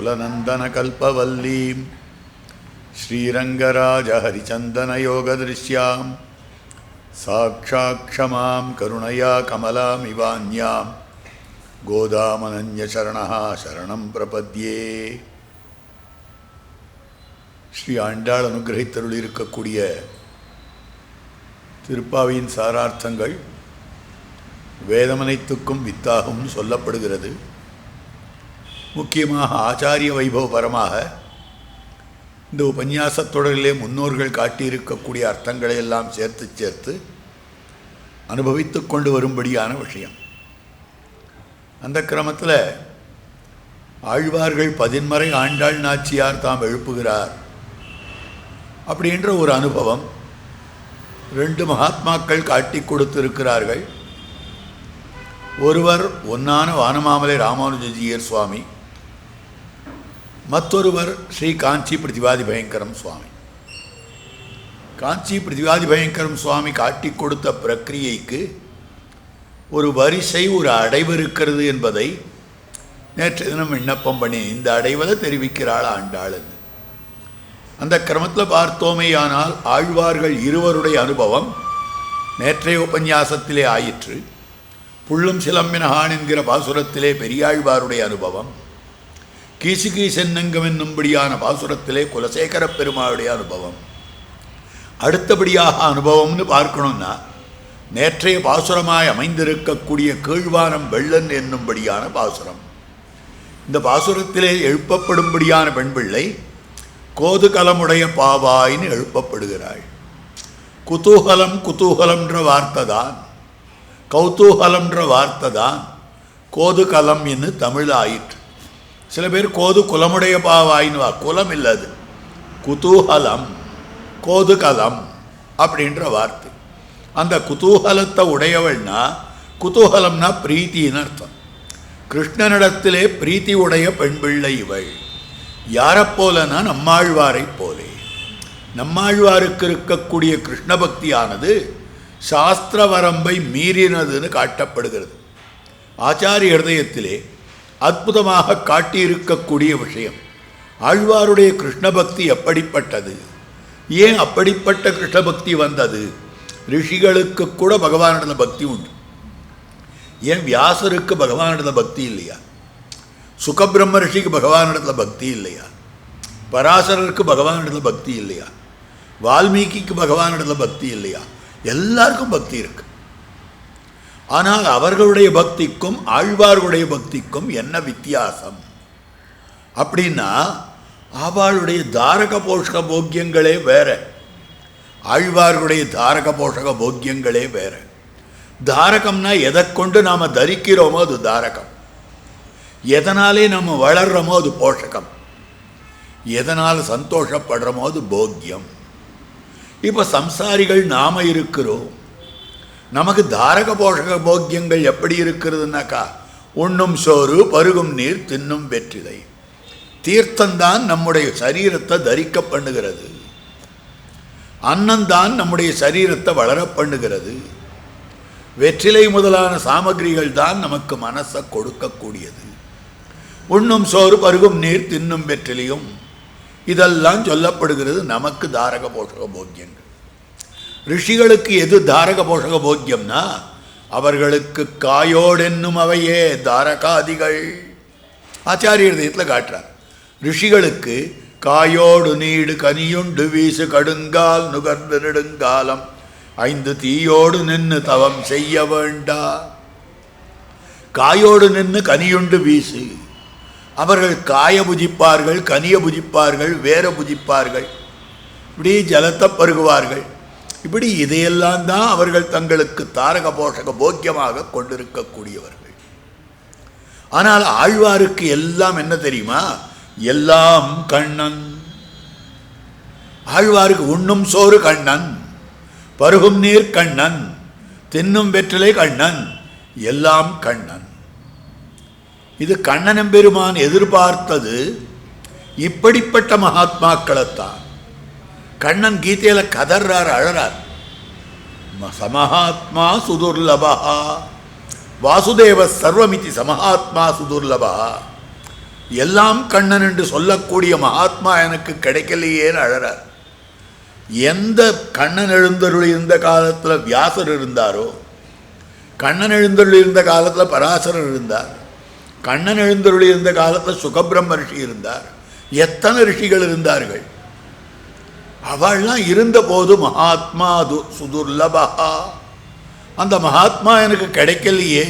कुलनन्दनकल्पवल्लीं श्रीरङ्गराजहरिचन्दनयोगदृश्यां साक्षाक्षमां करुणया कमलामिवान्यां गोदामनन्यशरणः शरणं प्रपद्ये. ஸ்ரீ ஆண்டாள் அனுகிரகித்தருள் இருக்கக்கூடிய திருப்பாவியின் சாரார்த்தங்கள் வேதமனைத்துக்கும் வித்தாகவும் சொல்லப்படுகிறது. முக்கியமாக ஆச்சாரிய வைபவபரமாக இந்த உபன்யாசத்தொடரிலே முன்னோர்கள் காட்டியிருக்கக்கூடிய அர்த்தங்களை எல்லாம் சேர்த்து சேர்த்து அனுபவித்து கொண்டு வரும்படியான விஷயம். அந்த கிரமத்தில் ஆழ்வார்கள் பதின்மறை ஆண்டாள் நாச்சியார் தாம் எழுப்புகிறார் அப்படின்ற ஒரு அனுபவம் ரெண்டு மகாத்மாக்கள் காட்டி கொடுத்திருக்கிறார்கள். ஒருவர் ஒன்னான வானமாமலை ராமானுஜஜீயர் சுவாமி, மற்றொருவர் ஸ்ரீ காஞ்சி பிரதிவாதி பயங்கரம் சுவாமி. காஞ்சி பிரதிவாதி பயங்கரம் சுவாமி காட்டி கொடுத்த பிரக்கிரியைக்கு ஒரு வரிசை, ஒரு அடைவு இருக்கிறது என்பதை நேற்று தினம் விண்ணப்பம் பண்ணி இந்த அடைவதை தெரிவிக்கிறாள் ஆண்டாள். அந்த கிரமத்தில் பார்த்தோமேயானால் ஆழ்வார்கள் இருவருடைய அனுபவம் நேற்றைய உபன்யாசத்திலே ஆயிற்று. புள்ளும் சிலம்பினகான் என்கிற பாசுரத்திலே பெரியாழ்வாருடைய அனுபவம், கீசுகீ சென்னங்கம் என்னும்படியான பாசுரத்திலே குலசேகர பெருமாளுடைய அனுபவம். அடுத்தபடியாக அனுபவம்னு பார்க்கணும்னா நேற்றைய பாசுரமாய் அமைந்திருக்கக்கூடிய கீழ்வானம் வெள்ளன் என்னும்படியான பாசுரம். இந்த பாசுரத்திலே எழுப்பப்படும்படியான பெண் பிள்ளை கோதுகலமுடைய பாவாயின்னு எழுப்பப்படுகிறாள். குதூகலம் குதூகலம்ன்ற வார்த்தை தான், கௌதூகலம்ன்ற வார்த்தை தான் கோதுகலம் என்று தமிழ் ஆயிற்று. சில பேர் கோது குலமுடைய பாவாயின்னு, குலம் இல்லது, குதூகலம், கோதுகலம் அப்படின்ற வார்த்தை. அந்த குதூகலத்தை உடையவள்னா, குதூகலம்னா பிரீத்தின்னு அர்த்தம். கிருஷ்ணனிடத்திலே பிரீத்தி உடைய பெண் பிள்ளை இவள். யாரைப்போலனா நம்மாழ்வாரை போலே. நம்மாழ்வாருக்கு இருக்கக்கூடிய கிருஷ்ண பக்தியானது சாஸ்திர வரம்பை மீறினதுன்னு காட்டப்படுகிறது. ஆச்சாரிய ஹிருதயத்திலே அற்புதமாக காட்டியிருக்கக்கூடிய விஷயம். ஆழ்வாருடைய கிருஷ்ண பக்தி எப்படிப்பட்டது, ஏன் அப்படிப்பட்ட கிருஷ்ண பக்தி வந்தது? ரிஷிகளுக்கு கூட பகவானிடத்தில் பக்தி உண்டு. ஏன் வியாசருக்கு பகவானிடத்தில் பக்தி இல்லையா? சுகபிரம்ம ரிஷிக்கு பகவானிடத்தில் பக்தி இல்லையா? பராசரருக்கு பகவானிடத்தில் பக்தி இல்லையா? வால்மீகிக்கு பகவானிடத்தில் பக்தி இல்லையா? எல்லாருக்கும் பக்தி இருக்கு. ஆனால் அவர்களுடைய பக்திக்கும் ஆழ்வார்களுடைய பக்திக்கும் என்ன வித்தியாசம் அப்படின்னா, அவளுடைய தாரக போஷக போக்கியங்களே வேற, ஆழ்வார்களுடைய தாரக போஷக போக்கியங்களே வேற. தாரகம்னா எதை கொண்டு நாம் தரிக்கிறோமோ அது தாரகம், எதனாலே நம்ம வளர்றோமோ அது போஷகம், எதனால் சந்தோஷப்படுறோமோ அது போக்கியம். இப்போ சம்சாரிகள் நாம் இருக்கிறோம், நமக்கு தாரக போஷக போக்கியங்கள் எப்படி இருக்கிறதுனாக்கா, உண்ணும் சோறு, பருகும் நீர், தின்னும் வெற்றிலை. தீர்த்தந்தான் நம்முடைய சரீரத்தை தரிக்க பண்ணுகிறது, அன்னந்தான் நம்முடைய சரீரத்தை வளர பண்ணுகிறது, வெற்றிலை முதலான சாமகிரிகள் தான் நமக்கு மனசை கொடுக்கக்கூடியது. உண்ணும் சோறு, பருகும் நீர், தின்னும் வெற்றிலையும் இதெல்லாம் சொல்லப்படுகிறது நமக்கு தாரக போஷக போக்கியங்கள். ரிஷிகளுக்கு எது தாரக போஷக போக்கியம்னா, அவர்களுக்கு காயோடென்னும் அவையே தாரகாதிகள். ஆச்சாரிய ஹிருதயத்தில் காட்டுறார். ரிஷிகளுக்கு காயோடு நீடு கனியுண்டு வீசு கடுங்கால் நுகர்ந்து நெடுங்காலம் 5 தீயோடு நின்று தவம் செய்ய வேண்டா. காயோடு நின்று கனியுண்டு வீசு. அவர்கள் காய புஜிப்பார்கள், கனிய புஜிப்பார்கள், வேற புஜிப்பார்கள், இப்படி ஜலத்தை பருகுவார்கள். இப்படி இதையெல்லாம் தான் அவர்கள் தங்களுக்கு தாரக போஷக போக்கியமாக கொண்டிருக்கக்கூடியவர்கள். ஆனால் ஆழ்வாருக்கு எல்லாம் என்ன தெரியுமா? எல்லாம் கண்ணன். ஆழ்வாருக்கு உண்ணும் சோறு கண்ணன், பருகும் நீர் கண்ணன், தின்னும் வெற்றிலை கண்ணன், எல்லாம் கண்ணன். இது கண்ணன் பெருமான் எதிர்பார்த்தது இப்படிப்பட்ட மகாத்மாக்களைத்தான். கண்ணன் கீதையில் கதறார், அழறார். சமஹாத்மா சுதுர்லபா வாசுதேவ சர்வமிதி சமஹாத்மா சுதுர்லபா. எல்லாம் கண்ணன் என்று சொல்லக்கூடிய மகாத்மா எனக்கு கிடைக்கலையேன்னு அழறார். எந்த கண்ணன் எழுந்தருள் இருந்த காலத்தில் வியாசர் இருந்தாரோ, கண்ணன் எழுந்தருள் இருந்த காலத்தில் பராசரர் இருந்தார், கண்ணன் எழுந்தருள் இருந்த காலத்தில் சுகபிரம்ம ரிஷி இருந்தார், எத்தனை ரிஷிகள் இருந்தார்கள். அவள்லாம் இருந்தபோது மகாத்மா சுதுர்லபா, அந்த மகாத்மா எனக்கு கிடைக்கலையே.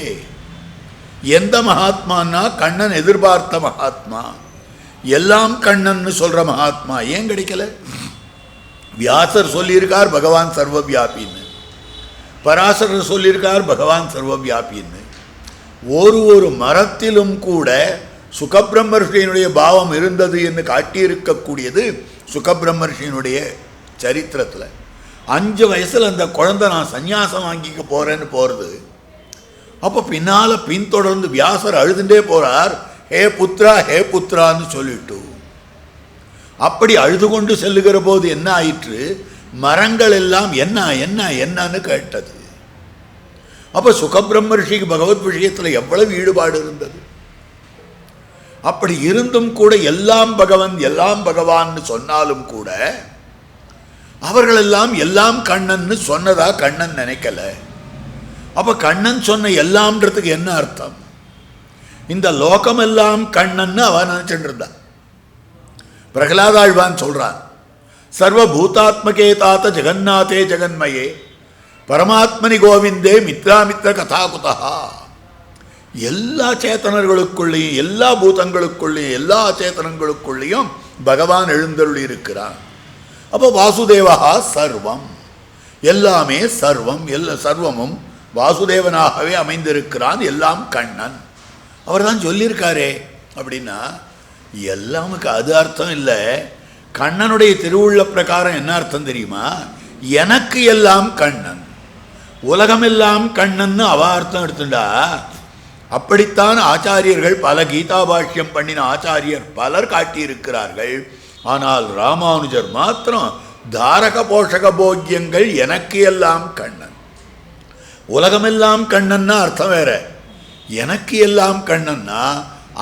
எந்த மகாத்மானா கண்ணன் எதிர்பார்த்த மகாத்மா, எல்லாம் கண்ணன்னு சொல்ற மகாத்மா ஏன் கிடைக்கல? வியாசர் சொல்லியிருக்கார் பகவான் சர்வவியாபின்னு, பராசரர் சொல்லியிருக்கார் பகவான் சர்வவியாபின்னு. ஒரு மரத்திலும் கூட சுகபிரம்மர்ஷியினுடைய பாவம் இருந்தது என்று காட்டியிருக்கக்கூடியது சுகபிரம்மர்ஷியினுடைய சரித்திரத்தில். 5 வயசில் அந்த குழந்தை நான் சந்நியாசம் வாங்கிக்க போறேன்னு போறது. அப்போ பின்தொடர்ந்து வியாசர் அழுதுண்டே போறார், ஹே புத்ரா ஹே புத்ரான்னு சொல்லிட்டு. அப்படி அழுது கொண்டு செல்லுகிற போது என்ன ஆயிற்று? மரங்கள் எல்லாம் என்ன என்ன என்னன்னு கேட்டது. அப்போ சுகபிரம்ம ரிஷிக்கு பகவத் விஷயத்தில் எவ்வளவு ஈடுபாடு இருந்தது. அப்படி இருந்தும் கூட எல்லாம் பகவன் எல்லாம் பகவான்னு சொன்னாலும் கூட அவர்களெல்லாம் எல்லாம் கண்ணன்னு சொன்னதா கண்ணன் நினைக்கல. அப்ப கண்ணன் சொன்ன எல்லாம்ன்றதுக்கு என்ன அர்த்தம்? இந்த லோகம் எல்லாம் கண்ணன்னு அவன் நினைச்சுட்டு இருந்தான். பிரகலாதாழ்வான் சொல்றான், சர்வபூதாத்மகே தாத்த ஜெகநாதே ஜெகன்மயே பரமாத்மனி கோவிந்தே மித்ராமித்ர கதாகுதா. எல்லா சேத்தனர்களுக்குள்ளேயும் எல்லா பூதங்களுக்குள்ளேயும் எல்லா சேத்தனங்களுக்குள்ளேயும் பகவான் எழுந்தருளி இருக்கிறான். அப்போ வாசுதேவா சர்வம், எல்லாமே சர்வம், சர்வமும் வாசுதேவனாகவே அமைந்திருக்கிறான், எல்லாம் கண்ணன். அவர் தான் சொல்லியிருக்காரே அப்படின்னா எல்லாமுக்கு அது அர்த்தம் இல்லை. கண்ணனுடைய திருவுள்ள பிரகாரம் என்ன அர்த்தம் தெரியுமா? எனக்கு எல்லாம் கண்ணன், உலகமெல்லாம் கண்ணன்னு அவ அர்த்தம் எடுத்துட்டா. அப்படித்தான் ஆச்சாரியர்கள் பல கீதா பாஷ்யம் பண்ணின ஆச்சாரியர் பலர் காட்டியிருக்கிறார்கள். ஆனால் ராமானுஜர் மாத்திரம் தாரக போஷக போக்கியங்கள் எனக்கு எல்லாம் கண்ணன், உலகமெல்லாம் கண்ணன்னா அர்த்தம் வேற. எனக்கு எல்லாம் கண்ணன்னா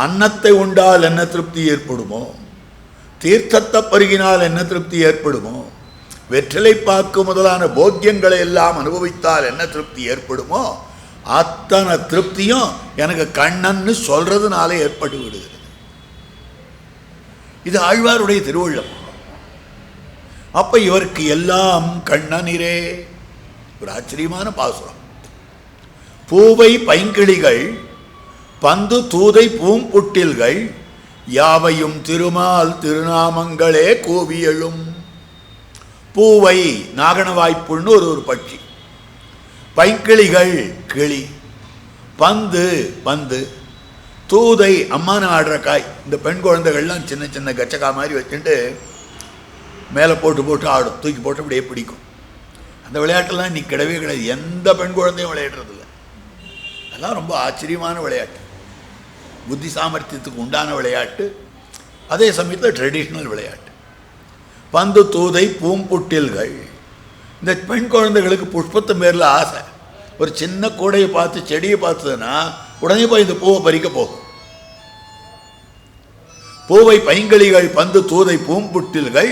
அன்னத்தை உண்டால் என்ன திருப்தி ஏற்படுமோ, தீர்த்தத்தை பருகினால் என்ன திருப்தி ஏற்படுமோ, வெற்றிலை பாக்கு முதலான போக்கியங்களை எல்லாம் அனுபவித்தால் என்ன திருப்தி ஏற்படுமோ, அத்தனை திருப்தியும் எனக்கு கண்ணன்னு சொல்றதுனால ஏற்பட்டு விடுகிறது. இது ஆழ்வாருடைய திருவுள்ளம். அப்ப இவருக்கு எல்லாம் கண்ணனிரே. ஒரு ஆச்சரியமான பாசுரம். பூவை பைங்கிளிகள் பந்து தூதை பூம்புட்டில்கள் யாவையும் திருமால் திருநாமங்களே கோவியலும். பூவை நாகணவாய்ப்புன்னு ஒரு பட்சி, பைங்கிளிகள் கிளி, பந்து பந்து, தூதை அம்மான ஆடுற காய். இந்த பெண் குழந்தைகள்லாம் சின்ன சின்ன கச்சக்கா மாதிரி வச்சுட்டு மேலே போட்டு ஆடும், தூக்கி போட்டு அப்படியே பிடிக்கும். அந்த விளையாட்டெல்லாம் இன்னைக்கு கிடையவே கிடையாது, எந்த பெண் குழந்தையும் விளையாடுறதில்ல. அதெல்லாம் ரொம்ப ஆச்சரியமான விளையாட்டு, புத்தி சாமர்த்தியத்துக்கு உண்டான விளையாட்டு, அதே சமயத்தில் ட்ரெடிஷ்னல் விளையாட்டு. பந்து தூதை பூம்புட்டில்கள். இந்த பெண் குழந்தைகளுக்கு புஷ்பத்து மேரில் ஆசை. ஒரு சின்ன கூடையை பார்த்து செடியை பார்த்ததுன்னா உடனே போய் இந்த பூவை பறிக்க போகும். பூவை பைங்களிகள் பந்து தூதை பூம்புட்டில்கள்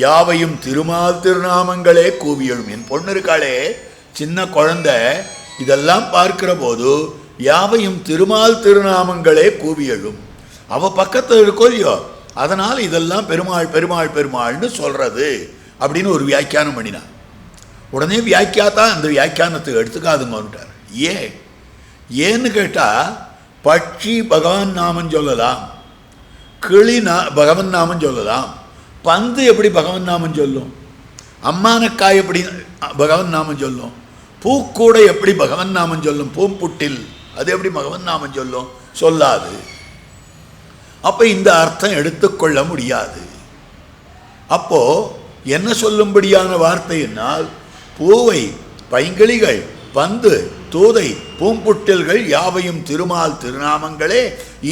யாவையும் திருமால் திருநாமங்களே கூவியலும். என் பொண்ணு இருக்காளே சின்ன குழந்தை, இதெல்லாம் பார்க்கிற போது யாவையும் திருமால் திருநாமங்களே கூவியலும். அவ பக்கத்தில் இருக்கோ இல்லையோ, அதனால் இதெல்லாம் பெருமாள் பெருமாள் பெருமாள்னு சொல்றது அப்படின்னு ஒரு வியாக்கியானம் பண்ணினான். உடனே வியாக்கியாத்தா அந்த வியாக்கியானத்துக்கு எடுத்துக்காதுங்கன்னுட்டார். ஏன்னு கேட்டால் பட்சி பகவான் நாமம் சொல்லலாம், கிளி பகவன் நாமம் சொல்லலாம், பந்து எப்படி பகவன் நாமம் சொல்லும், அம்மானக்காய் எப்படி பகவன் நாமம் சொல்லும், பூக்கூடை எப்படி பகவன் நாமம் சொல்லும், பூம்புட்டில் அது எப்படி பகவன் நாமம் சொல்லும், சொல்லாது. அப்போ இந்த அர்த்தம் எடுத்துக்கொள்ள முடியாது. அப்போ என்ன சொல்லும்படியான வார்த்தை என்னால் பூவை பைங்கிளிகள் பந்து தூதை பூம்புட்டில்கள் யாவையும் திருமால் திருநாமங்களே.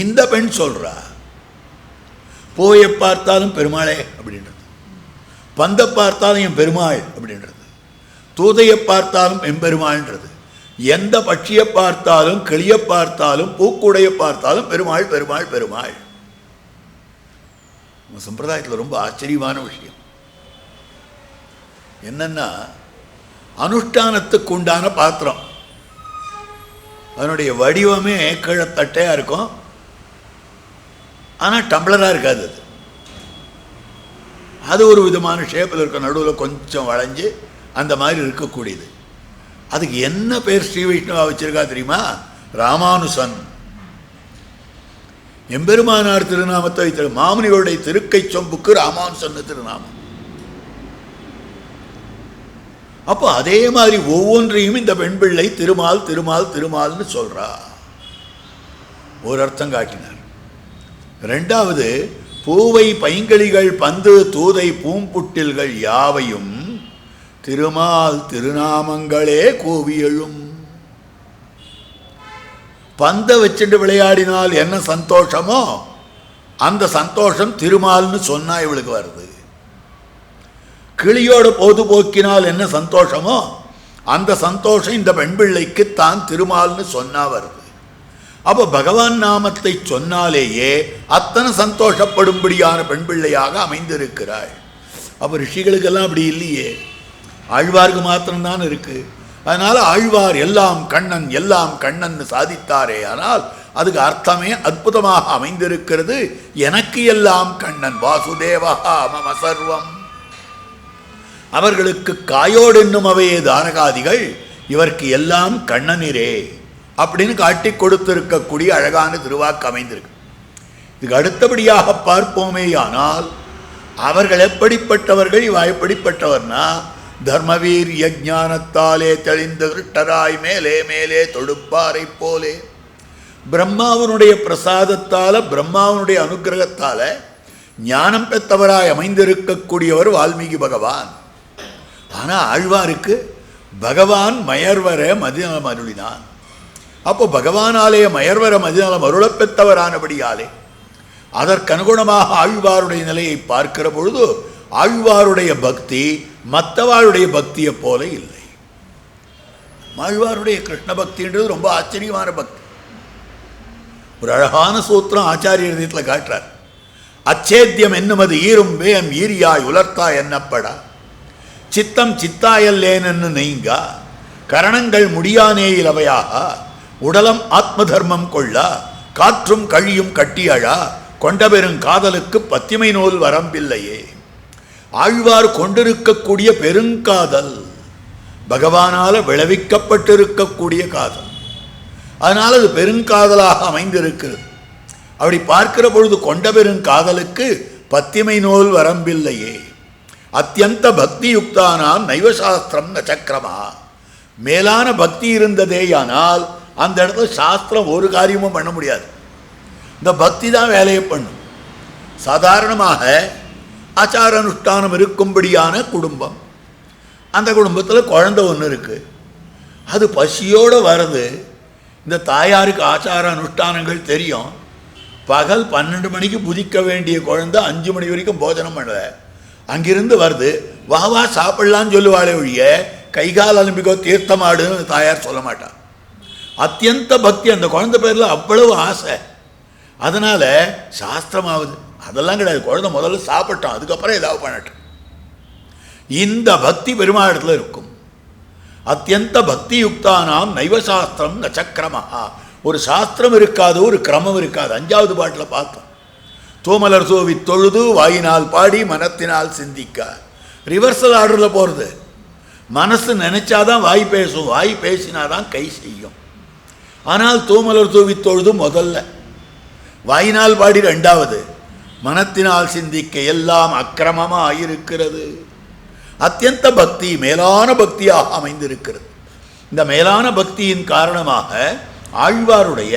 இந்த பெண் சொல்றா, பூவையை பார்த்தாலும் பெருமாளே அப்படின்றது, பந்தை பார்த்தாலும் என் பெருமாள் அப்படின்றது, தூதையை பார்த்தாலும் எம்பெருமாள்ன்றது, எந்த பட்சியை பார்த்தாலும் கிளியை பார்த்தாலும் பூக்குடையை பார்த்தாலும் பெருமாள் பெருமாள் பெருமாள். சம்பிரதாயத்தில் ரொம்ப ஆச்சரியமான விஷயம் என்னன்னா, அனுஷ்டானத்துக்கு உண்டான பாத்திரம், அதனுடைய வடிவமே கீழே தட்டையாக இருக்கும், ஆனால் டம்ளராக இருக்காது. அது ஒரு விதமான ஷேப்பில் இருக்க, நடுவில் கொஞ்சம் வளைஞ்சு அந்த மாதிரி இருக்கக்கூடியது. அதுக்கு என்ன பேர் ஸ்ரீ வைஷ்ணவா வச்சிருக்கா தெரியுமா? ராமானுசன். எம்பெருமானார் திருநாமத்தை வைத்த மாமுனிகளுடைய திருக்கை சொம்புக்கு ராமானுசன் திருநாமம். அப்போ அதே மாதிரி ஒவ்வொன்றையும் இந்த பெண் பிள்ளை திருமால் திருமால் திருமால்னு சொல்றா. ஒரு அர்த்தம் காட்டினார். ரெண்டாவது, பூவை பைங்களிகள் பந்து தூதை பூம்புட்டில்கள் யாவையும் திருமால் திருநாமங்களே கூவியழும். பந்தை வச்சுட்டு விளையாடினால் என்ன சந்தோஷமோ அந்த சந்தோஷம் திருமால்னு சொன்னா இவளுக்கு வருது. கிளியோட பொதுபோக்கினால் என்ன சந்தோஷமோ அந்த சந்தோஷம் இந்த பெண் பிள்ளைக்கு தான் திருமால்னு சொன்னா வருது. அப்போ பகவான் நாமத்தை சொன்னாலேயே அத்தனை சந்தோஷப்படும்படியான பெண் பிள்ளையாக அமைந்திருக்கிறாள். அப்போ ரிஷிகளுக்கெல்லாம் அப்படி இல்லையே, ஆழ்வாருக்கு மாத்திரம்தான் இருக்கு. அதனால ஆழ்வார் எல்லாம் கண்ணன் எல்லாம் கண்ணன் சாதித்தாரே, ஆனால் அதுக்கு அர்த்தமே அற்புதமாக அமைந்திருக்கிறது. எனக்கு எல்லாம் கண்ணன் வாசுதேவா மம சர்வம். அவர்களுக்கு காயோடு என்னும் அவையே தாரகாதிகள், இவருக்கு எல்லாம் கண்ணனிரே அப்படின்னு காட்டி கொடுத்திருக்கக்கூடிய அழகான திருவாக்கு அமைந்திருக்கு. இதுக்கு அடுத்தபடியாக பார்ப்போமேயானால் அவர்கள் எப்படிப்பட்டவர்கள், இவ எப்படிப்பட்டவர்னா, தர்மவீர் யஜானத்தாலே தெளிந்த கிருட்டராய் மேலே மேலே தொடுப்பாரை போலே. பிரம்மாவனுடைய பிரசாதத்தால, பிரம்மாவனுடைய அனுகிரகத்தால ஞானம் பெற்றவராய் அமைந்திருக்கக்கூடியவர் வால்மீகி பகவான். ஆனால் ஆழ்வாருக்கு பகவான் மயர்வர மதிநலம் அருளினான். அப்போ பகவானாலே மயர்வர மதிநலம் அருளப் பெற்றவரானபடியாலே அதற்கனுகுணமாக ஆழ்வாருடைய நிலையை பார்க்கிற பொழுது ஆழ்வாருடைய பக்தி மற்றவாளுடைய பக்தியை போல இல்லை. ஆழ்வாருடைய கிருஷ்ண பக்தின்றது ரொம்ப ஆச்சரியமான பக்தி. ஒரு அழகான சூத்திரம் ஆச்சாரிய ரீதியில் காட்டுறார். அச்சேத்தியம் என்னுமது ஈரும் வேம் ஈரியாய் உலர்த்தா என்னப்படா, சித்தம் சித்தாயல்லேனென்னு நெய்ங்கா, கரணங்கள் முடியானேயில் அவையாக, உடலம் ஆத்ம தர்மம் கொள்ளா, காற்றும் கழியும் கட்டியழா, கொண்ட பெரும் காதலுக்கு பத்திமை நூல் வரம்பில்லையே. ஆழ்வார் கொண்டிருக்கக்கூடிய பெருங்காதல் பகவானால் விளைவிக்கப்பட்டிருக்கக்கூடிய காதல், அதனால் அது பெருங்காதலாக அமைந்திருக்கிறது. அப்படி பார்க்கிற பொழுது கொண்ட பெருங்காதலுக்கு பத்திமை நூல் வரம்பில்லையே. அத்தியந்த பக்தி யுக்தானாம் நைவசாஸ்திரம் ந சக்கரமா. மேலான பக்தி இருந்ததேயானால் அந்த இடத்துல சாஸ்திரம் ஒரு காரியமும் பண்ண முடியாது. இந்த பக்தி தான் வேலையை பண்ணும். சாதாரணமாக ஆச்சார அனுஷ்டானம் இருக்கும்படியான குடும்பம், அந்த குடும்பத்தில் குழந்தை ஒன்று இருக்குது, அது பசியோடு வருது. இந்த தாயாருக்கு ஆச்சார அனுஷ்டானங்கள் தெரியும். பகல் 12 மணிக்கு புதிக்க வேண்டிய குழந்தை 5 மணி வரைக்கும் போஜனம் பண்ணல, அங்கிருந்து வருது. வா வா சாப்பிடலான்னு சொல்லுவாளே ஒழிய கைகால் அலும்பிக்கோ தீர்த்தமாடுன்னு தாயார் சொல்ல மாட்டான். அத்தியந்த பக்தி, அந்த குழந்தை பேரில் அவ்வளவு ஆசை. அதனால் சாஸ்திரமாவது அதெல்லாம் கிடையாது. குழந்தை முதல்ல சாப்பிட்டோம், அதுக்கப்புறம் ஏதாவது பண்ணட்டும். இந்த பக்தி பெருமாளத்தில் இருக்கும். அத்தியந்த பக்தி யுக்தானாம் நைவசாஸ்திரம் ந சக்கரமஹா. ஒரு சாஸ்திரம் இருக்காது, ஒரு கிரமம் இருக்காது. 5வது பாட்டில் பார்த்தோம். தூமலர் சோவி தொழுது வாயினால் பாடி மனத்தினால் சிந்திக்க. ரிவர்சல் ஆர்டரில் போகிறது. மனசு நினைச்சாதான் வாய் பேசும், வாய் பேசினாதான் கை செய்யும். ஆனால் தூமலர் தூவி தொழுது முதல்ல, வாயினால் பாடி 2வது, மனத்தினால் சிந்திக்க எல்லாம் அக்கிரமமாக இருக்கிறது. அத்தியந்த பக்தி மேலான பக்தியாக அமைந்திருக்கிறது. இந்த மேலான பக்தியின் காரணமாக ஆழ்வாருடைய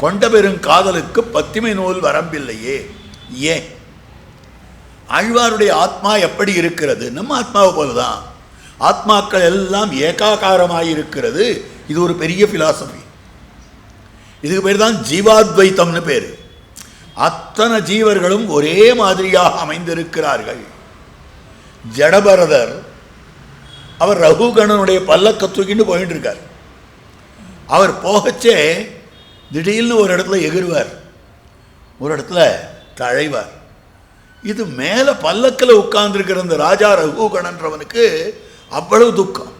கொண்ட பெருங்காதலுக்கு பத்திமை நூல் வரம்பில்லையே. ஏன்? ஆழ்வாருடைய ஆத்மா எப்படி இருக்கிறது? நம்ம ஆத்மாவை போலதான். ஆத்மாக்கள் எல்லாம் ஏகாகாரமாயிருக்கிறது. இது ஒரு பெரிய பிலாசபி. இதுக்கு பேர் தான் ஜீவாத்வைத்தம்னு பேர். அத்தனை ஜீவர்களும் ஒரே மாதிரியாக அமைந்திருக்கிறார்கள். ஜடபரதர் அவர் ரகுகணனுடைய பல்லக்க தூக்கிட்டு போயிட்டு இருக்கார். அவர் போகச்சே திடீர்னு ஒரு இடத்துல எகிருவார், ஒரு இடத்துல தழைவார். இது மேலே பல்லக்கில் உட்கார்ந்துருக்கிற இந்த ராஜா ரகுகணன்றவனுக்கு அவ்வளவு துக்கம்.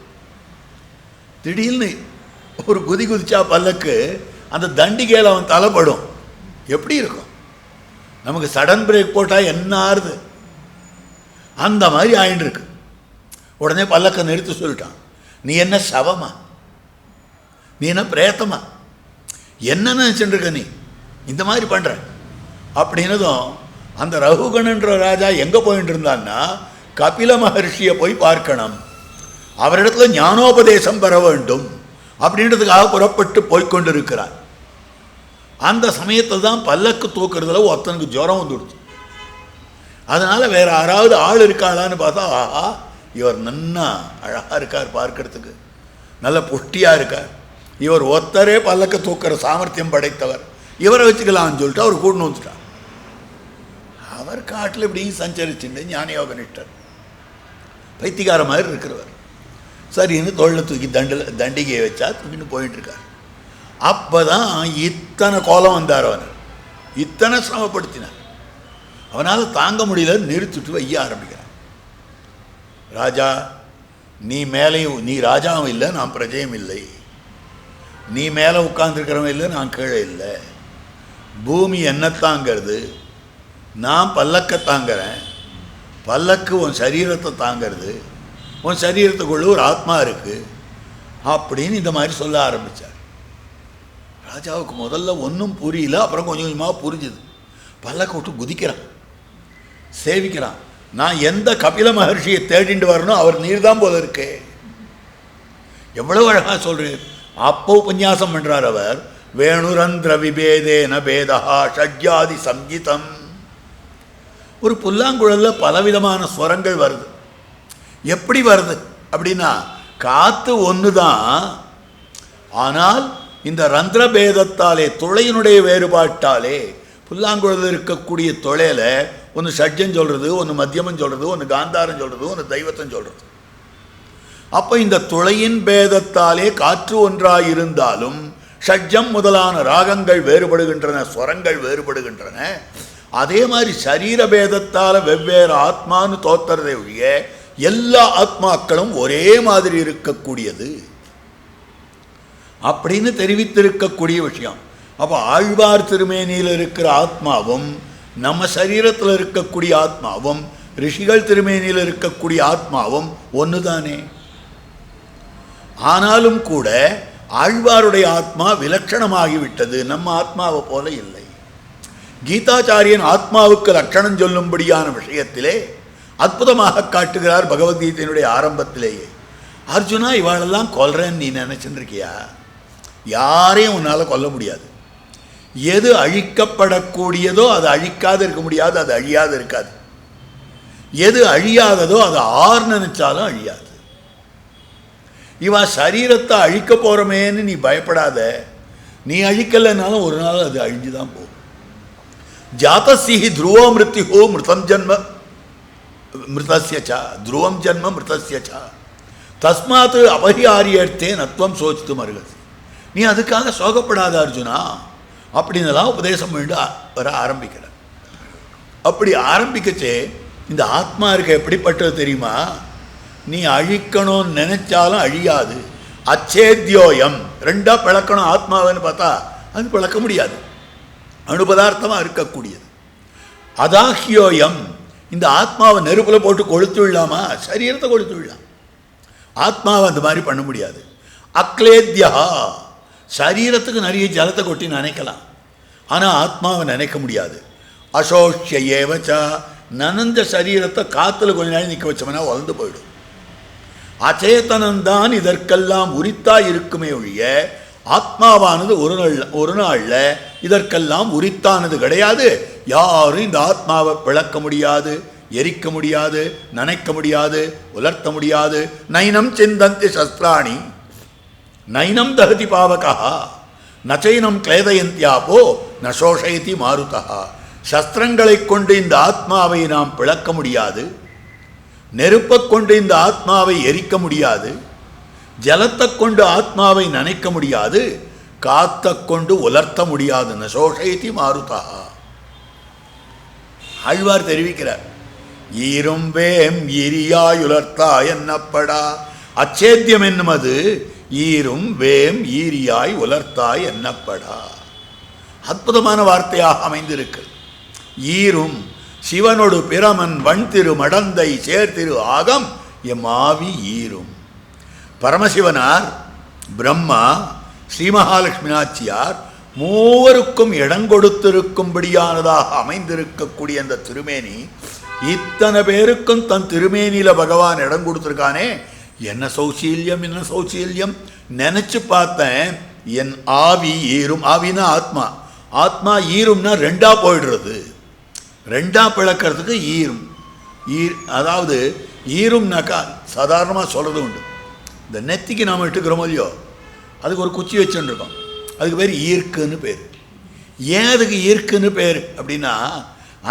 திடீர்னு ஒரு குதி குதிச்சா பல்லக்கு அந்த தண்டிகையில் அவன் தலைப்படும், எப்படி இருக்கும்? நமக்கு சடன் பிரேக் போட்டால் என்ன ஆறுது, அந்த மாதிரி ஆயின்னு இருக்கு. உடனே பல்லக்கை நிறுத்தி சொல்லிட்டான், நீ என்ன சவமா, நீ என்ன பிரேத்தமா, என்ன நினச்சிட்டு இருக்க நீ இந்த மாதிரி பண்ணுற அப்படின்னதும் அந்த ரகுகணன்ற ராஜா எங்கே போயிட்டு இருந்தான்னா கபில மகர்ஷியை போய் பார்க்கணும், அவரிடத்துல ஞானோபதேசம் பெற வேண்டும் அப்படின்றதுக்காக புறப்பட்டு போய்கொண்டிருக்கிறார். அந்த சமயத்தில் தான் பல்லக்கு தூக்குறதுல ஒருத்தனுக்கு ஜுரம் வந்துடுச்சு. அதனால் வேறு யாராவது ஆள் இருக்காளான்னு பார்த்தா, ஆஹா இவர் நன்னா அழகாக இருக்கார், பார்க்கறதுக்கு நல்ல புஷ்டியாக இருக்கார், இவர் ஒருத்தரே பல்லக்க தூக்குற சாமர்த்தியம் படைத்தவர், இவரை வச்சுக்கலாம்னு சொல்லிட்டு அவர் கூட்டின்னு வந்துட்டார். அவர் காட்டில் இப்படி சஞ்சரிச்சுட்டு ஞானயோக நிஷ்டர் பைத்தியக்கார மாதிரி இருக்கிறவர். சரின்னு தோளில் தூக்கி தண்டிகையை வச்சா தூக்கின்னு போயிட்டுருக்கார். அப்போ தான் இத்தனை கோலம் வந்தார், அவர் இத்தனை சிரமப்படுத்தினார். அவனால் தாங்க முடியல, நிறுத்திட்டு வைய ஆரம்பிக்கிறான். ராஜா நீ மேலேயும், நீ ராஜாவும் இல்லை நான் பிரஜையும் இல்லை, நீ மேலே உட்கார்ந்துருக்கிறவன் இல்லை நான் கீழே இல்லை, பூமி என்ன தாங்கிறது, நான் பல்லக்கை தாங்கிறேன், பல்லக்கு உன் சரீரத்தை தாங்கிறது, உன் சரீரத்துக்குள்ள ஒரு ஆத்மா இருக்குது அப்படின்னு இந்த மாதிரி சொல்ல ஆரம்பித்தார். ராஜாவுக்கு முதல்ல ஒன்றும் புரியல, அப்புறம் கொஞ்சம் கொஞ்சமாக புரிஞ்சுது. பல்லக்க விட்டு குதிக்கிறான், சேவிக்கிறான். நான் எந்த கபில மகர்ஷியை தேடிட்டு வரணும், அவர் நீர் தான் போல இருக்கே. எவ்வளவு அழகாக சொல்கிறேன். அப்போ உபன்யாசம் பண்ணுறார் அவர். வேணுரந்திர விபேதேன பேதா ஷட்ஜாதி சங்கீதம். ஒரு புல்லாங்குழலில் பலவிதமான ஸ்வரங்கள் வருது. எப்படி வருது அப்படின்னா, காற்று ஒன்று தான், ஆனால் இந்த ரந்திர பேதத்தாலே, துளையினுடைய வேறுபாட்டாலே புல்லாங்குழலில் இருக்கக்கூடிய துளையில் ஒன்று ஷட்ஜம் சொல்கிறது, ஒன்று மத்தியமம் சொல்கிறது, ஒன்று காந்தாரம் சொல்கிறது, ஒன்று தெய்வத்தம் சொல்கிறது. அப்போ இந்த துளையின் பேதத்தாலே காற்று ஒன்றாயிருந்தாலும் ஷட்ஜம் முதலான ராகங்கள் வேறுபடுகின்றன, ஸ்வரங்கள் வேறுபடுகின்றன. அதே மாதிரி சரீர பேதத்தால் வெவ்வேறு ஆத்மானு தோத்துறதை ஒழிய எல்லா ஆத்மாக்களும் ஒரே மாதிரி இருக்கக்கூடியது அப்படின்னு தெரிவித்திருக்கக்கூடிய விஷயம். அப்போ ஆழ்வார் திருமேனியில் இருக்கிற ஆத்மாவும் நம்ம சரீரத்தில் இருக்கக்கூடிய ஆத்மாவும் ரிஷிகள் திருமேனியில் இருக்கக்கூடிய ஆத்மாவும் ஒன்று தானே. ஆனாலும் கூட ஆழ்வாருடைய ஆத்மா விலட்சணமாகிவிட்டது, நம்ம ஆத்மாவை போல இல்லை. கீதாச்சாரியன் ஆத்மாவுக்கு லட்சணம் சொல்லும்படியான விஷயத்திலே அற்புதமாக காட்டுகிறார் பகவத்கீதையினுடைய ஆரம்பத்திலேயே. அர்ஜுனா இவாளெல்லாம் கொல்றேன்னு நீ நினச்சிருக்கியா? யாரையும் உன்னால் கொல்ல முடியாது. எது அழிக்கப்படக்கூடியதோ அது அழிக்காது இருக்க முடியாது, அது அழியாது இருக்காது. எது அழியாததோ அது ஆறு நினைச்சாலும் அழியாது. இவா சரீரத்தை அழிக்க போகிறமேன்னு நீ பயப்படாத. நீ அழிக்கலைன்னாலும் ஒரு நாள் அது அழிஞ்சுதான் போகும். ஜாதசிஹி துருவோ மிருத்யுஹோ மிருதம் ஜன்ம மிருதஸ்யச்சா துருவம் ஜன்ம மிருதஸ்யச்சா தஸ்மாத் அபரியாரியர்த்தே நத்வம் சோச்சித்து மருகசி. நீ அதுக்காக சோகப்படாத அர்ஜுனா அப்படின்னெல்லாம் உபதேசம் பண்ணி வர ஆரம்பிக்கிற. அப்படி ஆரம்பிக்கச்சே இந்த ஆத்மா இருக்க எப்படிப்பட்டது தெரியுமா? நீ அழிக்கணும்னு நினைச்சாலும் அழியாது. அச்சேத்யோயம், ரெண்டாக பிளக்கணும் ஆத்மாவைன்னு பார்த்தா அது பிளக்க முடியாது, அணுபதார்த்தமாக இருக்கக்கூடியது. அதாஹ்யோயம், இந்த ஆத்மாவை நெருப்பில் போட்டு கொளுத்து விடலாமா? சரீரத்தை கொளுத்து விடலாம், ஆத்மாவை அந்த மாதிரி பண்ண முடியாது. அக்லேத்யா, சரீரத்துக்கு நிறைய ஜலத்தை கொட்டி நினைக்கலாம், ஆனால் ஆத்மாவை நினைக்க முடியாது. அசோஷ்ய ஏவச்சா, நனந்த சரீரத்தை காற்றுல கொஞ்ச நாள் நிற்க வச்சோம்னா வளர்ந்து போயிடும். அச்சேதனம்தான் இதற்கெல்லாம் உரித்தாய் இருக்குமே ஒழிய ஆத்மாவானது ஒரு நாளில் இதற்கெல்லாம் உரித்தானது கிடையாது. யாரும் இந்த ஆத்மாவை பிளக்க முடியாது, எரிக்க முடியாது, நனைக்க முடியாது, உலர்த்த முடியாது. நைனம் சிந்தந்தி சஸ்திராணி நைனம் தகதி பாவகா நச்சைனம் கிளேதயந்தியாப்போ நசோஷயதி மாருதா. சஸ்திரங்களை கொண்டு இந்த ஆத்மாவை நாம் பிளக்க முடியாது, நெருப்பை கொண்டு இந்த ஆத்மாவை எரிக்க முடியாது, ஜலத்தை கொண்டு ஆத்மாவை நனைக்க முடியாது, காத்தை கொண்டு உலர்த்த முடியாது. நசோஷயதி மாருதா. ஆழ்வார் தெரிவிக்கிறார். ஈரும் வேம் ஈரியாயுலர்த்தா என்னப்படா. அச்சேத்தியம் என்னும் அது ஈரும் வேம் ஈரியாய் உலர்த்தாய் என்னப்படா. அற்புதமான வார்த்தையாக அமைந்திருக்கு. ஈரும் சிவனோடு பிரமன் வன் திரு மடந்தை சேர்த்திரு ஆகம் எம்மாவி ஈரும். பரமசிவனார், பிரம்மா, ஸ்ரீ மகாலட்சுமி நாச்சியார் மூவருக்கும் இடம் கொடுத்திருக்கும்படியானதாக அமைந்திருக்கக்கூடிய அந்த திருமேனி, இத்தனை பேருக்கும் தன் திருமேனியில பகவான் இடம் கொடுத்துருக்கானே, என்ன சௌசீல்யம், என்ன சௌசீல்யம். நினைச்சு பார்த்தேன். என் ஆவி ஈரும். ஆவினா ஆத்மா. ஆத்மா ஈரும்னா ரெண்டா போயிடுறது. ரெண்டா பிளக்கிறதுக்கு ஈரும். அதாவது ஈரும்னாக்கா சாதாரணமாக சொல்கிறது உண்டு. இந்த நெத்திக்கு நாம் இட்டுக்கிறோமோ இல்லையோ, அதுக்கு ஒரு குச்சி வச்சுருக்கோம். அதுக்கு பேர் ஈர்க்குன்னு பேர். ஏன் அதுக்கு ஈர்க்குன்னு பேர் அப்படின்னா,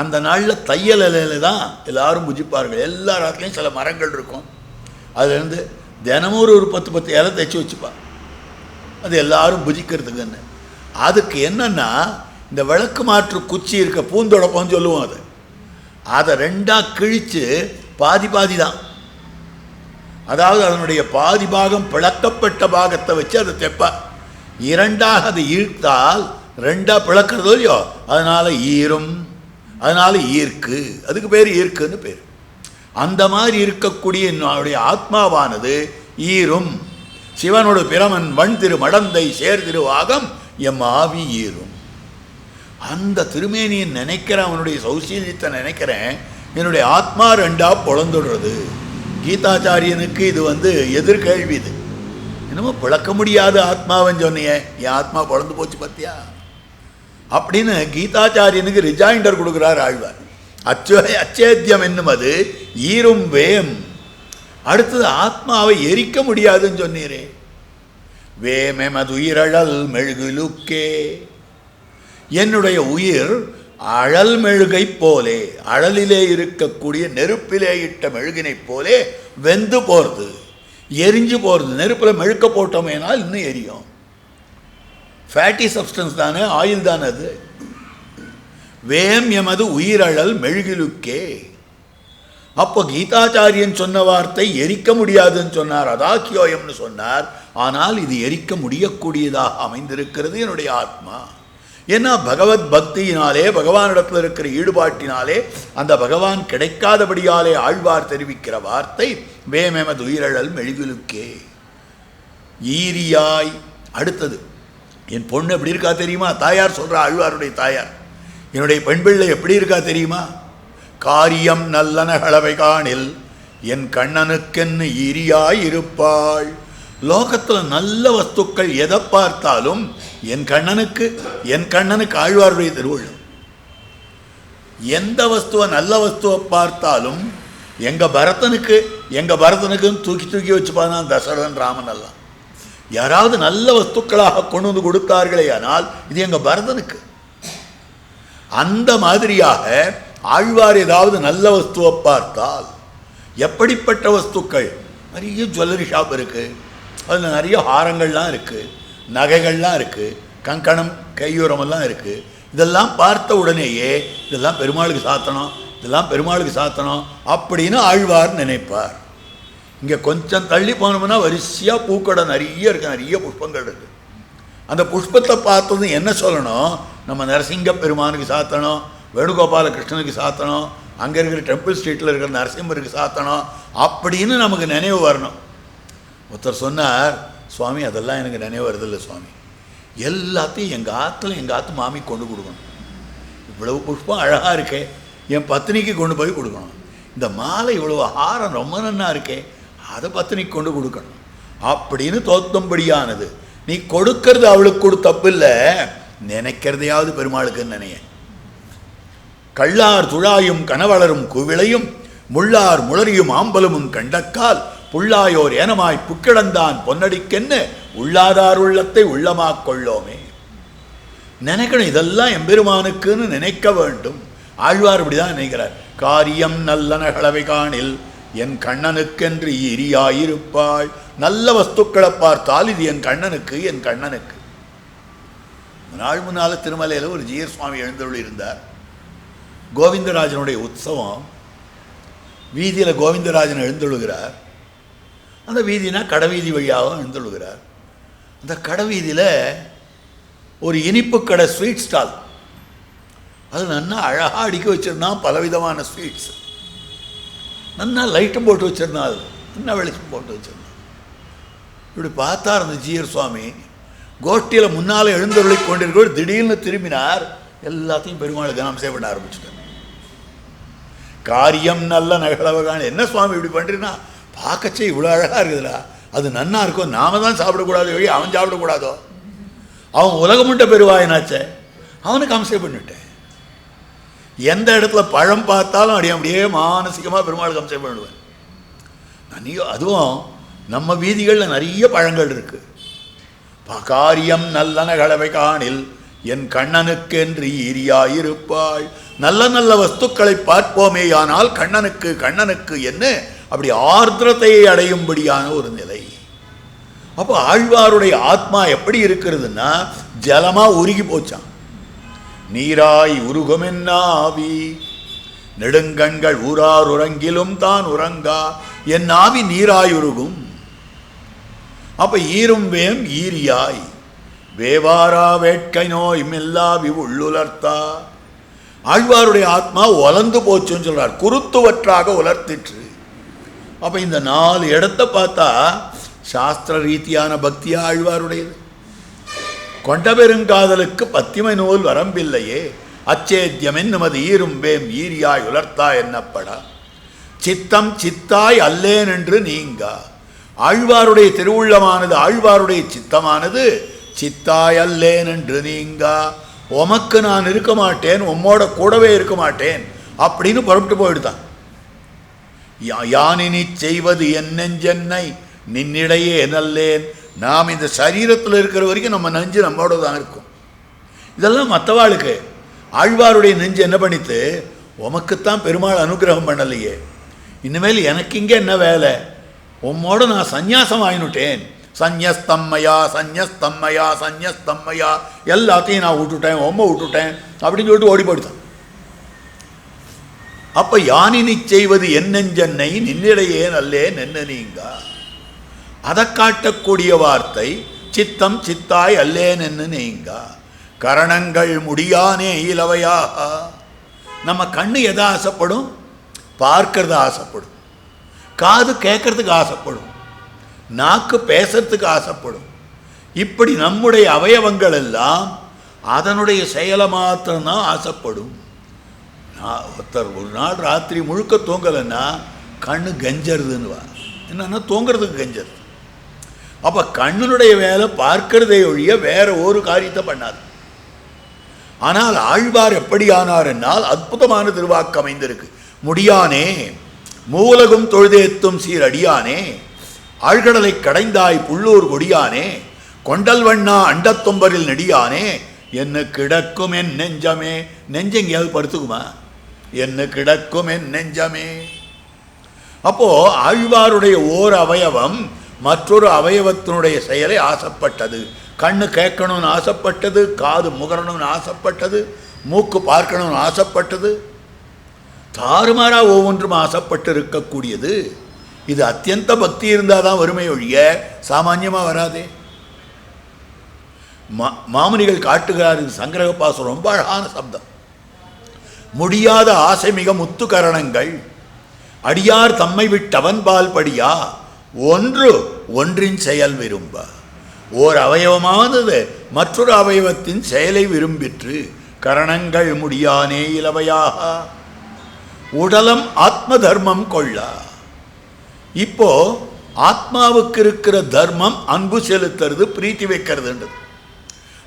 அந்த நாளில் தையல் இலையில தான் எல்லாரும் புஜிப்பார்கள். எல்லா ராத்திலையும் சில மரங்கள் இருக்கும். அதுலேருந்து தினமும் ஒரு 10 இலை தைச்சி வச்சுப்பா. அது எல்லாரும் புஜிக்கிறதுக்குன்னு. அதுக்கு என்னென்னா, இந்த விளக்கு மாற்று குச்சி இருக்க பூந்தொடப்பம்னு சொல்லுவோம். அதை ரெண்டாக கிழித்து பாதி பாதி தான், அதாவது அதனுடைய பாதி பாகம் பிளக்கப்பட்ட பாகத்தை வச்சு அதை தெப்பா. இரண்டாக அதை இழுத்தால் ரெண்டாக பிளக்கிறதோ இல்லையோ, அதனால் ஈரும், அதனால் ஈர்க்கு. அதுக்கு பேர் ஈர்க்குன்னு பேர். அந்த மாதிரி இருக்கக்கூடிய என்னுடைய ஆத்மாவானது ஈரும். சிவனோடு பிரமன் வன் திரு மடந்தை சேர் திருவாகம் எம் ஆவி ஈரும். அந்த திருமேனியை நினைக்கிறேன், அவனுடைய சௌசீல்யத்தை நினைக்கிறேன். என்னுடைய ஆத்மா ரெண்டாக பொழந்துடுறது. கீதாச்சாரியனுக்கு இது எதிர்கேள்வி. இது என்னமோ பிளக்க முடியாத ஆத்மாவன்னு சொன்னியே, என் ஆத்மா பொழந்து போச்சு பத்தியா அப்படின்னு கீதாச்சாரியனுக்கு ரிஜாயிண்டர் கொடுக்குறார் ஆழ்வார். அச்சேத்தியம் என்னும் அது ஈரும் வேம். அடுத்தது ஆத்மாவை எரிக்க முடியாதுன்னு சொன்னீரே. வேமெமது உயிரழல் மெழுகுலுக்கே. என்னுடைய உயிர் அழல் மெழுகை போலே, அழலிலே இருக்கக்கூடிய நெருப்பிலே இட்ட மெழுகினை போலே வெந்து போகிறது, எரிஞ்சு போகிறது. நெருப்பில் மெழுக்க போட்டோமேனால் இன்னும் எரியும். ஃபேட்டி சப்ஸ்டன்ஸ் தானே, ஆயில் தானே அது. வேம் எமது உயிரழல் மெழுகிலுக்கே. அப்போ கீதாச்சாரியன் சொன்ன வார்த்தை எரிக்க முடியாதுன்னு சொன்னார், அதாக்கியோயம்னு சொன்னார். ஆனால் இது எரிக்க முடியக்கூடியதாக அமைந்திருக்கிறது என்னுடைய ஆத்மா. ஏன்னா பகவத் பக்தியினாலே, பகவானிடத்தில் இருக்கிற ஈடுபாட்டினாலே, அந்த பகவான் கிடைக்காதபடியாலே ஆழ்வார் தெரிவிக்கிற வார்த்தை வேமெமது உயிரழல் மெழுகிலுக்கே. ஈரியாய். அடுத்தது, என் பொண்ணு எப்படி இருக்கா தெரியுமா? தாயார் சொல்கிற, ஆழ்வாருடைய தாயார், என்னுடைய பெண் பிள்ளை எப்படி இருக்கா தெரியுமா? காரியம் நல்லன களவை காணில் என் கண்ணனுக்கென்னு ஈரியாய் இருப்பாள். லோகத்தில் நல்ல வஸ்துக்கள் எதை பார்த்தாலும் என் கண்ணனுக்கு ஆழ்வாருடைய திருவுள்ளம். எந்த வஸ்துவை, நல்ல வஸ்துவை பார்த்தாலும் எங்கள் பரதனுக்குன்னு தூக்கி தூக்கி வச்சுப்பானா தசரதன், ராமன் எல்லாம். யாராவது நல்ல வஸ்துக்களாக கொண்டு வந்து கொடுத்தார்களே, ஆனால் இது எங்கள் பரதனுக்கு. அந்த மாதிரியாக ஆழ்வார் ஏதாவது நல்ல வஸ்துவை பார்த்தால், எப்படிப்பட்ட வஸ்துக்கள், நிறைய ஜுவல்லரி ஷாப் இருக்குது, அதில் நிறைய ஹாரங்கள்லாம் இருக்குது, நகைகள்லாம் இருக்குது, கங்கணம் கையுரமெல்லாம் இருக்குது. இதெல்லாம் பார்த்த உடனேயே இதெல்லாம் பெருமாளுக்கு சாத்தணும், இதெல்லாம் பெருமாளுக்கு சாத்தணும் அப்படின்னு ஆழ்வார் நினைப்பார். இங்கே கொஞ்சம் தள்ளி போனோம்னா வரிசையாக பூக்கடை நிறைய இருக்குது, நிறைய புஷ்பங்கள் இருக்குது. அந்த புஷ்பத்தை பார்த்ததும் என்ன சொல்லணும்? நம்ம நரசிங்க பெருமானுக்கு சாத்தணும், வேணுகோபால கிருஷ்ணனுக்கு சாத்தணும், அங்கே இருக்கிற டெம்பிள் ஸ்ட்ரீட்டில் இருக்கிற நரசிம்மருக்கு சாத்தணும் அப்படின்னு நமக்கு நினைவு வரணும். ஒருத்தர் சொன்னார், சுவாமி அதெல்லாம் எனக்கு நினைவு வருதில்லை சுவாமி, எல்லாத்தையும் எங்கள் ஆற்று மாமி கொண்டு கொடுக்கணும். இவ்வளவு புஷ்பம் அழகாக இருக்கே, என் பத்தினிக்கு கொண்டு போய் கொடுக்கணும். இந்த மாலை இவ்வளவு ஹாரம் ரொம்ப நன்னா இருக்கே, அதை பத்தினிக்கு கொண்டு கொடுக்கணும் அப்படின்னு தோத்தும்படியானது. நீ கொடுக்கறது அவளுக்கு கொடு, தப்பு இல்லை, நினைக்கிறதையாவது பெருமாளுக்குன்னு நினைய. கள்ளார் துழாயும் கனவளரும் குவிளையும் முள்ளார் முளரியும் ஆம்பலமும் கண்டக்கால் புள்ளாயோர் ஏனமாய் புக்கிழந்தான் பொன்னடிக்கென்னு உள்ளாதார் உள்ளத்தை உள்ளமாக் கொள்ளோமே. நினைக்கணும், இதெல்லாம் எம்பெருமானுக்குன்னு நினைக்க வேண்டும். ஆழ்வார் இப்படிதான் நினைக்கிறார். காரியம் நல்லன களவை காணில் என் கண்ணனுக்கென்று ஈரியாயிருப்பாள். நல்ல வஸ்துக்களை பார்த்தால் இது என் கண்ணனுக்கு. நாள் முன்னால் திருமலையில் ஒரு ஜீயர் சுவாமி எழுந்தருள் இருந்தார். கோவிந்தராஜனுடைய உற்சவம். வீதியில் கோவிந்தராஜன் எழுந்தொழுகிறார். அந்த வீதினா கடைவீதி வழியாகவும் எழுந்தொழுகிறார். அந்த கடைவீதியில் ஒரு இனிப்பு கடை, ஸ்வீட் ஸ்டால். அது நன்னா அழகாக அடுக்கி வச்சுருந்தான், பலவிதமான ஸ்வீட்ஸ். நன்னா லைட்டும் போட்டு வச்சுருந்தான், அது நன்னா வெளிச்சம் போட்டு வச்சுருந்தான். இப்படி பார்த்தார் அந்த ஜீயர் சுவாமி. கோஷ்டியில் முன்னால் எழுந்தருளி கொண்டிருக்க திடீர்னு திரும்பினார். எல்லாத்தையும் பெருமாள் கனம் செய்ய ஆரம்பிச்சுட்டார். காரியம் நல்ல நகலவகான, என்ன சுவாமி இப்படி பண்ணுறீன்னா, பார்க்கச்சே இவ்வளோ அழகாக இருக்குதுடா, அது நன்னா இருக்கும், நாம தான் சாப்பிடக்கூடாது, வழி அவன் சாப்பிடக்கூடாதோ, அவன் உலகமுண்ட பெருவாயனாச்சே, அவனுக்கு அம்சை பண்ணிட்டேன். எந்த இடத்துல பழம் பார்த்தாலும் அப்படியே மானசிகமாக பெருமாளுக்கு அம்சை பண்ணிடுவேன். அதுவும் நம்ம வீதிகளில் நிறைய பழங்கள் இருக்கு. காரியம் நல்லன கலவை காணில் என் கண்ணனுக்கென்று ஈரியாயிருப்பாள். நல்ல நல்ல வஸ்துக்களை பார்ப்போமேயானால் கண்ணனுக்கு என்ன அப்படி ஆர்திரத்தையை அடையும்படியான ஒரு நிலை. அப்போ ஆழ்வாருடைய ஆத்மா எப்படி இருக்கிறதுன்னா ஜலமா உருகி போச்சான். நீராய் உருகுமென்னாவி நெடுங்கண்கள் ஊரார் உறங்கிலும் தான் உறங்கா, என் ஆவி நீராய் உருகும். அப்ப ஈரும் வேம் ஈரியாய் வேவாரா வேட்கை நோய் மெல்லாவி உள்ளுலர்த்தா. ஆழ்வாருடைய ஆத்மா உலர்ந்து போச்சுன்னு சொல்றார், குருத்துவற்றாக உலர்த்திற்று. அப்ப இந்த 4 இடத்தை பார்த்தா சாஸ்திர ரீதியான பக்தியா ஆழ்வாருடையது. கொண்ட பெருங்காதலுக்கு பத்திமை நூல் வரம்பில்லையே, அச்சேத்தியம் என்னுமது ஈரும் வேம் ஈரியாய் உலர்த்தா என்னப்படா. சித்தம் சித்தாய் அல்லேன் என்று நீங்கா. ஆழ்வாருடைய திருவுள்ளமானது, ஆழ்வாருடைய சித்தமானது சித்தாய் அல்லேன் என்று நீங்கா. உமக்கு நான் இருக்க மாட்டேன், உம்மோட கூடவே இருக்க மாட்டேன் அப்படின்னு புறப்பட்டு போயிடுதான். யானினி செய்வது என் நெஞ்சென்னை நின்னிடையே நல்லேன். நாம் இந்த சரீரத்தில் இருக்கிற வரைக்கும் நம்ம நெஞ்சு நம்மோட தான் இருக்கும். இதெல்லாம் மற்றவாளுக்கு. ஆழ்வாருடைய நெஞ்சு என்ன பண்ணித்து, உமக்குத்தான் பெருமாள் அனுகிரகம் பண்ணலையே, இனிமேல் எனக்கு இங்கே என்ன வேலை, உம்மோட நான் சந்நியாசம் ஆயினுட்டேன், சந்யஸ்தம்மையா சந்யஸ்தம்மையா சந்யஸ்தம்மையா எல்லாத்தையும் நான் விட்டுட்டேன், உம்மை விட்டுட்டேன் அப்படின்னு சொல்லிட்டு ஓடி போயிடுதான். அப்ப யானினி செய்வது என் நெஞ்சென்னை நின்னிடையே நல்லே நென்ன நீங்க. அதை காட்டக்கூடிய வார்த்தை சித்தம் சித்தாய் அல்லேன் என்று நீங்க. கரணங்கள் முடியானே இலவையாக. நம்ம கண்ணு எதை ஆசைப்படும், பார்க்கறது ஆசைப்படும், காது கேட்கறதுக்கு ஆசைப்படும், நாக்கு பேசுறதுக்கு ஆசைப்படும். இப்படி நம்முடைய அவயவங்கள் எல்லாம் அதனுடைய செயலை மாத்திரம்தான் ஆசைப்படும். ஒருத்தர் ஒரு நாள் ராத்திரி முழுக்க தூங்கலைன்னா கண்ணு கஞ்சருதுன்னுவா. என்னன்னா தூங்குறதுக்கு கஞ்சருது. அப்போ கண்ணினுடைய வேலை பார்க்கிறதே ஒழிய வேற ஒரு காரியத்தை பண்ணாது. ஆனால் ஆழ்வார் எப்படி ஆனார் என்னால் அற்புதமான திருவாக்கு அமைந்திருக்கு. முடியானே மூலகும் தொழுதேத்தும் சீர் அடியானே, ஆழ்கடலை கடைந்தாய் புள்ளூர் கொடியானே, கொண்டல் வண்ணா அண்டத்தொம்பரில் நெடியானே, என்ன கிடக்கும் என் நெஞ்சமே. நெஞ்சம் எங்கேயாவது படுத்துக்குமா? என்ன கிடக்கும் என் நெஞ்சமே. அப்போ ஆழ்வாருடைய ஓர் அவயவம் மற்றொரு அவயவத்தினுடைய செயலை ஆசைப்பட்டது. கண்ணு கேட்கணும்னு ஆசைப்பட்டது, காது முகரணும்னு ஆசைப்பட்டது, மூக்கு பார்க்கணும்னு ஆசைப்பட்டது. தாறுமாறா ஒவ்வொன்றும் ஆசைப்பட்டு இருக்கக்கூடியது. இது அத்தியந்த பக்தி இருந்தால் தான் வறுமை ஒழிய சாமான்யமாக வராதே. மாமுனிகள் காட்டுகிறார், சங்கிரக பாசம் ரொம்ப அழகான சப்தம். முடியாத ஆசை மிக முத்து கரணங்கள் அடியார் தம்மை விட்டவன் பால் படியா, ஒன்று ஒன்றின் செயல் விரும்ப. ஓர் அவயவமானது மற்றொரு அவயவத்தின் செயலை விரும்பிற்று. கரணங்கள் முடியானே இலவையாக உடலம் ஆத்ம தர்மம் கொள்ளா. இப்போ ஆத்மாவுக்கு இருக்கிற தர்மம் அன்பு செலுத்துறது, பிரீத்தி வைக்கிறதுன்றது.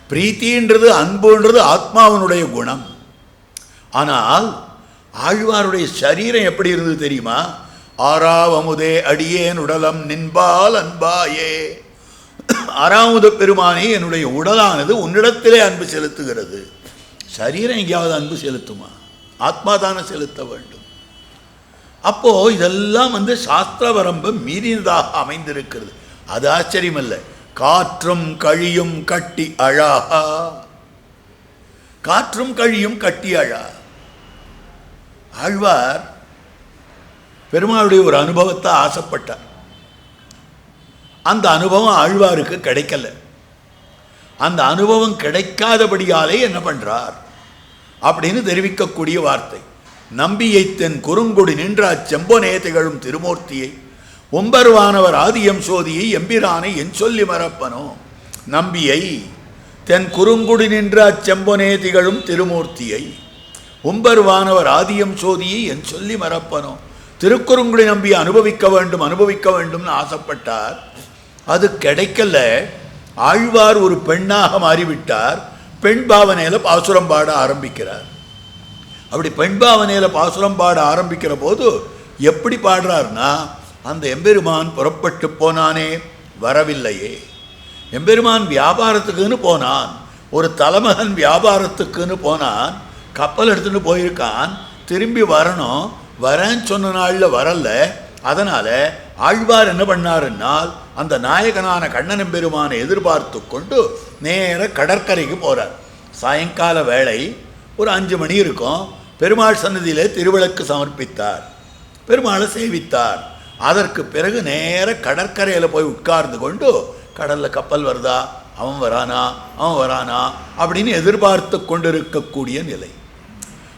பிரீத்தின்றது அன்புன்றது ஆத்மாவினுடைய குணம். ஆனால் ஆழ்வாருடைய சரீரம் எப்படி இருந்தது தெரியுமா? ஆறாவமுதே அடியேன் உடலம் நின்பால் அன்பாயே. ஆறாவது பெருமானே, என்னுடைய உடலானது உன்னிடத்திலே அன்பு செலுத்துகிறது. சரீரம் எங்கேயாவது அன்பு செலுத்துமா? ஆத்மாதான செலுத்த வேண்டும். அப்போ இதெல்லாம் சாஸ்திர வரம்பு மீறினதாக அமைந்திருக்கிறது. அது ஆச்சரியமல்ல. காற்றும் கழியும் கட்டி அழா, காற்றும் கழியும் கட்டி அழா. ஆழ்வார் பெருமாளுடைய ஒரு அனுபவத்தை ஆசைப்பட்டார். அந்த அனுபவம் ஆழ்வாருக்கு கிடைக்கல. அந்த அனுபவம் கிடைக்காதபடியாலே என்ன பண்றார் அப்படின்னு தெரிவிக்கக்கூடிய வார்த்தை. நம்பியை தென் குறுங்குடி நின்ற அச்செம்பொனே திகழும் திருமூர்த்தியை ஒம்பருவானவர் ஆதியம் சோதியை எம்பிரானை என் சொல்லி மறப்பனோ. நம்பியை தென் குறுங்குடி நின்ற அச்செம்பொனே திகழும் திருமூர்த்தியை ஒம்பருவானவர் ஆதியம் சோதியை என் சொல்லி மறப்பனோ. திருக்குறுங்குடி நம்பி அனுபவிக்க வேண்டும்னு ஆசைப்பட்டார். அது கிடைக்கல. ஆழ்வார் ஒரு பெண்ணாக மாறிவிட்டார். பெண் பாவனையில் பாசுரம் பாட ஆரம்பிக்கிறார். அப்படி பெண் பாவனையில் பாசுரம் பாட ஆரம்பிக்கிற போது எப்படி பாடுறார்னா, அந்த எம்பெருமான் புறப்பட்டு போனானே, வரவில்லையே. எம்பெருமான் வியாபாரத்துக்குன்னு போனான், ஒரு தலைமகன் வியாபாரத்துக்குன்னு போனான், கப்பல் எடுத்துகிட்டு போயிருக்கான், திரும்பி வரணும், வரேன்னு சொன்ன நாளில் வரல. அதனால் ஆழ்வார் என்ன பண்ணாருன்னால், அந்த நாயகனான கண்ணன் பெருமானை எதிர்பார்த்து கொண்டு நேர கடற்கரைக்கு போகிறார். சாயங்கால வேளை ஒரு 5 மணி இருக்கும். பெருமாள் சன்னதியில் திருவிளக்கு சமர்ப்பித்தார், பெருமாளை சேவித்தார். அதற்கு பிறகு நேர கடற்கரையில் போய் உட்கார்ந்து கொண்டு கடலில் கப்பல் வருதா, அவன் வரானா அப்படின்னு எதிர்பார்த்து கொண்டிருக்கக்கூடிய நிலை.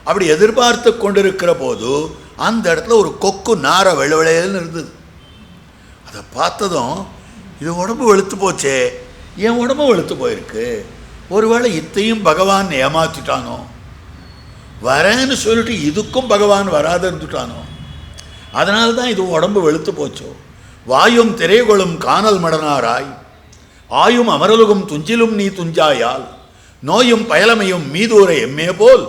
அப்படி எதிர்பார்த்து கொண்டிருக்கிற போது அந்த இடத்துல ஒரு கொக்கு நார வெளுவெளையல்னு இருந்தது. அதை பார்த்ததும் இது உடம்பு வெளுத்து போச்சே, என் உடம்பு வெளுத்து போயிருக்கு, ஒருவேளை இத்தையும் பகவான் ஏமாற்றிட்டானோ, வரேன்னு சொல்லிட்டு இதுக்கும் பகவான் வராத இருந்துட்டானோ, அதனால தான் இது உடம்பு வெளுத்து போச்சோ. வாயும் திரைகொளும் காணல் மடனாராய் ஆயும் அமரலுகும் துஞ்சிலும் நீ துஞ்சாயால் நோயும் பயலமையும் மீதூரை எம்மே போல்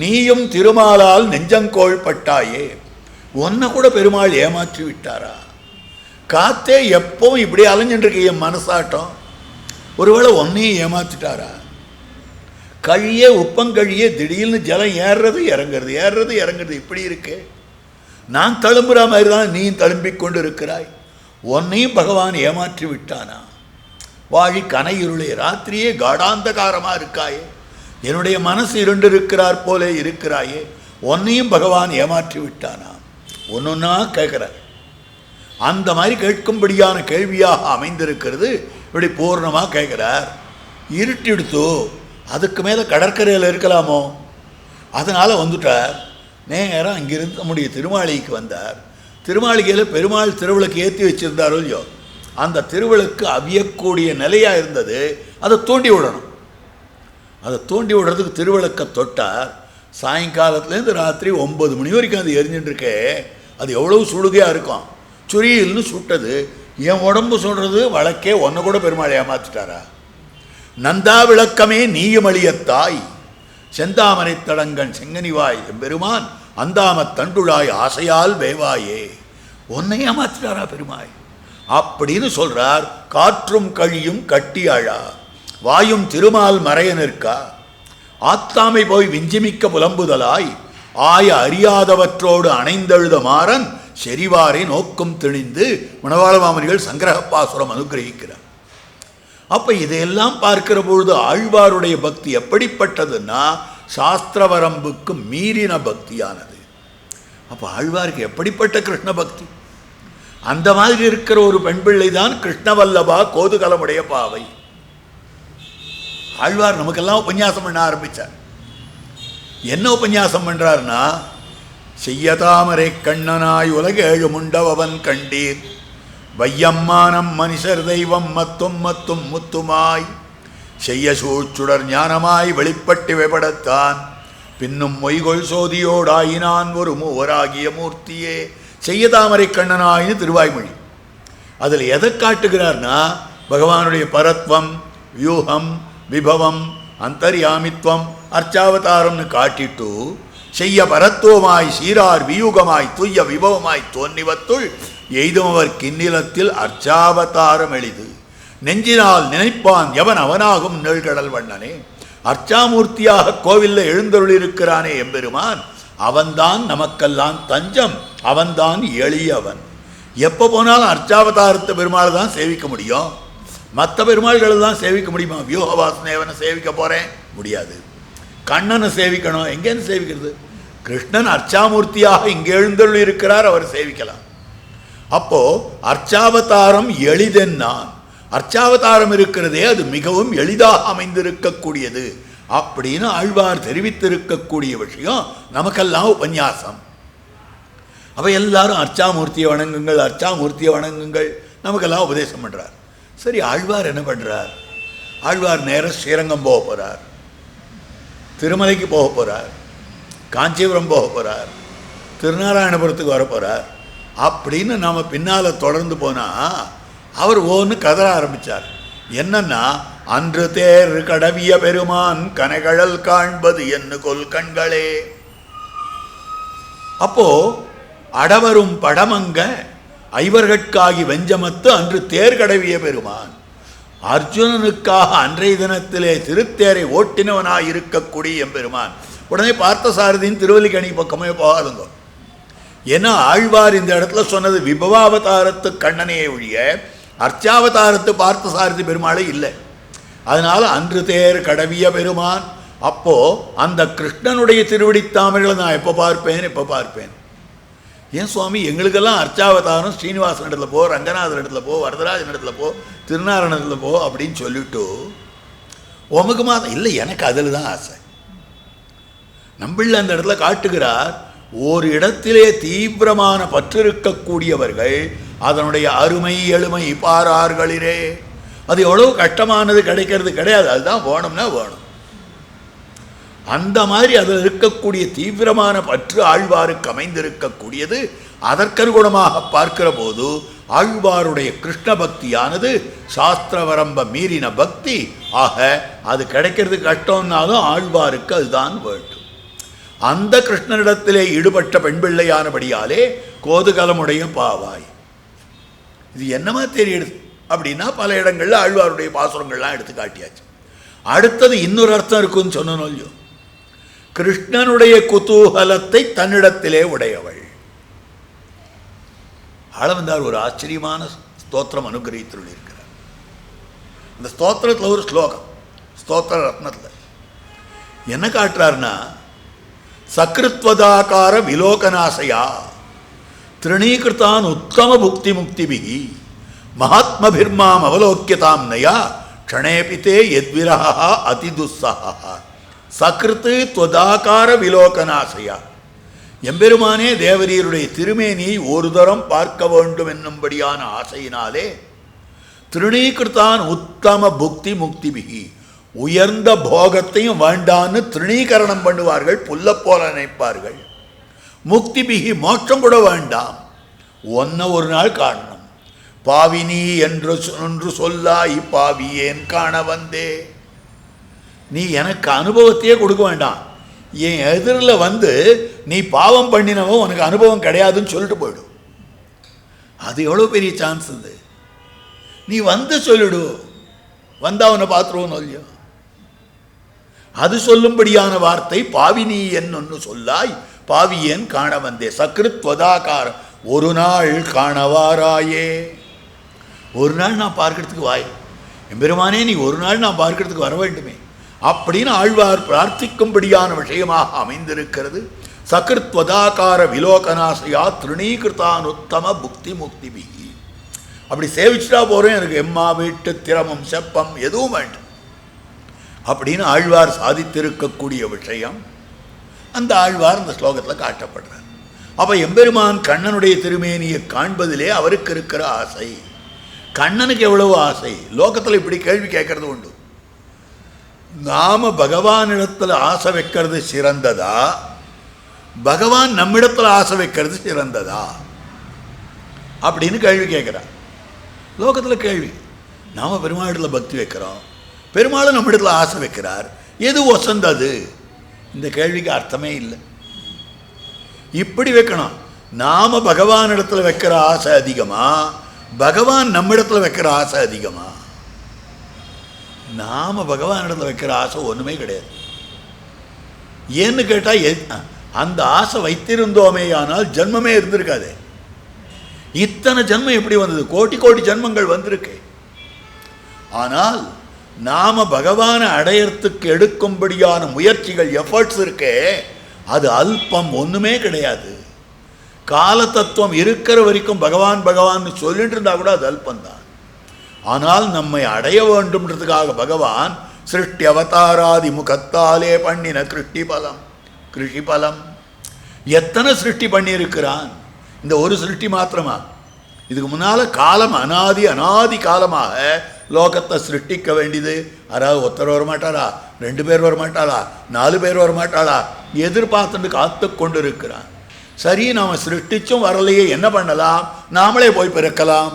நீயும் திருமாலால் நெஞ்சங்கோள் பட்டாயே. ஒன்ன கூட பெருமாள் ஏமாற்றி விட்டாரா? காத்தே எப்பவும் இப்படி அலைஞ்சின்றிருக்க என் மனசாட்டம், ஒருவேளை ஒன்னையும் ஏமாற்றிட்டாரா? கழியே உப்பங்கழியே திடீர்னு ஜலம் ஏறுறது இறங்குறது இப்படி இருக்கு. நான் தழும்புற மாதிரி தான் நீ தழும்பிக் கொண்டு இருக்கிறாய். ஒன்னையும் பகவான் ஏமாற்றி விட்டானா? வாழி கனையிருளே ராத்திரியே காடாந்தகாரமாக இருக்காயே, என்னுடைய மனசு இருண்டு இருக்கிறார் போலே இருக்கிறாயே, ஒன்னையும் பகவான் ஏமாற்றி விட்டானா? ஒன்றுன்னா கேட்குறார். அந்த மாதிரி கேட்கும்படியான கேள்வியாக அமைந்திருக்கிறது. இப்படி பூர்ணமாக கேட்குறார். இருட்டிடுத்தோ, அதுக்கு மேலே கடற்கரையில் இருக்கலாமோ? அதனால் வந்துட்டார். நேரம் அங்கிருந்து நம்முடைய திருமாளிகைக்கு வந்தார். திருமாளிகையில் பெருமாள் திருவிளக்கு ஏற்றி வச்சுருந்தாரோ இல்லையோ, அந்த திருவிளக்கு அவியக்கூடிய நிலையாக இருந்தது. அதை தூண்டி விடணும். அதை தூண்டி விடுறதுக்கு திருவிளக்கை தொட்டார். சாயங்காலத்துலேருந்து ராத்திரி 9 மணி வரைக்கும் அது எரிஞ்சுட்டுருக்கே. அது எவ்வளவு சுடுகையாக இருக்கும். சுரியல்னு சுட்டது. என் உடம்பு சொல்கிறது வழக்கே ஒன்றை கூட பெருமாள் ஏமாற்றிட்டாரா? நந்தா விளக்கமே நீயும் அழியத்தாய் செந்தாமரை தடங்கன் செங்கனிவாய் எம்பெருமான் அந்தாமத் தண்டுழாய் ஆசையால் வேவாயே. ஒன்னை ஏமாற்றிட்டாரா பெருமாள் அப்படின்னு சொல்கிறார். காற்றும் கழியும் கட்டி அழா வாயும் திருமால் மறைய நிற்கா ஆத்தாமை போய் விஞ்சிமிக்க புலம்புதலாய் ஆய அறியாதவற்றோடு அணைந்தெழுத மாறன் செறிவாரை நோக்கும் திணிந்து மணவாள மாமனிகள் சங்கிரகப்பாசுரம் அனுகிரகிக்கிறார். அப்போ இதையெல்லாம் பார்க்கிற பொழுது ஆழ்வாருடைய பக்தி எப்படிப்பட்டதுன்னா சாஸ்திர வரம்புக்கு மீறின பக்தியானது. அப்போ ஆழ்வாருக்கு எப்படிப்பட்ட கிருஷ்ண பக்தி! அந்த மாதிரி இருக்கிற ஒரு பெண் பிள்ளை தான் கிருஷ்ணவல்லபா கோதுகலமுடைய பாவை. ஆழ்வார் நமக்கெல்லாம் உபன்யாசம் பண்ண ஆரம்பித்தார். என்ன உபன்யாசம் பண்ணுறாருன்னா, செய்யதாமரை கண்ணனாய் உலகேழு முண்டவன் கண்டீர் வையம்மானம் மனுஷர் தெய்வம் மத்தும் முத்துமாய் செய்ய சூழ்ச்சுடர் ஞானமாய் வெளிப்பட்டு வெபடத்தான் பின்னும் மொய்கொள் சோதியோடாயினான் ஒரு மூவராகிய மூர்த்தியே. செய்யதாமரை கண்ணனாயின்னு திருவாய்மொழி. அதில் எதை காட்டுகிறார்னா, பகவானுடைய பரத்வம், வியூகம், விபவம், அந்தர்யாமித்வம், அர்ச்சாவதாரம்னு காட்டிட்டு செய்ய பரத்துவமாய் சீரார் வியூகமாய் துய்ய விபவமாய் தோன்றிவத்துள் எய்துமவர் கிண்ணிலத்தில் அர்ச்சாவதாரம் எளிது நெஞ்சினால் நினைப்பான் எவன் அவனாகும் நெழ்கடல் வண்ணனே. அர்ச்சாமூர்த்தியாக கோவிலில் எழுந்தருளிருக்கிறானே எம்பெருமான், அவன்தான் நமக்கெல்லாம் தஞ்சம், அவன்தான் எளியவன். எப்போ போனாலும் அர்ச்சாவதாரத்தை பெருமாளை தான் சேவிக்க முடியும், மற்ற பெருமாள்களை தான் சேவிக்க முடியுமா? வியூகவாசனேவனை சேவிக்க போகிறேன், முடியாது. கண்ணனை சேவிக்கணும், எங்கேன்னு சேவிக்கிறது? கிருஷ்ணன் அர்ச்சாமூர்த்தியாக இங்கே எழுந்தருள் இருக்கிறார், அவர் சேவிக்கலாம். அப்போ அர்ச்சாவதாரம் எளிதென்னான், அர்ச்சாவதாரம் இருக்கிறதே அது மிகவும் எளிதாக அமைந்திருக்கக்கூடியது அப்படின்னு ஆழ்வார் தெரிவித்திருக்கக்கூடிய விஷயம் நமக்கெல்லாம் உபன்யாசம். அவ எல்லாரும் அர்ச்சாமூர்த்தியை வணங்குங்கள், அர்ச்சாமூர்த்தியை வணங்குங்கள் நமக்கெல்லாம் உபதேசம் பண்ணுறார். சரி, ஆழ்வார் என்ன பண்ணுறார்? ஆழ்வார் நேர ஸ்ரீரங்கம் போக போகிறார், திருமலைக்கு போக போகிறார், காஞ்சிபுரம் போக போகிறார், திருநாராயணபுரத்துக்கு வர போகிறார் அப்படின்னு நாம் பின்னால் தொடர்ந்து போனால் அவர் ஒன்று கதற ஆரம்பித்தார். என்னன்னா, அன்று தேர் கடவிய பெருமான் கனைகழல் காண்பது என்ன கொல் கண்களே. அப்போ அடவரும் படமங்க ஐவர்கட்காகி வெஞ்சமத்து அன்று தேர் கடவிய பெருமான், அர்ஜுனனுக்காக அன்றைய தினத்திலே திருத்தேரை ஓட்டினவனாய் இருக்கக்கூடிய எம்பெருமான். உடனே பார்த்தசாரதியின் திருவல்லிக்கணி பக்கமே போகாதுங்க. ஏன்னா ஆழ்வார் இந்த இடத்துல சொன்னது விபவாவதாரத்து கண்ணனையை ஒழிய அர்ச்சாவதாரத்து பார்த்தசாரதி பெருமாளே இல்லை. அதனால அன்று தேர் கடவிய பெருமான். அப்போ அந்த கிருஷ்ணனுடைய திருவடித்தாமர்களை நான் எப்போ பார்ப்பேன். ஏன் சுவாமி, எங்களுக்கெல்லாம் அர்ச்சாவதாரம் ஸ்ரீனிவாசன் இடத்துல போ, ரங்கநாதன் இடத்துல போ, வரதராஜன் இடத்துல போ, திருநாராயண இடத்துல போ அப்படின்னு சொல்லிட்டு உமக்கு மாதம் இல்லை, எனக்கு அதில் தான் ஆசை. நம்பிள்ள அந்த இடத்துல காட்டுகிறார், ஒரு இடத்திலே தீவிரமான பற்று இருக்கக்கூடியவர்கள் அதனுடைய அருமை எளிமை பாரார்களிலே. அது எவ்வளவு கஷ்டமானது, கிடைக்கிறது கிடையாது, அதுதான் வேணும்னா வேணும். அந்த மாதிரி அதில் இருக்கக்கூடிய தீவிரமான பற்று ஆழ்வாருக்கு அமைந்திருக்கக்கூடியது. அதற்கனுகுணமாக பார்க்கிற போது ஆழ்வாருடைய கிருஷ்ண பக்தியானது சாஸ்திர வரம்ப மீறின பக்தி. ஆக அது கிடைக்கிறது கஷ்டம்னாலும் ஆழ்வாருக்கு அதுதான் வேண்டும். அந்த கிருஷ்ணனிடத்திலே ஈடுபட்ட பெண் பிள்ளையானபடியாலே கோதுகலமுடைய பாவாய். இது என்னமா தெரியுது அப்படின்னா, பல இடங்களில் ஆழ்வாருடைய பாசுரங்கள்லாம் எடுத்து காட்டியாச்சு. அடுத்தது இன்னொரு அர்த்தம் இருக்குன்னு சொன்னோம் இல்லையோ, கிருஷ்ணனுடைய குதூகலத்தை தன்னிடத்திலே உடையவள். ஆளவந்தார் ஒரு ஆச்சரியமான ஸ்தோத்திரம் அனுகிரகித்துள்ள இருக்கிறார். இந்த ஸ்தோத்திரத்தில் ஒரு ஸ்லோகம், ஸ்தோத்திர ரத்னத்தில் என்ன காட்டுறாருன்னா, சக்ருத்வதாகார விலோகனாசையா திருணீகிருத்தான் உத்தம புக்தி முக்திபிகி மகாத்மபிர்மாம் அவலோக்கியதாம் நயா க்ஷணேபித்தே யத்விரஹா அதிதுஸ்ஸஹா. சக்ருத்து துவதாகார விலோகனாசையா, எம்பெருமானே தேவரீருடைய திருமேனியை ஒரு தரம் பார்க்க வேண்டும் என்னும்படியான ஆசையினாலே திருணீகிருத்தான் உத்தம புக்தி முக்திபிகி, உயர்ந்த போகத்தையும் வேண்டான்னு திருணீகரணம் பண்ணுவார்கள், புல்ல போல நினைப்பார்கள். முக்திபிகி, மோட்சம் கூட வேண்டாம், ஒன்ன ஒரு நாள் காணணும். பாவினி என்று சொல்லாய் பாவியேன் காண வந்தே. நீ எனக்கு அனுபவத்தையே கொடுக்க வேண்டாம், என் எதிரில் வந்து நீ பாவம் பண்ணினவன் உனக்கு அனுபவம் கிடையாதுன்னு சொல்லிட்டு போயிடும். அது எவ்வளோ பெரிய சான்ஸ் இது. நீ வந்து சொல்லிடு, வந்தா அவனை பார்த்துருவோன்னு இல்லையோ. அது சொல்லும்படியான வார்த்தை பாவினி என்னொன்னு சொல்லாய் பாவியேன் காண வந்தே. சக்ருத்வதாகாரம், ஒரு நாள் காணவாராயே. ஒரு நாள் நான் பார்க்கறதுக்கு வாய், எம்பெருமானே நீ ஒரு நாள் நான் பார்க்கறதுக்கு வர வேண்டுமே அப்படின்னு ஆழ்வார் பிரார்த்திக்கும்படியான விஷயமாக அமைந்திருக்கிறது. சக்ருத்வதாகார விலோகனாசையா திருணீகிருத்தான் உத்தம புக்தி முக்திபிகி. அப்படி சேவிச்சுட்டா போகிறேன், எனக்கு எம்மா வீட்டு திரமம் செப்பம் எதுவும் வேண்டும் அப்படின்னு ஆழ்வார் சாதித்திருக்கக்கூடிய விஷயம் அந்த ஆழ்வார் அந்த ஸ்லோகத்தில் காட்டப்படுறார். அப்போ எம்பெருமான் கண்ணனுடைய திருமேனியை காண்பதிலே அவருக்கு இருக்கிற ஆசை. கண்ணனுக்கு எவ்வளவு ஆசை. லோகத்தில் இப்படி கேள்வி கேட்கறது உண்டு, நாம பகவானிடத்தில் ஆசை வைக்கிறது சிறந்ததா, பகவான் நம்மிடத்தில் ஆசை வைக்கிறது சிறந்ததா அப்படின்னு கேள்வி கேட்குறார். லோகத்தில் கேள்வி, நாம் பெருமாளிடத்தில் பக்தி வைக்கிறோம், பெருமாளும் நம்மிடத்தில் ஆசை வைக்கிறார், எது வசந்தது? இந்த கேள்விக்கு அர்த்தமே இல்லை. இப்படி வைக்கணும், நாம பகவானிடத்தில் வைக்கிற ஆசை அதிகமா, பகவான் நம்மிடத்தில் வைக்கிற ஆசை அதிகமா? நாம பகவானிடத்தில் வைக்கிற ஆசை ஒன்றுமே கிடையாது. ஏன்னு கேட்டால் அந்த ஆசை வைத்திருந்தோமே ஆனால் ஜென்மமே இருந்திருக்காது. இத்தனை ஜென்மம் எப்படி வந்தது? கோடி கோடி ஜென்மங்கள் வந்திருக்கு. ஆனால் நாம பகவானை அடையறதுக்கு எடுக்கும்படியான முயற்சிகள், எஃபர்ட்ஸ் இருக்கே, அது அல்பம், ஒன்றுமே கிடையாது. கால தத்துவம் இருக்கிற வரைக்கும் பகவான் பகவான் சொல்லிட்டு இருந்தால் கூட அது அல்பந்தான். ஆனால் நம்மை அடைய வேண்டும்ன்றதுக்காக பகவான் சிருஷ்டி அவதாராதி முகத்தாலே பண்ணின கிருஷி பலம் எத்தனை சிருஷ்டி பண்ணியிருக்கிறான். இந்த ஒரு சிருஷ்டி மாத்திரமா? இதுக்கு முன்னால் காலம் அனாதி காலமாக லோகத்தை சிருஷ்டிக்க வேண்டியது. யாராவது ஒருத்தர் வரமாட்டாரா, 2 பேர் வரமாட்டாளா, 4 பேர் வரமாட்டாளா, எதிர்பார்த்துட்டு காத்து கொண்டு இருக்கிறான். சரி, நாம் சிருஷ்டிச்சும் வரலையே, என்ன பண்ணலாம்? நாமளே போய் பிறக்கலாம்.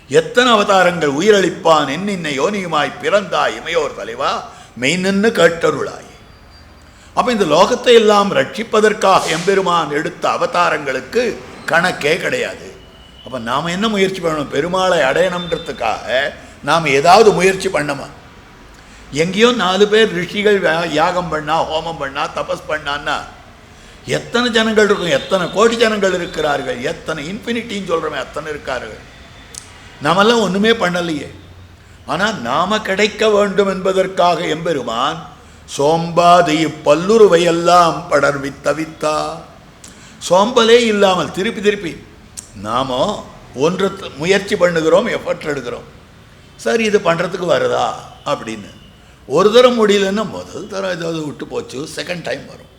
எத்தனை அவதாரங்கள் உயிரளிப்பான் என்னின்னை யோனியுமாய் பிறந்தாய் இமையோர் தலைவா மெய் நின்று கேட்டருளாய். அப்போ இந்த லோகத்தை எல்லாம் ரட்சிப்பதற்காக எம்பெருமான் எடுத்த அவதாரங்களுக்கு கணக்கே கிடையாது. அப்போ நாம் என்ன முயற்சி பண்ணணும்? பெருமாளை அடையணுன்றதுக்காக நாம் ஏதாவது முயற்சி பண்ணமா? எங்கேயோ 4 பேர் ரிஷிகள் யாகம் பண்ணா, ஹோமம் பண்ணா, தபஸ் பண்ணான்னா எத்தனை ஜனங்கள் இருக்கும்? எத்தனை கோடி ஜனங்கள் இருக்கிறார்கள்? எத்தனை இன்ஃபினிட்டின்னு சொல்கிறோமே அத்தனை இருக்கார்கள். நாமெல்லாம் ஒன்றுமே பண்ணலையே. ஆனால் நாம் கிடைக்க வேண்டும் என்பதற்காக எம்பெருமான் சோம்பாதி பல்லுருவையெல்லாம் படர்வி தவித்தா. சோம்பலே இல்லாமல் திருப்பி நாம் ஒன்று முயற்சி பண்ணுகிறோம், எஃபர்ட் எடுக்கிறோம். சரி, இது பண்ணுறதுக்கு வருதா அப்படின்னு ஒரு தரம் முடியலன்னா முதல் தரம் ஏதாவது விட்டு போச்சு, செகண்ட் டைம் வரும்.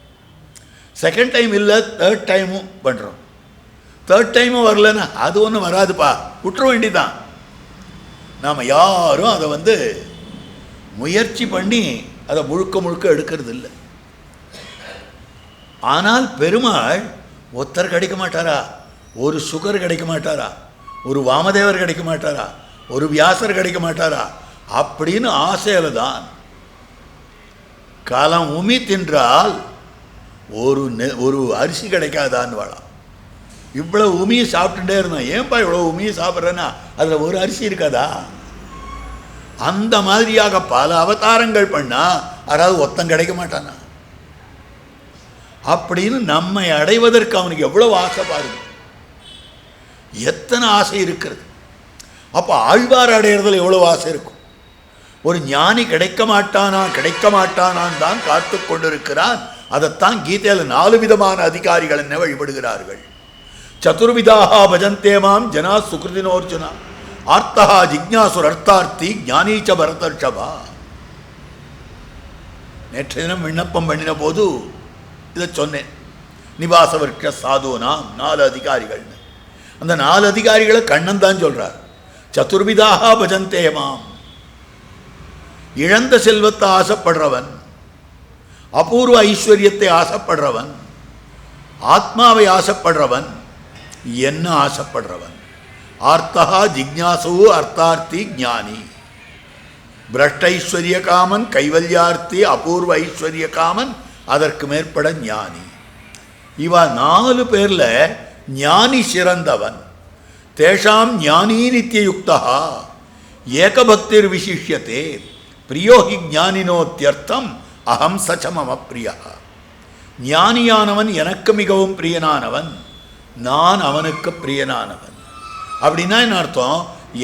செகண்ட் டைம் இல்லை, தேர்ட் டைமும் பண்ணுறோம். தேர்ட் டைமும் வரலன்னா அது ஒன்றும் வராதுப்பா, விட்டுற வேண்டிதான். நாம் யாரும் அதை முயற்சி பண்ணி அதை முழுக்க எடுக்கிறது இல்லை. ஆனால் பெருமாள் ஒருத்தர் கிடைக்க மாட்டாரா? ஒரு சுகர் கிடைக்க மாட்டாரா? ஒரு வாமதேவர் கிடைக்க மாட்டாரா? ஒரு வியாசர் கிடைக்க மாட்டாரா? அப்படின்னு ஆசையில் தான். காலம் உமி தின்றால் ஒரு அரிசி கிடைக்காதான்னு வாழாம். இவ்வளோ உமியை சாப்பிட்டுட்டே இருந்தோம். ஏன்பா இவ்வளோ உமியை சாப்பிட்றேன்னா அதில் ஒரு அரிசி இருக்காதா? அந்த மாதிரியாக பல அவதாரங்கள் பண்ணால் யாராவது ஒத்தம் கிடைக்க மாட்டானா? அப்படின்னு நம்மை அடைவதற்கு அவனுக்கு எவ்வளவு ஆசை பாருங்க, எத்தனை ஆசை இருக்கிறது. அப்போ ஆழ்வார் அடையிறதுல எவ்வளவு ஆசை இருக்கும். ஒரு ஞானி கிடைக்க மாட்டானான் தான் காத்து கொண்டிருக்கிறான். அதைத்தான் கீதையில் 4 விதமான அதிகாரிகள் என்ன வழிபடுகிறார்கள். சதுர்விதாக பஜந்தே மாம் ஜனா சுகிருதினோர்ஜுனா ஆர்த்தா ஜிக்ஞாசுர் அர்த்தார்த்தி ஞானீச்ச பரதர்ஷபா. நேற்றைய தினம் விண்ணப்பம் பண்ணின போது இதை சொன்னேன். நிவாச விருட்ச சாதுனாம் 4 அதிகாரிகள். அந்த 4 அதிகாரிகளை கண்ணன் தான் சொல்றார். சதுர்விதாக பஜந்தே மாம், இழந்த செல்வத்தை ஆசைப்படுறவன், அபூர்வ ஐஸ்வர்யத்தை ஆசைப்படுறவன், ஆத்மாவை ஆசைப்படுறவன், என்ன ஆசைப்படுறவன். ஆர்த்தா ஜிக்ஞாசு அர்த்தார்த்தி ஞானி. பிரஷ்டைஸ்வரிய காமன், கைவல்யார்த்தி, அபூர்வ ஐஸ்வர்ய காமன், அதற்கு மேற்பட ஞானி. இவா 4 பேர்ல ஞானி சிறந்தவன். தேஷாம் ஞானீ நித்தியுக்தா ஏகபக்திர் விசிஷ்யத்தே பிரியோஹி ஞானினோத்தியர்த்தம் அகம் சச்சமம பிரியா. ஞானியானவன் எனக்கு மிகவும் பிரியனானவன், நான் அவனுக்கு பிரியனானவன். அப்படின்னா என்ன அர்த்தம்?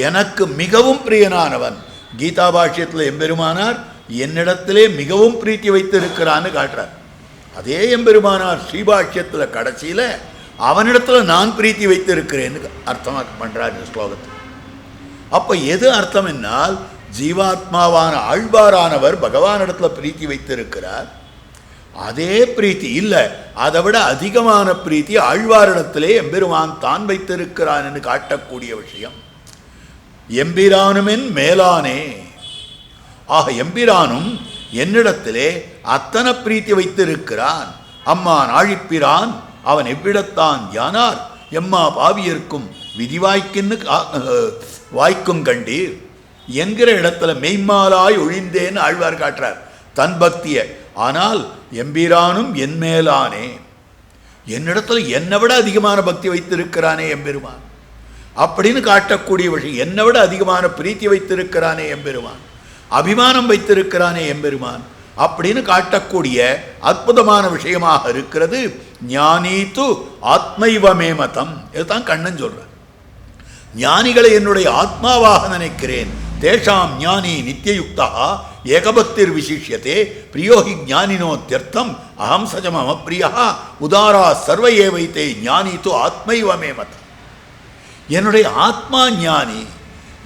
எனக்கு மிகவும் பிரியனானவன். கீதா பாஷ்யத்தில் எம்பெருமானார் என்னிடத்திலே மிகவும் பிரீத்தி வைத்து இருக்கிறான்னு காட்டுறார். அதே எம்பெருமானார் ஸ்ரீபாஷ்யத்தில் கடைசியில் அவனிடத்தில் நான் பிரீத்தி வைத்து இருக்கிறேன்னு அர்த்தமாக பண்ணுறார் இந்த ஸ்லோகத்தில். அப்போ எது அர்த்தம் என்னால், ஜீவாத்மாவான ஆழ்வாரானவர் பகவானிடத்தில் பிரீத்தி வைத்திருக்கிறார். அதே பிரீத்தி இல்லை, அதை விட அதிகமான பிரீத்தி ஆழ்வாரிடத்திலே எம்பெருமான் தான் வைத்திருக்கிறான் என்று காட்டக்கூடிய விஷயம். எம்பிரானுமென் மேலானே. ஆக எம்பிரானும் என்னிடத்திலே அத்தனை பிரீத்தி வைத்திருக்கிறான். அம்மான் ஆழிப்பிரான் அவன் எவ்விடத்தான் யானார் எம்மா பாவியர்க்கும் விதிவாய்க்குன்னு வாய்க்கும் கண்டீர் என்கிற இடத்துல மெய்மாலாய் ஒழிந்தேன்னு ஆழ்வார் காட்டுறார் தன் பக்தியை. ஆனால் எம்பிரானும் என் மேலானே, என்னிடத்துல என்னை விட அதிகமான பக்தி வைத்திருக்கிறானே எம்பெருமான் அப்படின்னு காட்டக்கூடிய விஷயம். என்னை விட அதிகமான பிரீத்தி வைத்திருக்கிறானே எம்பெருமான், அபிமானம் வைத்திருக்கிறானே எம்பெருமான் அப்படின்னு காட்டக்கூடிய அற்புதமான விஷயமாக இருக்கிறது. ஞானீத்து ஆத்மைவமே மதம். இதுதான் கண்ணன் சொல்றார். ஞானிகளை என்னுடைய ஆத்மாவாக நினைக்கிறேன். தேஷாம் ஞானி நித்தியயுக்தா ஏகபக்திர் விசிஷ்யத்தே பிரியோ ஹி ஞானினோத்யர்த்தம் அகம் சஜ மம பிரியா உதாரா சர்வ ஏவைத்தே ஞானி தோ ஆத்மைவமே மத. என்னுடைய ஆத்மா ஞானி,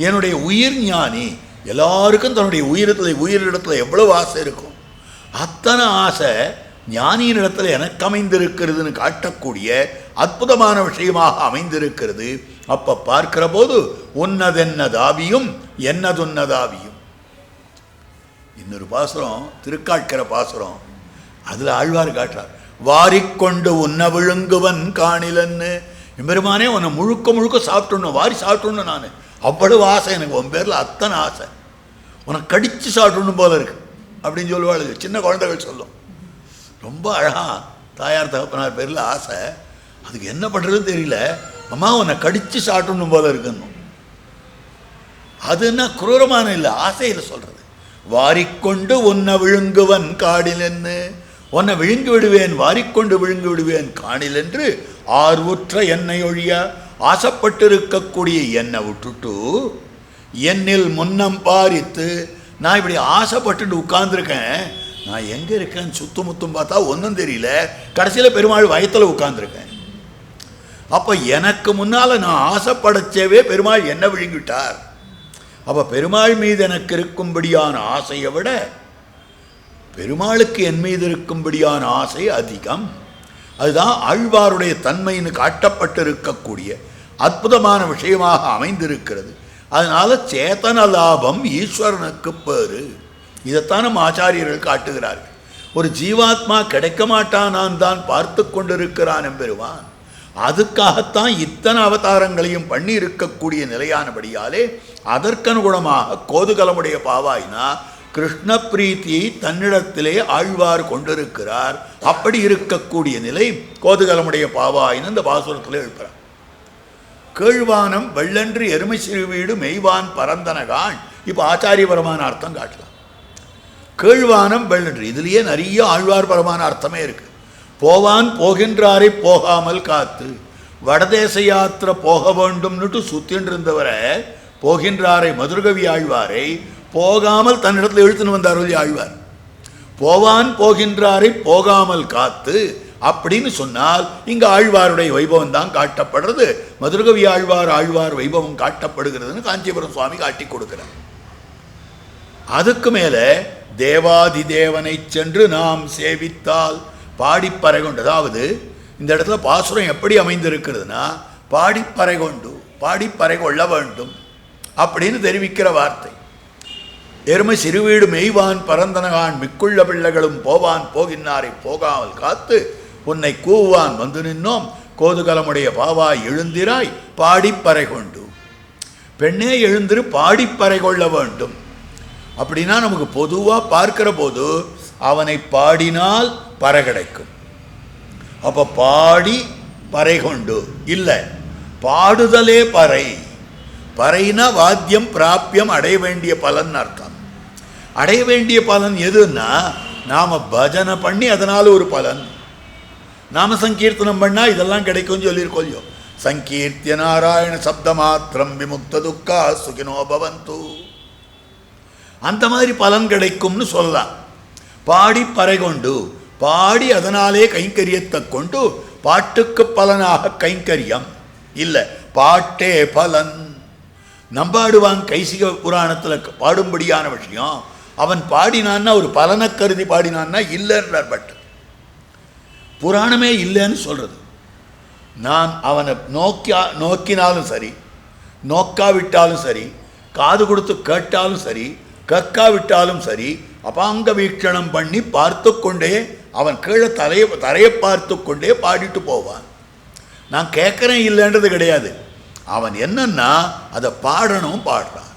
என்னுடைய உயிர் ஞானி. எல்லாருக்கும் தன்னுடைய உயிரிடத்தில் எவ்வளவு ஆசை இருக்கும், அத்தனை ஆசை ஞானியின் இடத்துல எனக்கு அமைந்திருக்கிறதுன்னு காட்டக்கூடிய அற்புதமான விஷயமாக அமைந்திருக்கிறது. அப்போ பார்க்கிற போது உன்னதென்னதாவியும் என்னதுன்னதாவியும். இன்னொரு பாசுரம் திருக்காட்கிற பாசுரம், அதில் ஆழ்வார் காட்டுறார், வாரிக்கொண்டு உன்ன விழுங்குவன் காணிலன்னு. எம்பெருமானே உன்னை முழுக்க சாப்பிட்டுணும், வாரி சாப்பிட்டுணும். நான் அவ்வளவு ஆசை எனக்கு, உன் பேரில் அத்தனை ஆசை, உனக்கு கடித்து சாப்பிடணும் போல இருக்கு அப்படின்னு சொல்லுவாள். சின்ன குழந்தைகள் சொல்லும். ரொம்ப அழகாக தாயார் தகப்பனார் பேரில் ஆசை, அதுக்கு என்ன பண்ணுறதுன்னு தெரியல, அம்மா உன்னை கடித்து சாப்பிடணும் போல இருக்குன்னு. அது என்ன குரூரமான இல்லை, ஆசையில் சொல்கிறது. வாரிக்கொண்டு உன்னை விழுங்குவன் காடிலென்னு, உன்னை விழுங்கி விடுவேன், வாரிக்கொண்டு விழுங்கி விடுவேன் காணில் என்று ஆர்வுற்ற என்னை ஒழிய ஆசைப்பட்டிருக்கக்கூடிய என்னை விட்டுட்டு என்னில் முன்னம் பாரித்து. நான் இப்படி ஆசைப்பட்டுட்டு உட்கார்ந்துருக்கேன், நான் எங்கே இருக்கேன்னு சுத்தமுத்தும் பார்த்தா ஒன்றும் தெரியல. கடைசியில் பெருமாள் வயத்தில் உட்கார்ந்துருக்கேன். அப்போ எனக்கு முன்னால் நான் ஆசைப்படச்சேவே பெருமாள் என்ன விழுங்கிட்டார். அப்போ பெருமாள் மீது எனக்கு இருக்கும்படியான ஆசையை விட பெருமாளுக்கு என் மீது இருக்கும்படியான ஆசை அதிகம். அதுதான் ஆழ்வாருடைய தன்மைன்னு காட்டப்பட்டிருக்கக்கூடிய அற்புதமான விஷயமாக அமைந்திருக்கிறது. அதனால் சேத்தன லாபம் ஈஸ்வரனுக்கு பேரு. இதைத்தான் நம்ம ஆச்சாரியர்கள் காட்டுகிறார்கள். ஒரு ஜீவாத்மா கிடைக்க மாட்டானான் தான் பார்த்து கொண்டிருக்கிறான் எம்பெருமான். அதுக்காகத்தான் இத்தனை அவதாரங்களையும் பண்ணி இருக்கக்கூடிய நிலையானபடியாலே அதற்கனுகுணமாக கோதுகலமுடைய பாவாயினா கிருஷ்ண பிரீத்தியை தன்னிடத்திலே ஆழ்வார் கொண்டிருக்கிறார். அப்படி இருக்கக்கூடிய நிலை கோதுகலமுடைய பாவாயின்னு இந்த பாசுரத்தில் எழுப்புறார். கேழ்வானம் வெள்ளன்று எருமை சிறு வீடு மெய்வான் பரந்தனகான். இப்போ ஆச்சாரியபரமான அர்த்தம் காட்டலாம். கேழ்வானம் வெள்ளன்று, இதுலேயே நிறைய ஆழ்வார்பரமான அர்த்தமே இருக்கு. போவான் போகின்றாரை போகாமல் காத்து, வடதேச யாத்திரை போக வேண்டும்னுட்டு சுத்தின்னு இருந்தவரை போகின்றாரை மதுரகவி ஆழ்வாரை போகாமல் தன்னிடத்தில் இழுத்துன்னு வந்தார் ஆழ்வார். போவான் போகின்றாரை போகாமல் காத்து அப்படின்னு சொன்னால் இங்கே ஆழ்வாருடைய வைபவம் தான் காட்டப்படுறது. மதுரகவி ஆழ்வார் வைபவம் காட்டப்படுகிறதுன்னு காஞ்சிபுரம் சுவாமி காட்டி கொடுக்கிறார். அதுக்கு மேலே தேவாதி தேவனை சென்று நாம் சேவித்தால் பாடிப்பறை கொண்டு, அதாவது இந்த இடத்துல பாசுரம் எப்படி அமைந்திருக்கிறதுனா பாடிப்பறை கொண்டு, பாடிப்பறை கொள்ள வேண்டும் அப்படின்னு தெரிவிக்கிற வார்த்தை. எருமை சிறுவீடு மெய்வான் பரந்தனகான் மிக்குள்ள பிள்ளைகளும் போவான் போகின்னாரை போகாமல் காத்து உன்னை கூவான் வந்து நின்னோம் கோதுகலமுடைய பாவாய் எழுந்திராய் பாடிப்பறை கொண்டு. பெண்ணே எழுந்திரு பாடிப்பறை கொள்ள வேண்டும். அப்படின்னா நமக்கு பொதுவாக பார்க்கிற போது அவனை பாடினால் பறை கிடைக்கும். அப்போ பாடி பறை கொண்டு இல்லை, பாடுதலே பறை. பறைனா வாத்தியம் பிராப்பியம் அடைய வேண்டிய பலன் அர்த்தம். அடைய வேண்டிய பலன் எதுன்னா நாம் பஜனை பண்ணி அதனால் ஒரு பலன், நாம சங்கீர்த்தனம் பண்ணால் இதெல்லாம் கிடைக்கும்னு சொல்லியிருக்கோம். சங்கீர்த்திய நாராயண சப்த மாத்திரம் விமுக்த துக்கா சுகினோ பவந்து, அந்த மாதிரி பலன் கிடைக்கும்னு சொல்லலாம். பாடி பறை கொண்டு, பாடி அதனாலே கைங்கரியத்தை கொண்டு பாட்டுக்கு பலனாக கைங்கரியம் இல்லை, பாட்டே பலன். நம்பாடுவான் கைசிக புராணத்தில் பாடும்படியான விஷயம். அவன் பாடினான்னா ஒரு பலனை கருதி பாடினான்னா இல்லைன்றார். பட் புராணமே இல்லைன்னு சொல்கிறது. நான் அவனை நோக்கினாலும் சரி, நோக்காவிட்டாலும் சரி, காது கொடுத்து கேட்டாலும் சரி, கேட்காவிட்டாலும் சரி, அபாங்க வீட்சணம் பண்ணி பார்த்து கொண்டே அவன் கீழே தரையை பார்த்து கொண்டே பாடிட்டு போவான். நான் கேட்குறேன் இல்லைன்றது கிடையாது. அவன் என்னன்னா அதை பாடணும், பாடுறான்.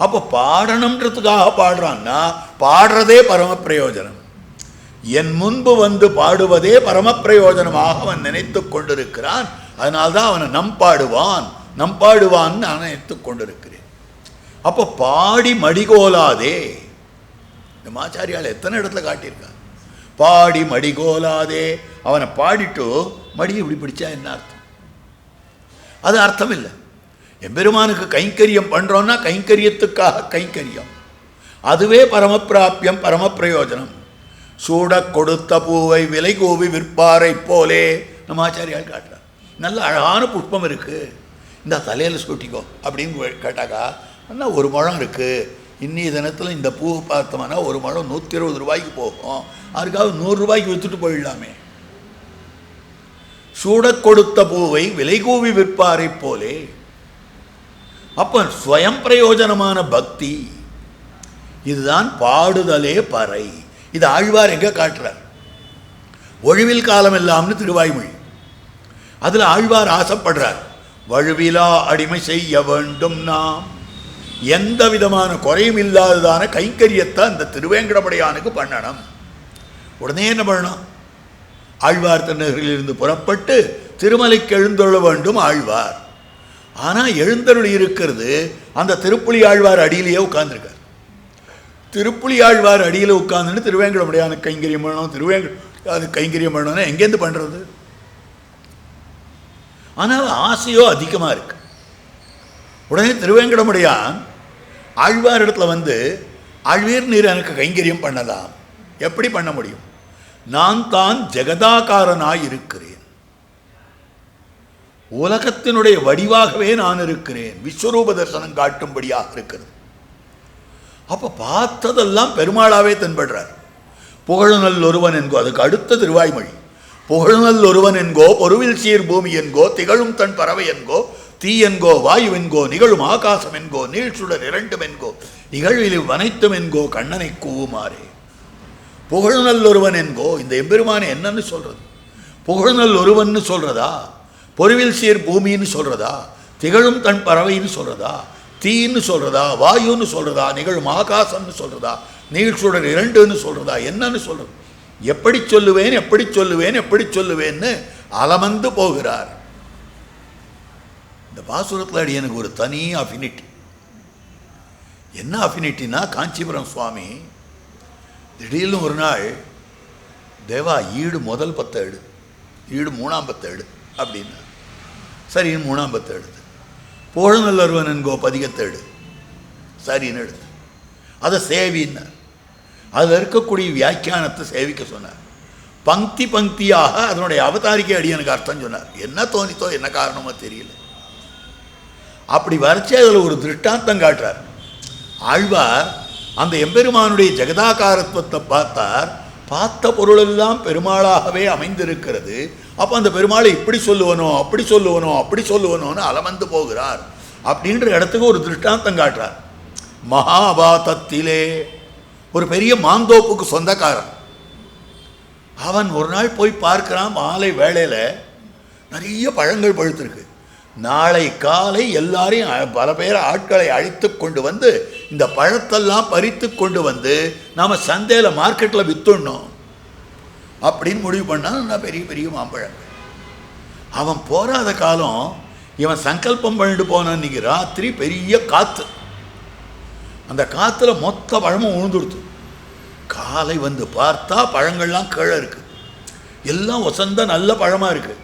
அப்போ பாடணுன்றதுக்காக பாடுறான்னா பாடுறதே பரம பிரயோஜனம். என் முன்பு வந்து பாடுவதே பரம பிரயோஜனமாக அவன் நினைத்து கொண்டிருக்கிறான். அதனால்தான் அவனை நம்பாடுவான்னு நான் நினைத்து கொண்டிருக்கிறேன். அப்போ பாடி மடிகோலாதே, இந்த ஆச்சாரியால் எத்தனை இடத்துல காட்டியிருக்கான். பாடி மடிகோலாதே, அவனை பாடிட்டு மடி இப்படி பிடிச்சா என்ன அர்த்தம்? அது அர்த்தம் இல்லை. எம்பெருமானுக்கு கைங்கரியம் பண்ணுறோன்னா கைங்கரியத்துக்காக கைங்கரியம். அதுவே பரமப்பிராபியம், பரமப்பிரயோஜனம். சூட கொடுத்த பூவை விலை கூவி விற்பாரை போலே நம்ம ஆச்சாரியால் காட்டுறார். நல்ல அழகான புஷ்பம் இருக்குது, இந்த தலையில் சூட்டிக்கோ அப்படின்னு கேட்டாக்கா, ஆனால் 1 முழம் இருக்குது, இன்னி தினத்தில் இந்த பூவை பார்த்தோம்னா 1 முழம் 120 ரூபாய்க்கு போகும், அதுக்காக 100 ரூபாய்க்கு விற்றுட்டு போயிடலாமே. சூட கொடுத்த பூவை விலை கூவி விற்பாரை போலே. அப்போ ஸ்வயம் பிரயோஜனமான பக்தி இதுதான் பாடுதலே பறை. இது ஆழ்வார் எங்கே காட்டுறார்? ஒழிவில் காலம் எல்லாம்னு திருவாய்மொழி. அதில் ஆழ்வார் ஆசைப்படுறார், வழுவிலா அடிமை செய்ய வேண்டும் நாம், எந்த விதமான குறையும் இல்லாததான கைங்கரியத்தை அந்த திருவேங்கடமுடையானுக்கு பண்ணணும். உடனே என்ன பண்ணணும்? ஆழ்வார் திருநகரிலிருந்து புறப்பட்டு திருமலைக்கு எழுந்தருள வேண்டும் ஆழ்வார். ஆனால் எழுந்தருள் இருக்கிறது அந்த திருப்புலி ஆழ்வார் அடியிலேயே உட்கார்ந்துருக்கார். திருப்புலி ஆழ்வார் அடியில் உட்கார்ந்துன்னு திருவேங்கடமுடையான கைங்கரியம் பண்ணணும், அது கைங்கரியம் பண்ணணும்னா எங்கேருந்து பண்ணுறது? ஆனால் ஆசையோ அதிகமாக இருக்கு. உடனே திருவேங்கடமுடையான் ஆழ்வார் இடத்துல வந்து, ஆழ்வீர் நீர் எனக்கு கைங்கரியம் பண்ணலாம். எப்படி பண்ண முடியும்? நான் தான் ஜெகதாகாரனாய் இருக்கிறேன், உலகத்தினுடைய வடிவாகவே நான் இருக்கிறேன், விஸ்வரூப தரிசனம் காட்டும்படியாக இருக்கிறது. அப்போ பார்த்ததெல்லாம் பெருமாளாவே தென்படுறார். புகழுநல் ஒருவன் என்கோ, அதுக்கு அடுத்த திருவாய்மொழி, புகழுநல் ஒருவன் என்கோ பொருவில் சீர் பூமி என்கோ திகழும் தன் பறவை என்கோ தீ என்கோ வாயு என்கோ நிகழும் ஆகாசம் என்கோ நீழ்சுடர் 2 என்கோ நிகழ்வில் வனைத்தும் என்கோ கண்ணனை கூவுமாறே. புகழுநல் ஒருவன் என்கோ, இந்த எம்பெருமானை என்னன்னு சொல்றது? புகழுநல் ஒருவன்னு சொல்றதா, பொருவில் சீர் பூமின்னு சொல்றதா, திகழும் தன் பறவைன்னு சொல்றதா, தீன்னு சொல்றதா, வாயுன்னு சொல்றதா, நிகழும் ஆகாசம்னு சொல்றதா, நீழ்சுடர் 2ன்னு சொல்றதா, என்னன்னு சொல்றது? எப்படி சொல்லுவேன் எப்படி சொல்லுவேன் எப்படி சொல்லுவேன்னு அலமந்து போகிறார். இந்த பாசுரத்தில் அடி எனக்கு ஒரு தனி அஃபினிட்டி. என்ன அஃபினிட்டினா, காஞ்சிபுரம் சுவாமி திடீர்னு ஒரு நாள், தேவா ஈடு முதல் 10 எடு, ஈடு 3ஆம் 10 எடு அப்படின்னா, சரின்னு 3ஆம் 10 எடுத்து, புகழுநல்லொருவன் என்கோ பதிகத்தை எடு, சரின்னு எடுத்து, அதை சேவின்னார். அதில் இருக்கக்கூடிய வியாக்கியானத்தை சேவிக்க சொன்னார். பங்கி பங்கியாக அதனுடைய அவதாரிக்கை அடியனுக்கு அர்த்தம் சொன்னார். என்ன தோணித்தோ என்ன காரணமோ தெரியல. அப்படி வரைச்சே அதில் ஒரு திருஷ்டாந்தம் காட்டுறார். ஆழ்வார் அந்த எம்பெருமானுடைய ஜெகதாகாரத்துவத்தை பார்த்தார். பார்த்த பொருளெல்லாம் பெருமாளாகவே அமைந்திருக்கிறது. அப்போ அந்த பெருமாளை இப்படி சொல்லுவனோ அப்படி சொல்லுவனோ அப்படி சொல்லுவனோன்னு அலமந்து போகிறார் அப்படின்ற இடத்துக்கு ஒரு திருஷ்டாந்தம் காட்டுறார். மகாபாதத்திலே ஒரு பெரிய மாந்தோப்புக்கு சொந்தக்காரன் அவன் ஒரு நாள் போய் பார்க்கிறான். மாலை வேளையில் நிறைய பழங்கள் பழுத்திருக்கு. நாளை காலை எல்லாரையும் பல பேர் ஆட்களை அழைத்து கொண்டு வந்து இந்த பழத்தெல்லாம் பறித்து கொண்டு வந்து நாம் சந்தையில் மார்க்கெட்டில் விற்றுடணும் அப்படின்னு முடிவு பண்ணால் பெரிய பெரிய மாம்பழங்கள். அவன் போகாத காலம் இவன் சங்கல்பம் பண்ணிட்டு போனான். இன்றைக்கி ராத்திரி பெரிய காற்று, அந்த காற்றுல மொத்த பழமும் உழுந்துடுத்து. காலை வந்து பார்த்தா பழங்கள்லாம் கீழே இருக்குது, எல்லாம் வசந்த நல்ல பழமாக இருக்குது.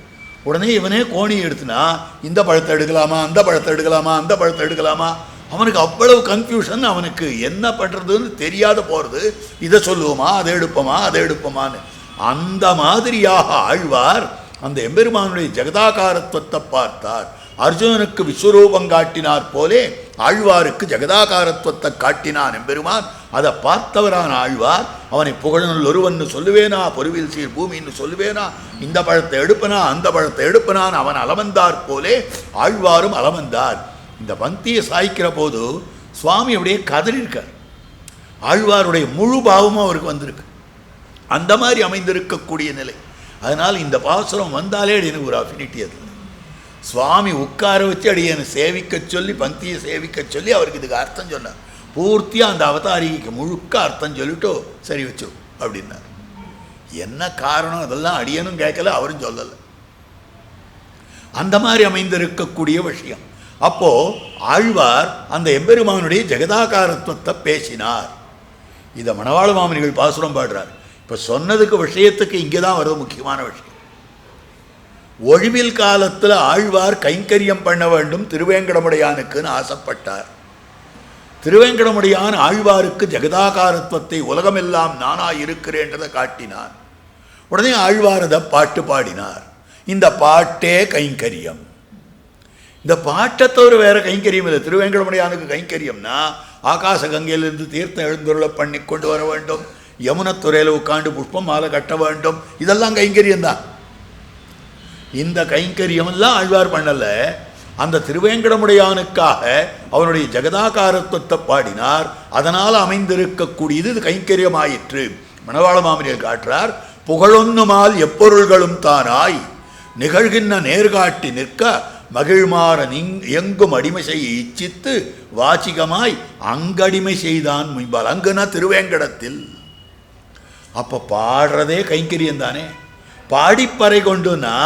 உடனே இவனே கோணி எடுத்துனா இந்த பழத்தை எடுக்கலாமா அந்த பழத்தை எடுக்கலாமா அந்த பழத்தை எடுக்கலாமா, அவனுக்கு அவ்வளவு கன்ஃபியூஷன். அவனுக்கு என்ன பண்ணுறதுன்னு தெரியாத போகிறது. இதை சொல்லுவோமா அதை எடுப்போமா அதை எடுப்போமான்னு. அந்த மாதிரியாக ஆழ்வார் அந்த எம்பெருமானுடைய ஜெகதாகாரத்துவத்தை பார்த்தார். அர்ஜுனனுக்கு விஸ்வரூபம் காட்டினார் போலே ஆழ்வாருக்கு ஜெகதாகாரத்துவத்தை காட்டினான் எம்பெருமான். அதை பார்த்தவரான ஆழ்வார் அவனை புகழனுள் ஒருவன்னு சொல்லுவேனா, பொருவில் சீர் பூமின்னு சொல்லுவேனா, இந்த பழத்தை எடுப்பனா அந்த பழத்தை எடுப்பனான் அவன் அலமந்தார் போலே ஆழ்வாரும் அலமந்தார். இந்த பந்தியை சாய்க்கிற போது சுவாமி அப்படியே கதறியிருக்கார். ஆழ்வாருடைய முழு பாவமும் அவருக்கு வந்திருக்கு. அந்த மாதிரி அமைந்திருக்கக்கூடிய நிலை. அதனால் இந்த பாசுரம் வந்தாலே எனக்கு ஒரு அஃபினிட்டி. அது சுவாமி உட்கார வச்சு அடியனை சேவிக்க சொல்லி பந்தியை சேவிக்க சொல்லி அவருக்கு இதுக்கு அர்த்தம் சொன்னார். பூர்த்தியாக அந்த அவதாரிக்கு முழுக்க அர்த்தம் சொல்லிட்டு சரி வச்சு அப்படின்னார். என்ன காரணம் அதெல்லாம் அடியனும் கேட்கல, அவரும் சொல்லலை. அந்த மாதிரி அமைந்திருக்கக்கூடிய விஷயம். அப்போ ஆழ்வார் அந்த எம்பெருமானுடைய ஜெகதாகாரத்துவத்தை பேசினார். இதை மணவாள மாமனிகள் பாசுரம் பாடுறார். இப்போ சொன்னதுக்கு விஷயத்துக்கு இங்கே தான் வருது முக்கியமான விஷயம். ஒழிவில் காலத்தில் ஆழ்வார் கைங்கரியம் பண்ண வேண்டும் திருவேங்கடமுடையானுக்குன்னு ஆசைப்பட்டார். திருவேங்கடமுடியான் ஆழ்வாருக்கு ஜெகதாகாரத்துவத்தை உலகமெல்லாம் நானாய் இருக்கிறேன்றதை காட்டினார். உடனே ஆழ்வார் அதை பாட்டு பாடினார். இந்த பாட்டே கைங்கரியம். இந்த பாட்டை தவிர வேற கைங்கரியம் இல்லை. திருவேங்கடமுடியானுக்கு கைங்கரியம்னா ஆகாச கங்கையிலிருந்து தீர்த்தம் எழுந்துருளை பண்ணி கொண்டு வர வேண்டும், யமுனத்துறையில் உட்காந்து புஷ்பம் மாலை கட்ட வேண்டும், இதெல்லாம் கைங்கரியம்தான். இந்த கைங்கரியமெல்லாம் ஆழ்வார் பண்ணலை. அந்த திருவேங்கடமுடையானுக்காக அவனுடைய ஜெகதாகாரத்துவத்தை பாடினார். அதனால் அமைந்திருக்கக்கூடியது இது கைங்கரியமாயிற்று. மணவாள மாமனியர் காட்டுறார், புகழொன்னுமால் எப்பொருள்களும் தானாய் நிகழ்கின்ற நேர்காட்டி நிற்க மகிழ்மாற எங்கும் அடிமை செய்ய இச்சித்து வாச்சிகமாய் அங்கடிமை செய்தான் முன்பால். அங்குனா திருவேங்கடத்தில். அப்போ பாடுறதே கைங்கரியம் தானே. பாடிப்பறை கொண்டுனா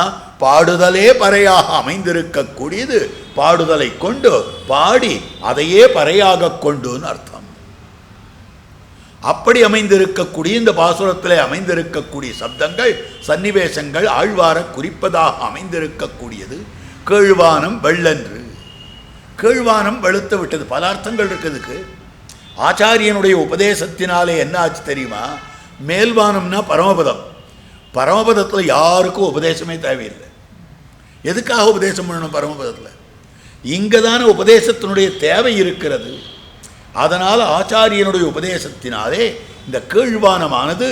பாடுதலே பறையாக அமைந்திருக்கக்கூடியது. பாடுதலை கொண்டு பாடி அதையே பறையாக கொண்டுன்னு அர்த்தம். அப்படி அமைந்திருக்கக்கூடிய இந்த பாசுரத்திலே அமைந்திருக்கக்கூடிய சப்தங்கள் சன்னிவேசங்கள் ஆழ்வார குறிப்பதாக அமைந்திருக்கக்கூடியது. கீழ்வானம் வெள்ளன்று. கீழ்வானம் வெளுத்து விட்டது. பல அர்த்தங்கள் இருக்குதுக்கு. ஆச்சாரியனுடைய உபதேசத்தினாலே என்ன ஆச்சு தெரியுமா? மேல்வானம்னா பரமபதம். பரமபதத்தில் யாருக்கும் உபதேசமே தேவையில்லை. எதுக்காக உபதேசம் பண்ணணும் பரமபதத்தில்? இங்கே தானே உபதேசத்தினுடைய தேவை இருக்கிறது. அதனால் ஆச்சாரியனுடைய உபதேசத்தினாலே இந்த கீழ்வானமானது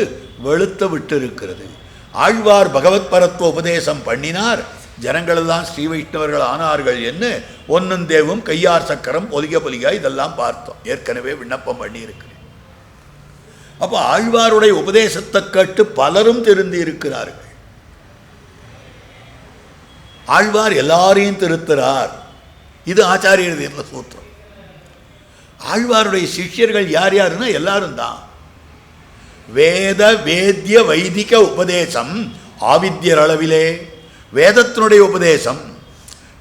வெளுத்து விட்டு இருக்கிறது. ஆழ்வார் பகவத் பரத்துவ உபதேசம் பண்ணினார். ஜனங்களெல்லாம் ஸ்ரீ வைஷ்ணவர்கள் ஆனார்கள் என்ன ஒன்னந்தேவும் கையார் சக்கரம் பொலிக பொலிகா இதெல்லாம் பார்த்தோம். ஏற்கனவே விண்ணப்பம் பண்ணியிருக்கிறேன். அப்போ ஆழ்வாருடைய உபதேசத்தை கேட்டு பலரும் திருந்தி இருக்கிறார்கள். ஆழ்வார் எல்லாரையும் திருத்துறார். இது ஆச்சாரியர் தீர்ந்த சூத்திரம். ஆழ்வாருடைய சிஷ்யர்கள் யார் யாருன்னா எல்லாரும் தான். வேத வேத்திய வைதிக உபதேசம் ஆவித்யர் அளவிலே, வேதத்தினுடைய உபதேசம்,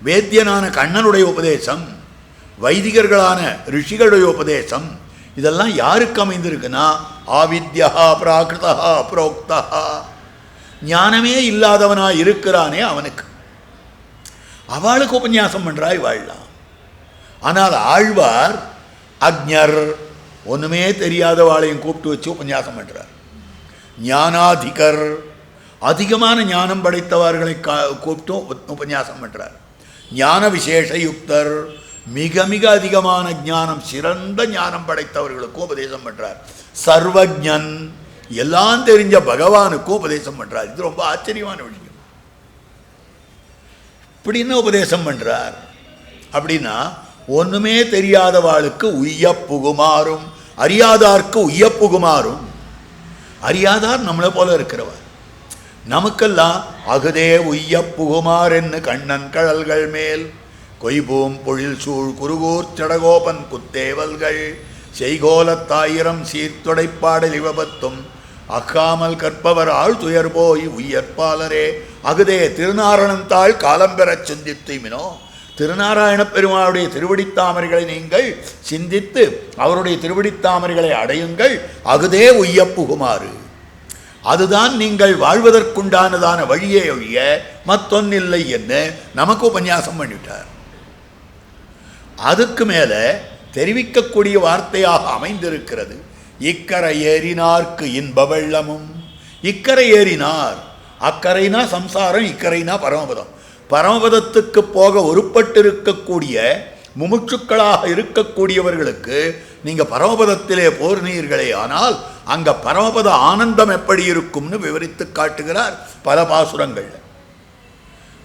வேத்தியனான கண்ணனுடைய உபதேசம், வைதிகர்களான ரிஷிகளுடைய உபதேசம், இதெல்லாம் யாருக்கு அமைந்திருக்குன்னா ஆவித்யா பிராகிருதா புரோக்தா. ஞானமே இல்லாதவனா இருக்கிறானே அவனுக்கு, அவளுக்கு உபன்யாசம் பண்ணுறாய் வாழலாம். ஆனால் ஆழ்வார் அக்ஞர், ஒன்றுமே தெரியாதவாளையும் கூப்பிட்டு வச்சு உபன்யாசம் பண்ணுறார். ஞானாதிகர், அதிகமான ஞானம் படைத்தவர்களை கூப்பிட்டும் உபன்யாசம் பண்ணுறார். ஞான விசேஷ யுக்தர், மிக மிக அதிகமான ஞானம், சிறந்த ஞானம் படைத்தவர்களுக்கும் உபதேசம் பண்ணுறார். சர்வஜன், எல்லாம் தெரிஞ்ச பகவானுக்கும் உபதேசம் பண்ணுறார். இது ரொம்ப ஆச்சரியமான விஷயம். இப்படின்னு உபதேசம் பண்ணுறார். அப்படின்னா ஒன்றுமே தெரியாதவாளுக்கு உய்ய புகுமாறும், அறியாதார்க்கு உய்ய புகுமாறும். அறியாதார் நம்மளை போல இருக்கிறவர். நமக்கெல்லாம் அகுதே உய்ய புகுமார் என்று கண்ணன் கழல்கள் மேல் கொய்பூம் பொழில் சூழ் குருகூர் சடகோபன் குத்தேவல்கள் செய்கோலத்தாயிரம் சீர்தொடைப்பாடல் இவபத்தும் அக்காமல் கற்பவர் ஆள் துயர் போய் உய்யற்பாலரே அகுதே திருநாரணந்தாள் காலம்பெறச் சிந்தித்துமினோ. திருநாராயண பெருமாளுடைய திருவடித்தாமரைகளை நீங்கள் சிந்தித்து அவருடைய திருவடித்தாமரைகளை அடையுங்கள். அகுதே உய்ய புகுமாறு, அதுதான் நீங்கள் வாழ்வதற்குண்டானதான வழியே ஒழிய மத்தொன்னில்லை என்று நமக்கு உபன்யாசம் பண்ணிட்டார். அதுக்கு மேலே தெரிவிக்கக்கூடிய வார்த்தையாக அமைந்திருக்கிறது. இக்கரை ஏறினார்க்கு இன்ப வெள்ளமும். இக்கரை ஏறினார், அக்கரைனா சம்சாரம், இக்கரைனா பரமபதம். பரமபதத்துக்கு போக ஒருப்பட்டிருக்கக்கூடிய முமுட்சுக்களாக இருக்கக்கூடியவர்களுக்கு நீங்கள் பரமபதத்திலே போர்னீர்களே, ஆனால் அங்கே பரமபத ஆனந்தம் எப்படி இருக்கும்னு விவரித்து காட்டுகிறார் பல பாசுரங்கள்.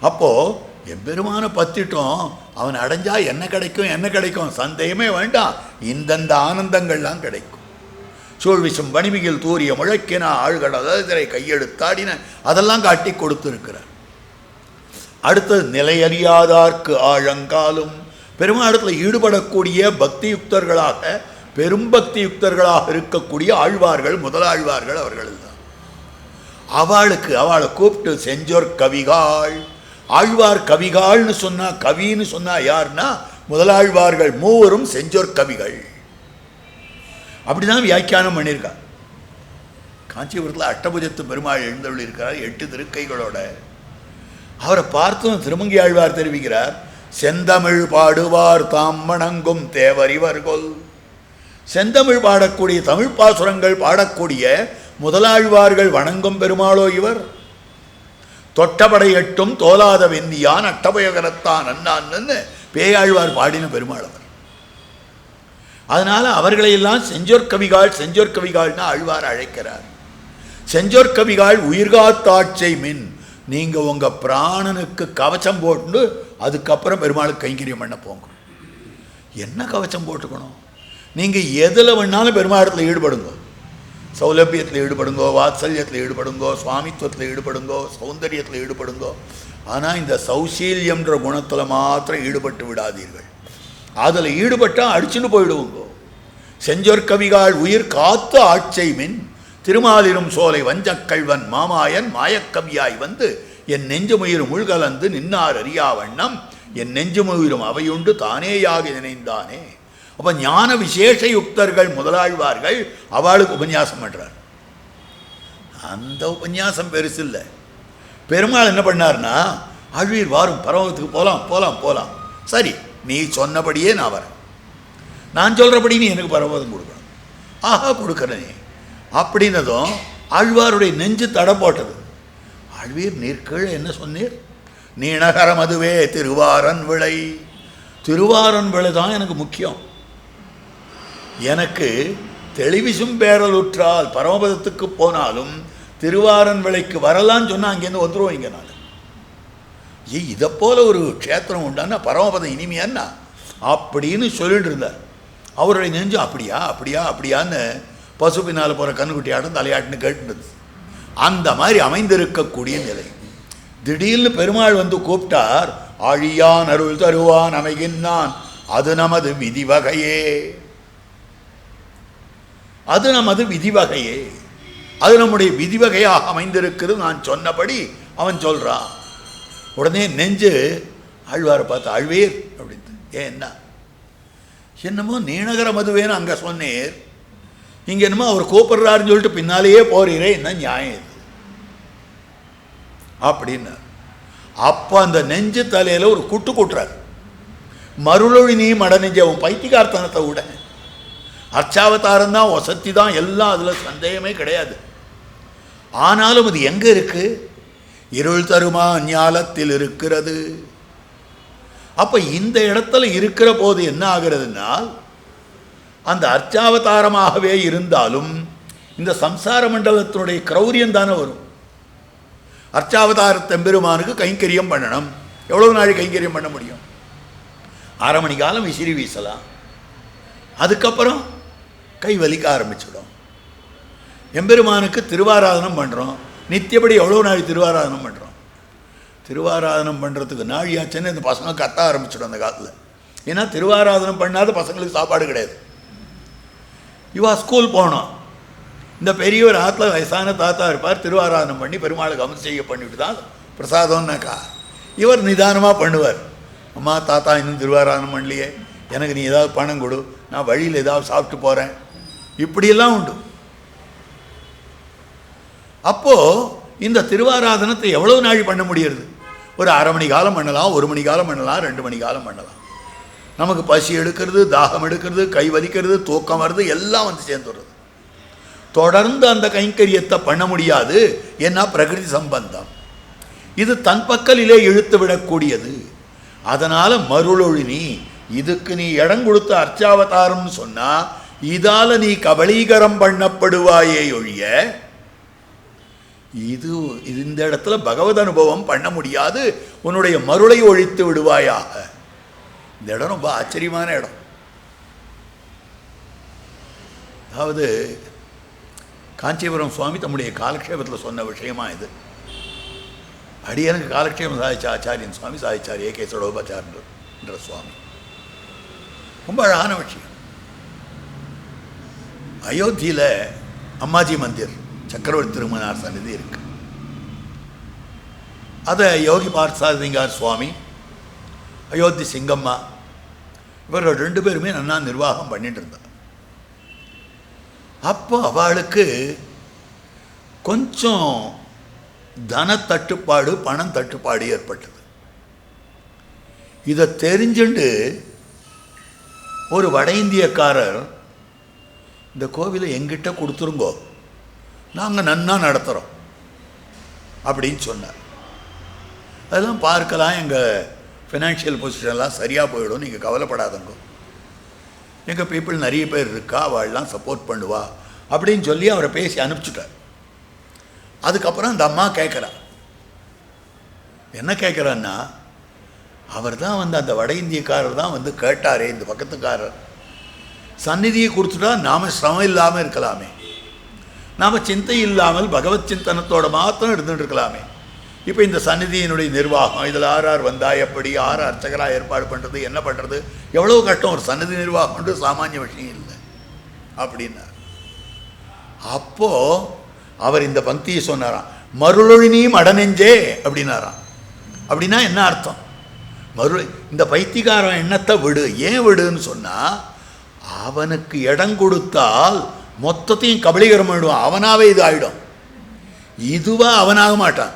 அப்போது எம்பெருமான பத்திட்டோம், அவன் அடைஞ்சா என்ன கிடைக்கும் என்ன கிடைக்கும் சந்தேகமே வேண்டாம். இந்தந்த ஆனந்தங்கள்லாம் கிடைக்கும். சூழ்விசும் வணிமிகில் தூரிய முழக்கினா ஆழ்கடலை கையெழுத்தாடின அதெல்லாம் காட்டி கொடுத்துருக்கிறார். அடுத்தது நிலையறியாதார்க்கு ஆழங்காலும். பெருமாடத்தில் ஈடுபடக்கூடிய பக்தியுக்தர்களாக, பெரும் பக்தியுக்தர்களாக இருக்கக்கூடிய ஆழ்வார்கள், முதலாழ்வார்கள் அவர்கள் தான். அவளை கூப்பிட்டு செஞ்சோர் கவிகாள். ஆழ்வார் கவிகாள்னு சொன்னா, கவின்னு சொன்னா யாருன்னா முதலாழ்வார்கள் மூவரும் செஞ்சோர் கவிகள். அப்படிதான் வியாக்கியானம் பண்ணியிருக்கார். காஞ்சிபுரத்தில் அட்டபுஜத்து பெருமாள் எழுந்தருள் இருக்கிறார் 8 திருக்கைகளோட. அவரை பார்த்தும் திருமங்கி ஆழ்வார் தெரிவிக்கிறார், செந்தமிழ் பாடுவார் தாம் வணங்கும் தேவரிவர்கொல். செந்தமிழ் பாடக்கூடிய தமிழ் பாசுரங்கள் பாடக்கூடிய முதலாழ்வார்கள் வணங்கும் பெருமாளோ இவர். தொட்டபடை எட்டும் தோலாத வெந்தியான் அட்டபயகரத்தான் அண்ணான்னு பேயாழ்வார் பாடின பெருமாள் அவர். அதனால அவர்களையெல்லாம் செஞ்சொற்கவிகாள் செஞ்சொற்கவிகாள்னு ஆழ்வார் அழைக்கிறார். செஞ்சொற்கவிகாள் உயிர்காத்தாட்சை மின். நீங்க உங்க பிராணனுக்கு கவச்சம் போட்டு அதுக்கப்புறம் பெருமாளுக்கு கைங்கரியம் பண்ண போங்க. என்ன கவச்சம் போட்டுக்கணும்? நீங்க எதுல வேணாலும் பெருமாளத்தில் ஈடுபடுங்க. சௌலபியத்தில் ஈடுபடுங்கோ, வாத்சல்யத்தில் ஈடுபடுங்கோ, சுவாமித்துவத்தில் ஈடுபடுங்கோ, சௌந்தரியத்தில் ஈடுபடுங்கோ. ஆனால் இந்த சௌசீல்யம்ன்ற குணத்தில் மாத்திரம் ஈடுபட்டு விடாதீர்கள். அதில் ஈடுபட்டால் அடிச்சுட்டு போயிடுவோங்கோ. செஞ்சொற்கவிகாள் உயிர் காத்து ஆட்சை மின். திருமாலிரும் சோலை வஞ்சக்கல்வன் மாமாயன் மாயக்கவியாய் வந்து என் நெஞ்சுமுயிரும் உள்கலந்து நின்னார் அறியா வண்ணம் என் நெஞ்சுமுயிரும் அவையுண்டு தானேயாக நினைந்தானே. அப்போ ஞான விசேஷ யுக்தர்கள் முதலாழ்வார்கள் அவளுக்கு உபன்யாசம் பண்ணுறார். அந்த உபன்யாசம் பெருசு இல்லை. பெருமாள் என்ன பண்ணார்னா, ஆழ்வீர் வாரும் பரவத்துக்கு போகலாம் போகலாம் போகலாம். சரி, நீ சொன்னபடியே நான் வரேன். நான் சொல்கிறபடி நீ எனக்கு பரவதம் கொடுக்கணும். ஆஹா, கொடுக்குறேனே அப்படின்னதும் ஆழ்வாருடைய நெஞ்சு தடை போட்டது. ஆழ்வீர் நீர் கீழே என்ன சொன்னீர்? நீணகரம் அதுவே திருவாரன் விளை. திருவாரன் விளை தான் எனக்கு முக்கியம். எனக்கு தெளிவிசும் பேரலுற்றால் பரமபதத்துக்கு போனாலும் திருவாரன் விளைக்கு வரலான்னு சொன்னால் அங்கேருந்து வந்துடுவோம். இங்கே நான் இதை போல ஒரு க்ஷேத்திரம் உண்டான்னா பரமபதம் இனிமையான்னா அப்படின்னு சொல்லிட்டு இருந்தார். அவருடைய நெஞ்சு அப்படியா அப்படியா அப்படியான்னு பசுப்பினால் போகிற கண்ணுக்குட்டியாட்டம் தலையாட்டுன்னு கேட்டுனது. அந்த மாதிரி அமைந்திருக்கக்கூடிய நிலை. திடீர்னு பெருமாள் வந்து கூப்பிட்டார். ஆழியான் அருள் தருவான் அமைகின்றான் அது நமது விதி வகையே. அது நமது விதி வகையே. அது நம்முடைய விதி வகையாக அமைந்திருக்கிறது. நான் சொன்னபடி அவன் சொல்கிறான். உடனே நெஞ்சு ஆழ்வாரை பார்த்து ஆழ்வீர் அப்படின்ட்டு, ஏன் என்ன என்னமோ நீணகர மதுவேன்னு அங்கே சொன்னீர், இங்கே என்னமோ அவர் கூப்பிட்றாருன்னு சொல்லிட்டு பின்னாலேயே போறீரே, என்ன நியாயம் இது அப்படின்னு. அப்போ அந்த நெஞ்சு தலையில் ஒரு குட்டு கூட்டுறார். மருளொழி நீ மட நெஞ்சு. அவன் பைத்தியகார்த்தனத்தை விட அர்ச்சாவதாரம் தான், வசத்தி தான் எல்லாம், அதில் சந்தேகமே கிடையாது. ஆனாலும் அது எங்கே இருக்கு? இருள் தருமா ஞாலத்தில் இருக்கிறது. அப்போ இந்த இடத்துல இருக்கிற போது என்ன ஆகிறதுனால், அந்த அர்ச்சாவதாரமாகவே இருந்தாலும் இந்த சம்சார மண்டலத்தினுடைய கிரௌரியம் தானே வரும். அர்ச்சாவதார தெம்பெருமானுக்கு கைங்கரியம் பண்ணணும். எவ்வளவு நாள் கைங்கரியம் பண்ண முடியும்? 1/2 மணி காலம் விசிறி வீசலாம். அதுக்கப்புறம் கை வலிக்க ஆரம்பிச்சிடும். எம்பெருமானுக்கு திருவாராதனம் பண்ணுறோம். நித்தியப்படி எவ்வளோ நாள் திருவாராதனம் பண்ணுறோம்? திருவாராதனம் பண்ணுறதுக்கு நாழியாச்சுன்னு இந்த பசங்க கத்த ஆரம்பிச்சிடும் அந்த காலத்தில். ஏன்னா திருவாராதனம் பண்ணாத பசங்களுக்கு சாப்பாடு கிடையாது. இவா ஸ்கூல் போனோம். இந்த பெரியவர் ஆற்றுல வயசான தாத்தா இருப்பார், திருவாராதனம் பண்ணி பெருமாளுக்கு அபிஷேகம் பண்ணிவிட்டு தான் பிரசாதம்னாக்கா இவர் நிதானமாக பண்ணுவார். அம்மா தாத்தா இன்னும் திருவாராதனம் பண்ணலையே, எனக்கு நீ ஏதாவது பணம் கொடு, நான் வழியில் ஏதாவது சாப்பிட்டு போகிறேன், இப்படியெல்லாம் உண்டு. அப்போது இந்த திருவாராதனத்தை எவ்வளோ நாள் பண்ண முடியறது? ஒரு 1/2 மணி காலம் பண்ணலாம், 1 மணி காலம் பண்ணலாம், 2 மணி காலம் பண்ணலாம். நமக்கு பசி எடுக்கிறது, தாகம் எடுக்கிறது, கை வலிக்கிறது, தூக்கம் வருது, எல்லாம் வந்து சேர்ந்துடுறது. தொடர்ந்து அந்த கைங்கரியத்தை பண்ண முடியாது. ஏன்னா பிரகிருதி சம்பந்தம் இது தன் பக்கலிலே இழுத்து விடக்கூடியது. அதனால் மருளொழினி, இதுக்கு நீ இடம் கொடுத்த அர்ச்சாவதாரம்னு சொன்னால் இதால் நீ கபலீகரம் பண்ணப்படுவாயே ஒழிய இது இந்த இடத்துல பகவத் அனுபவம் பண்ண முடியாது. உன்னுடைய மருளை ஒழித்து விடுவாயாக. இந்த இடம் ரொம்ப ஆச்சரியமான இடம். அதாவது காஞ்சிபுரம் சுவாமி தம்முடைய காலக்ஷேபத்தில் சொன்ன விஷயமா இது. அடியனுக்கு காலக்ஷேபம் சாதிச்ச ஆச்சாரியன் சுவாமி சாதிச்சார் ஏகே சடோபாச்சார்ன்ற சுவாமி. ரொம்ப அழகான விஷயம். அயோத்தியில் அம்மாஜி மந்திர் சக்கரவர்த்தி திருமணார் சன்னிதி இருக்கு. அதை யோகி பார்த்தாதிங்கார் சுவாமி, அயோத்தி சிங்கம்மா, இவர்கள் 2 பேருமே நன்னா நிர்வாகம் பண்ணிட்டு இருந்தார். அப்போ அவளுக்கு கொஞ்சம் தன தட்டுப்பாடு, பணம் தட்டுப்பாடு ஏற்பட்டது. இதை தெரிஞ்சுண்டு ஒரு வட இந்தியக்காரர் இந்த கோவிலை எங்கிட்ட கொடுத்துருங்கோ, நாங்கள் நன்னா நடத்துகிறோம் அப்படின்னு சொன்னார். அதெல்லாம் பார்க்கலாம், எங்கள் ஃபினான்ஷியல் பொசிஷன்லாம் சரியாக போயிடும், நீங்கள் கவலைப்படாதங்கோ, எங்கள் பீப்புள் நிறைய பேர் இருக்கா, அவள்லாம் சப்போர்ட் பண்ணுவா அப்படின்னு சொல்லி அவரை பேசி அனுப்பிச்சுட்டார். அதுக்கப்புறம் அந்த அம்மா கேட்குறா, என்ன கேட்குறான்னா, அவர் தான் வந்து அந்த வட இந்தியக்காரர் தான் வந்து கேட்டாரே, இந்த பக்கத்துக்காரர் சந்நிதியை கொடுத்துட்டா நாம் சிரமம் இல்லாமல் இருக்கலாமே, நாம் சிந்தை இல்லாமல் பகவத் சிந்தனத்தோட மாத்திரம் இருந்துட்டு இருக்கலாமே. இப்போ இந்த சந்நிதியினுடைய நிர்வாகம், இதில் ஆர் வந்தா எப்படி, அர்ச்சகராக ஏற்பாடு பண்ணுறது, என்ன பண்ணுறது, எவ்வளோ கஷ்டம். ஒரு சந்நிதி நிர்வாகம்ன்றது சாமானிய விஷயம் இல்லை அப்படின்னார். அப்போது அவர் இந்த பந்தியை சொன்னாராம், மருளொழினி மடநெஞ்சே அப்படின்னாராம். அப்படின்னா என்ன அர்த்தம்? இந்த பைத்தியக்காரன் எண்ணத்தை விடு. ஏன் விடுன்னு சொன்னால், அவனுக்கு இடம் கொடுத்தால் மொத்தத்தையும் கபலீகரம் பண்ணிடுவான், அவனாகவே இது ஆகிடும். இதுவாக அவனாக மாட்டான்,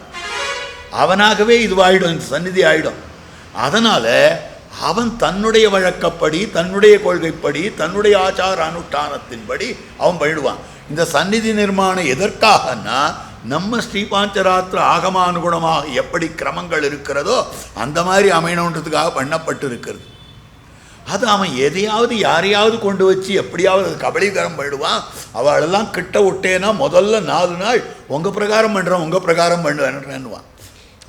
அவனாகவே இதுவாகிடும், இந்த சந்நிதி ஆகிடும். அதனால் அவன் தன்னுடைய வழக்கப்படி, தன்னுடைய கொள்கைப்படி, தன்னுடைய ஆச்சார அனுஷ்டானத்தின்படி அவன் பண்ணிடுவான். இந்த சந்நிதி நிர்மாணம் எதற்காகனா, நம்ம ஸ்ரீபாஞ்சராத்திர ஆகமானுகுணமாக எப்படி கிரமங்கள் இருக்கிறதோ அந்த மாதிரி அமையணுன்றதுக்காக பண்ணப்பட்டு இருக்கிறது. அது அவன் எதையாவது யாரையாவது கொண்டு வச்சு எப்படியாவது அது கபலீகரம் பண்ணிடுவான். அவளெல்லாம் கிட்ட விட்டேன்னா முதல்ல 4 நாள் உங்கள் பிரகாரம் பண்ணுறான், உங்கள் பிரகாரம் பண்ணுவேன்னுவான்.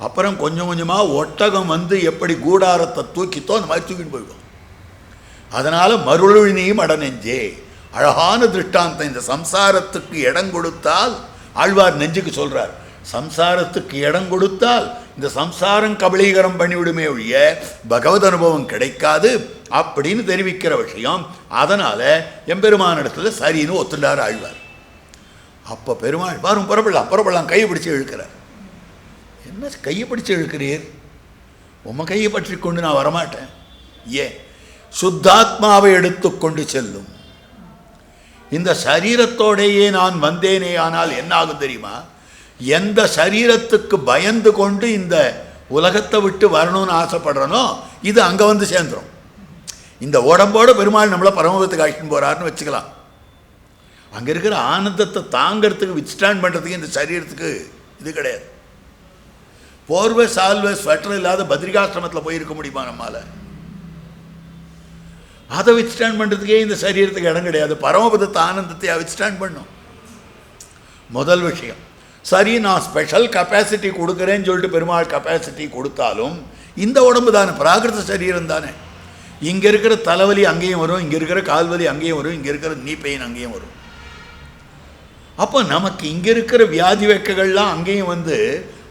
அப்புறம் கொஞ்சம் கொஞ்சமாக ஒட்டகம் வந்து எப்படி கூடாரத்தை தூக்கித்தோ அந்த மாதிரி தூக்கிட்டு போயிடும். அதனால் மருளினியும் அடநெஞ்சே, அழகான திருஷ்டாந்தம். இந்த சம்சாரத்துக்கு இடம் கொடுத்தால், ஆழ்வார் நெஞ்சுக்கு சொல்கிறார், சம்சாரத்துக்கு இடம் கொடுத்தால் இந்த சம்சாரம் கபலீகரம் பண்ணிவிடுமே ஒழிய பகவத் அனுபவம் கிடைக்காது அப்படின்னு தெரிவிக்கிற விஷயம். அதனால் எம்பெருமானிடத்தில் சரின்னு ஒத்துண்டார் ஆழ்வார். அப்போ பெருமாள் பாரும் புறப்படலாம் கையை பிடிச்சி இழுக்கிறார். என்ன கையை பிடிச்சி இழுக்கிறீர்? உம்ம கையை பற்றி கொண்டு நான் வரமாட்டேன். ஏன்? சுத்தாத்மாவை எடுத்துக்கொண்டு செல்லும். இந்த சரீரத்தோடையே நான் வந்தேனே, ஆனால் என்ன ஆகும் தெரியுமா? எந்த சரீரத்துக்கு பயந்து கொண்டு இந்த உலகத்தை விட்டு வரணும்னு ஆசைப்படுறனோ இது அங்கே வந்து சேர்ந்துடும். இந்த உடம்போடு பெருமாள் நம்மளை பரமபதத்துக்கு அழைச்சின்னு போகிறாருன்னு வச்சுக்கலாம். அங்கே இருக்கிற ஆனந்தத்தை தாங்கிறதுக்கு வித்ஸ்டாண்ட் பண்ணுறதுக்கு இந்த சரீரத்துக்கு இது கிடையாது. போர்வை சால்வை ஸ்வெட்டர் இல்லாத பத்ரிகாசிரமத்தில் போயிருக்க முடியுமா நம்மால்? அதை வித்ஸ்டாண்ட் பண்ணுறதுக்கே இந்த சரீரத்துக்கு இடம் கிடையாது. பரமபதத்தை ஆனந்தத்தை வித்ஸ்டாண்ட் பண்ணும். முதல் விஷயம். சரி, நான் ஸ்பெஷல் கெப்பாசிட்டி கொடுக்குறேன்னு சொல்லிட்டு பெருமாள் கெப்பாசிட்டி கொடுத்தாலும் இந்த உடம்பு தானே, பிராகிருத சரீரம் தானே. இங்கே இருக்கிற தலைவலி அங்கேயும் வரும், இங்கே இருக்கிற கால்வலி அங்கேயும் வரும், இங்கே இருக்கிற நீ பெயின் அங்கேயும் வரும். அப்போ நமக்கு இங்கே இருக்கிற வியாதி வெக்கைகள்லாம் அங்கேயும் வந்து,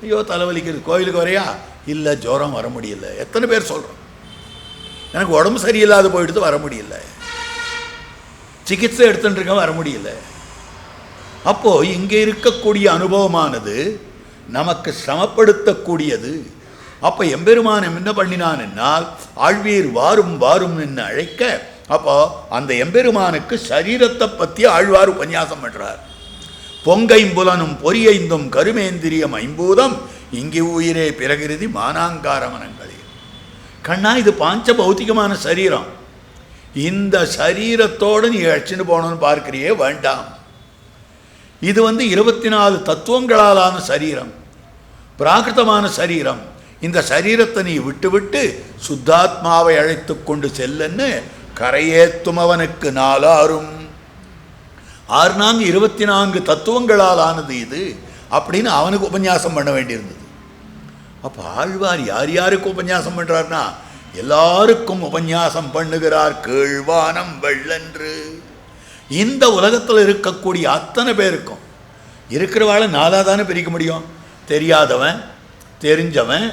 ஐயோ தலைவலிக்கிறது, கோயிலுக்கு வரையா? இல்லை, ஜுரம் வர முடியல. எத்தனை பேர் சொல்கிறோம், எனக்கு உடம்பு சரியில்லாத போயிடுது வர முடியல, சிகிச்சை எடுத்துட்டு இருக்க வர முடியல. அப்போது இங்கே இருக்கக்கூடிய அனுபவமானது நமக்கு சிரமப்படுத்தக்கூடியது. அப்போ எம்பெருமான் என்ன பண்ணினான் என்னால், ஆழ்வீர் வாரும் வாரும் என்று அழைக்க, அப்போ அந்த எம்பெருமானுக்கு சரீரத்தை பற்றி ஆழ்வார் உபன்யாசம் பண்ணுறார். பொங்கைம்புலனும் பொரியைந்தும் கருமேந்திரியம் ஐம்பூதம் இங்கே உயிரே பிறகிருதி மானாங்கார மனங்களே. கண்ணா, இது பாஞ்ச பௌத்திகமான சரீரம். இந்த சரீரத்தோடு நீ அழைச்சின்னு போகணும்னு பார்க்கிறியே, வேண்டாம். இது 24 தத்துவங்களாலான சரீரம், பிராகிருதமான சரீரம். இந்த சரீரத்தை நீ விட்டு சுத்தாத்மாவை அழைத்து கொண்டு செல்லன்னு கரையேத்தும் அவனுக்கு நாளாரும். 24 தத்துவங்களால் ஆனது இது அப்படின்னு அவனுக்கு உபன்யாசம் பண்ண வேண்டியிருந்தது. அப்போ ஆழ்வார் யார் யாருக்கு உபன்யாசம் பண்ணுறார்னா, எல்லாருக்கும் உபன்யாசம் பண்ணுகிறார். கீழ்வானம் வெள்ளன்று. இந்த உலகத்தில் இருக்கக்கூடிய அத்தனை பேருக்கும் இருக்கிறவாளை 4 தானே பிரிக்க முடியும். தெரியாதவன், தெரிஞ்சவன்,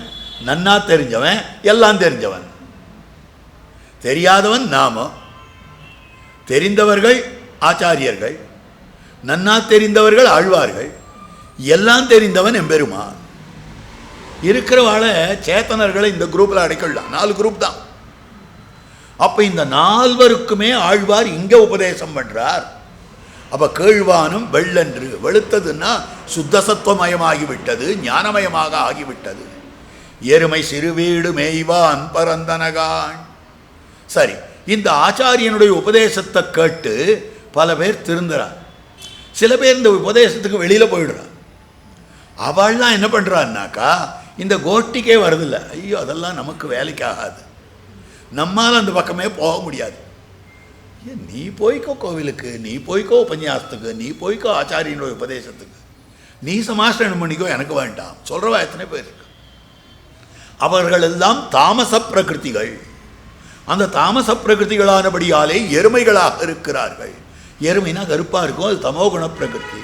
நன்னா தெரிஞ்சவன், எல்லாம் தெரிஞ்சவன். தெரியாதவன் நாம, தெரிந்தவர்கள் ஆச்சாரியர்கள், நன்னா தெரிந்தவர்கள் ஆழ்வார்கள், எல்லாம் தெரிந்தவன் எம்பெருமான். இருக்கிறவாளை சேத்தனர்களை இந்த குரூப்பில் அடைக்கலாம். 4 குரூப் தான். அப்போ இந்த 4வருக்குமே ஆழ்வார் இங்கே உபதேசம் பண்ணுறார். அப்போ கீழ்வானம் வெள்ளன்று, வெளுத்ததுன்னா சுத்தசத்துவமயமாகிவிட்டது, ஞானமயமாக ஆகிவிட்டது. எருமை சிறுவீடு மேய்வான் பரந்தனகான். சரி, இந்த ஆச்சாரியனுடைய உபதேசத்தை கேட்டு பல பேர் திருந்துறான். சில பேர் இந்த உபதேசத்துக்கு வெளியில் போயிடுறான். அவள்லாம் என்ன பண்ணுறான்னாக்கா இந்த கோஷ்டிக்கே வரதில்லை. ஐயோ அதெல்லாம் நமக்கு வேலைக்கு ஆகாது, நம்மால் அந்த பக்கமே போக முடியாது. நீ போய்க்கோ கோவிலுக்கு, நீ போய்க்கோ உபன்யாசத்துக்கு, நீ போய்க்கோ ஆச்சாரியனோட உபதேசத்துக்கு, நீ சமாஷ்டனம் பண்ணிக்கோ, எனக்கு வேண்டாம் சொல்கிறவா எத்தனை பேர் இருக்கு. அவர்கள் எல்லாம் தாமச பிரகிருதிகள். அந்த தாமச பிரகிருதிகளானபடியாலே எருமைகளாக இருக்கிறார்கள். எருமைனா கருப்பாக இருக்கும், அது தமோகுண பிரகிருதி.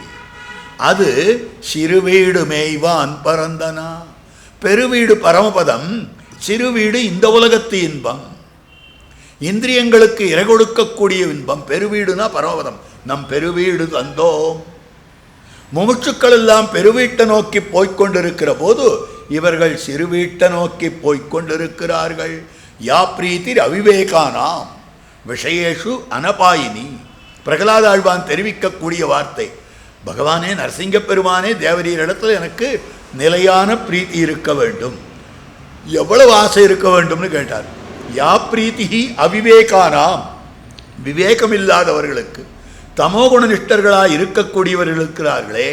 அது சிறுவீடு மேய்வான் பரந்தனா. பெருவீடு பரமபதம், சிறுவீடு இந்த உலகத்து இன்பம், இந்திரியங்களுக்கு இறை கொடுக்கக்கூடிய இன்பம். பெருவீடுனா பரமபதம். நம் பெருவீடு தந்தோம். முமுட்சுக்கள் எல்லாம் பெருவீட்டை நோக்கி போய்கொண்டிருக்கிற போது இவர்கள் சிறுவீட்டை நோக்கி போய்கொண்டிருக்கிறார்கள். யா பிரீத்திர் அவிவேகானாம் விஷயேஷு அனபாயினி. பிரகலாத ஆழ்வான் தெரிவிக்கக்கூடிய வார்த்தை. பகவானே, நரசிங்க பெருமானே, தேவரீர் இடத்துல எனக்கு நிலையான பிரீத்தி இருக்க வேண்டும். எவ்வளவு ஆசை இருக்க வேண்டும்னு கேட்டார். யா பிரீத்தி அவிவேகானாம், விவேகம் இல்லாதவர்களுக்கு, தமோகுண நிஷ்டர்களாக இருக்கக்கூடியவர்கள் இருக்கிறார்களே,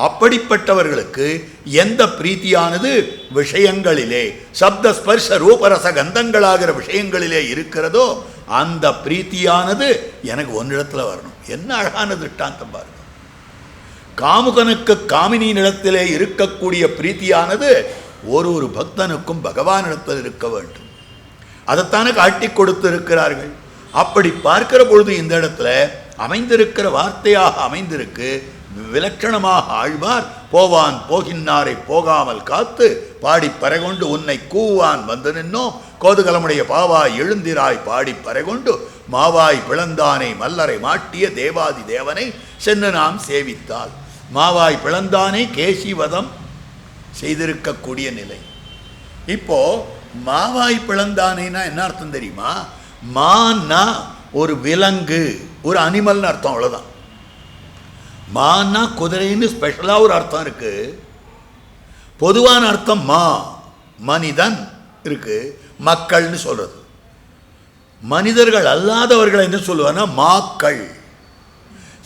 அப்படிப்பட்டவர்களுக்கு எந்த பிரீத்தியானது விஷயங்களிலே, சப்த ஸ்பர்ஷ ரூபரச கந்தங்களாகிற விஷயங்களிலே இருக்கிறதோ அந்த பிரீத்தியானது எனக்கு ஒன்னிடத்தில் வரணும். என்ன அழகான திருஷ்டாந்தம் பாருங்க. காமுகனுக்கு காமினி நிலத்திலே இருக்கக்கூடிய பிரீத்தியானது ஒரு பக்தனுக்கும் பகவானிடத்தில் இருக்க வேண்டும். அதைத்தானே காட்டி கொடுத்து இருக்கிறார்கள். அப்படி பார்க்கிற பொழுது இந்த இடத்துல அமைந்திருக்கிற வார்த்தையாக அமைந்திருக்கு. விலட்சணமாக ஆழ்வார் போவான் போகின்னாரை போகாமல் காத்து பாடி பறைகொண்டு உன்னை கூவான் வந்து நின்னோம் கோதுகலமுடைய பாவாய் எழுந்திராய் பாடி பறைகொண்டு மாவாய் பிளந்தானை மல்லரை மாட்டிய தேவாதி தேவனை சென்று நாம் சேவித்தால். மாவாய் பிளந்தானை கேசிவதம் செய்திருக்கக்கூடிய நிலை. இப்போ மாவாய் பிளந்தானைனா என்ன அர்த்தம் தெரியுமா? மான்னா ஒரு விலங்கு, ஒரு அனிமல்னு அர்த்தம், அவ்வளோதான். மான்னா குதிரைன்னு ஸ்பெஷலாக ஒரு அர்த்தம் இருக்கு. பொதுவான அர்த்தம் மா மனிதன் இருக்கு, மக்கள்னு சொல்றது. மனிதர்கள் அல்லாதவர்கள் என்ன சொல்லுவாங்கன்னா மாக்கள்.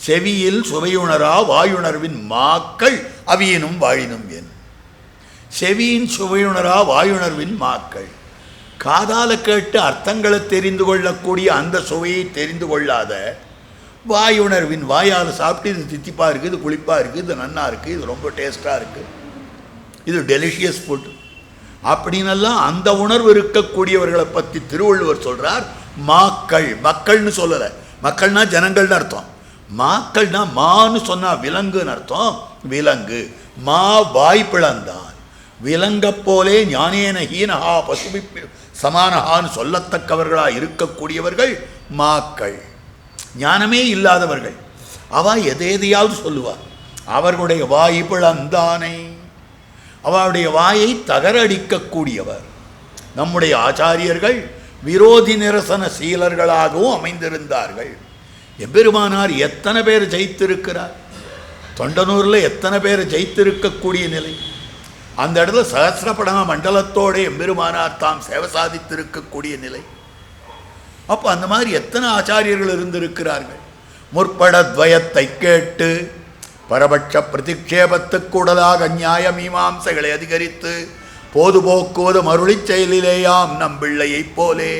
செவியில் சுவையுணரா வாயுணர்வின் மாக்கள் அவியினும் வாழினும் என். செவியின் சுவையுணரா வாயுணர்வின் மாக்கள். காதால கேட்டு அர்த்தங்களை தெரிந்து கொள்ளக்கூடிய அந்த சுவையை தெரிந்து கொள்ளாத வாயுணர்வின், வாயால் சாப்பிட்டு இது தித்திப்பாக இருக்குது, இது புளிப்பாக இருக்குது, இது நன்னா இருக்குது, இது ரொம்ப டேஸ்ட்டாக இருக்குது, இது டெலிஷியஸ் ஃபுட் அப்படின்னெல்லாம் அந்த உணர்வு இருக்கக்கூடியவர்களை பற்றி திருவள்ளுவர் சொல்கிறார் மாக்கள். மக்கள்னு சொல்லலை. மக்கள்னா ஜனங்கள்னு அர்த்தம். மாக்கள்னா மான்னு சொன்னால் விலங்குன்னு அர்த்தம். விலங்கு. மா வாய் பிளந்தான். விலங்க போலே ஞானேன ஹீனஹா பசுபி சமானஹான்னு சொல்லத்தக்கவர்களாக இருக்கக்கூடியவர்கள் மாக்கள். ஞானமே இல்லாதவர்கள். அவ எதையாவது சொல்லுவார். அவர்களுடைய வாய் பிளந்தானை, அவருடைய வாயை தகரடிக்கக்கூடியவர். நம்முடைய ஆச்சாரியர்கள் விரோதி நிரசன சீலர்களாகவும் அமைந்திருந்தார்கள். எம்பெருமானார் எத்தனை பேர் ஜெயித்திருக்கிறார். தொண்டனூரில் எத்தனை பேர் ஜெயித்திருக்கக்கூடிய நிலை. அந்த இடத்துல சகசிரபடம மண்டலத்தோடு எம்பெருமானார் தாம் சேவை சாதித்திருக்கக்கூடிய நிலை. அப்போ அந்த மாதிரி எத்தனை ஆச்சாரியர்கள் இருந்திருக்கிறார்கள். முற்பட துவயத்தை கேட்டு பரபட்ச பிரதிக்ஷேபத்துக்கூடலாக நியாய மீமாம்சைகளை அதிகரித்து போதுபோக்குவது மருளிச் செயலிலேயாம் நம் பிள்ளையைப் போலே.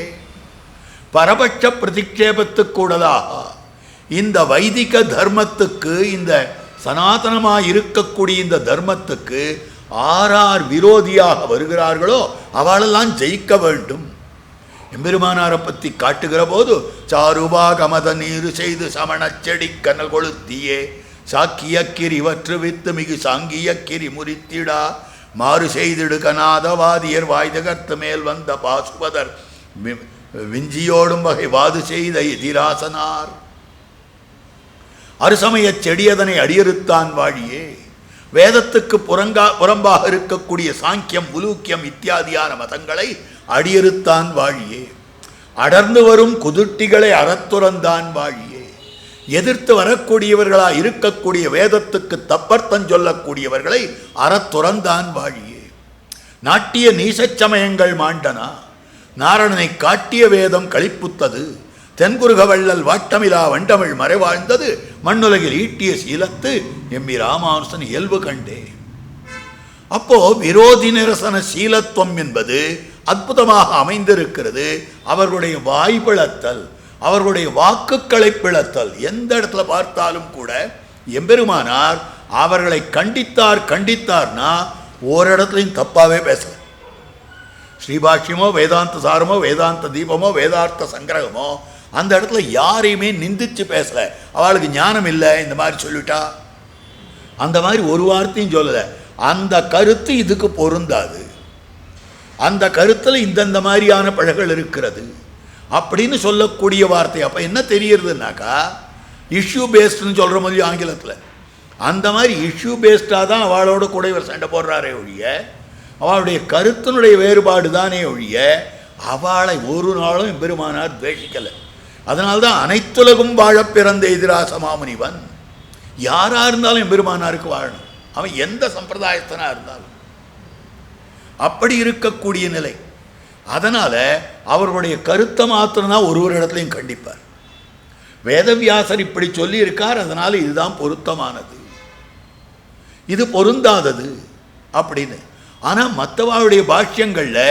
பரபட்ச பிரதிக்ஷேபத்துக்கூடலாக இந்த வைதிக தர்மத்துக்கு, இந்த சனாதனமாக இருக்கக்கூடிய இந்த தர்மத்துக்கு ஆரார் விரோதியாக வருகிறார்களோ அவளெல்லாம் ஜெயிக்க வேண்டும். எம்பெருமானாரை பற்றி காட்டுகிற போது சாருவா கமத நீரு செய்து சமணச் செடி கனல் கொளுத்தியே சாக்கியக்கிரி வற்று வித்து மிகு சாங்கியக்கிரி முறித்திடா மாறு செய்திடு கநாதவாதியர் வாய்தகர்த்து மேல் வந்த பாசுபதர் விஞ்சியோடும் வகை வாது செய்த எதிராசனார். அருசமய செடியதனை அடியறுத்தான் வாழியே. வேதத்துக்கு புறம்பாக இருக்கக்கூடிய சாங்கியம் உலூக்கியம் இத்தியாதியான மதங்களை அடியறுத்தான் வாழியே. அடர்ந்து வரும் குதுட்டிகளை அறத்துறந்தான் வாழியே. எதிர்த்து வரக்கூடியவர்களா இருக்கக்கூடிய வேதத்துக்கு தப்பர்த்தம் சொல்லக்கூடியவர்களை அறத்துறந்தான் வாழியே. நாட்டிய நீசச்சமயங்கள் மாண்டனா. நாரணனை காட்டிய வேதம் களிப்புத்தது. தென்குருக வள்ளல் வாட்டமிலா வண்டமிழ் மறைவாழ்ந்தது மண்ணுலகில் ஈட்டிய சீலத்து எம்பி ராமானுசன் இயல்பு கண்டே. அப்போ விரோதி நிரசன சீலத்துவம் என்பது அற்புதமாக அமைந்திருக்கிறது. அவர்களுடைய வாய் பிளத்தல், அவர்களுடைய வாக்குகளை பிளத்தல், எந்த இடத்துல பார்த்தாலும் கூட எம்பெருமானார் அவர்களை கண்டித்தார்னா ஒரு இடத்துலையும் தப்பாகவே பேசல. ஸ்ரீபாஷ்யமோ வேதாந்த சாரமோ வேதாந்த தீபமோ வேதார்த்த சங்கிரகமோ அந்த இடத்துல யாரையுமே நிந்திச்சு பேசல. அவளுக்கு ஞானம் இல்லை இந்த மாதிரி சொல்லிட்டா, அந்த மாதிரி ஒரு வார்த்தையும் சொல்லலை. அந்த கருத்து இதுக்கு பொருந்தாது, அந்த கருத்தில் இந்தந்த மாதிரியான பழகள் இருக்கிறது அப்படின்னு சொல்லக்கூடிய வார்த்தை. அப்போ என்ன தெரியுறதுனாக்கா, இஷ்யூ பேஸ்டுன்னு சொல்கிற மாதிரி ஆங்கிலத்தில் அந்த மாதிரி இஷ்யூ பேஸ்டாக தான் அவளோட கூட இவர் சண்டை போடுறாரே ஒழிய, அவளுடைய கருத்தினுடைய வேறுபாடு தானே ஒழிய அவளை ஒரு நாளும் பெருமானார் துவேஷிக்கலை. அதனால்தான் அனைத்துலகும் வாழ பிறந்த எதிராசமாமுனிவன். யாராக இருந்தாலும் எம்பெருமானாருக்கு வாழணும், அவன் எந்த சம்பிரதாயத்தனாக இருந்தாலும். அப்படி இருக்கக்கூடிய நிலை. அதனால் அவர்களுடைய கருத்தை மாத்திரம்தான் ஒரு இடத்துலையும் கண்டிப்பார். வேதவியாசர் இப்படி சொல்லி இருக்கார், அதனால் இதுதான் பொருத்தமானது, இது பொருந்தாதது அப்படின்னு. ஆனால் மற்றவாளுடைய பாஷ்யங்களில்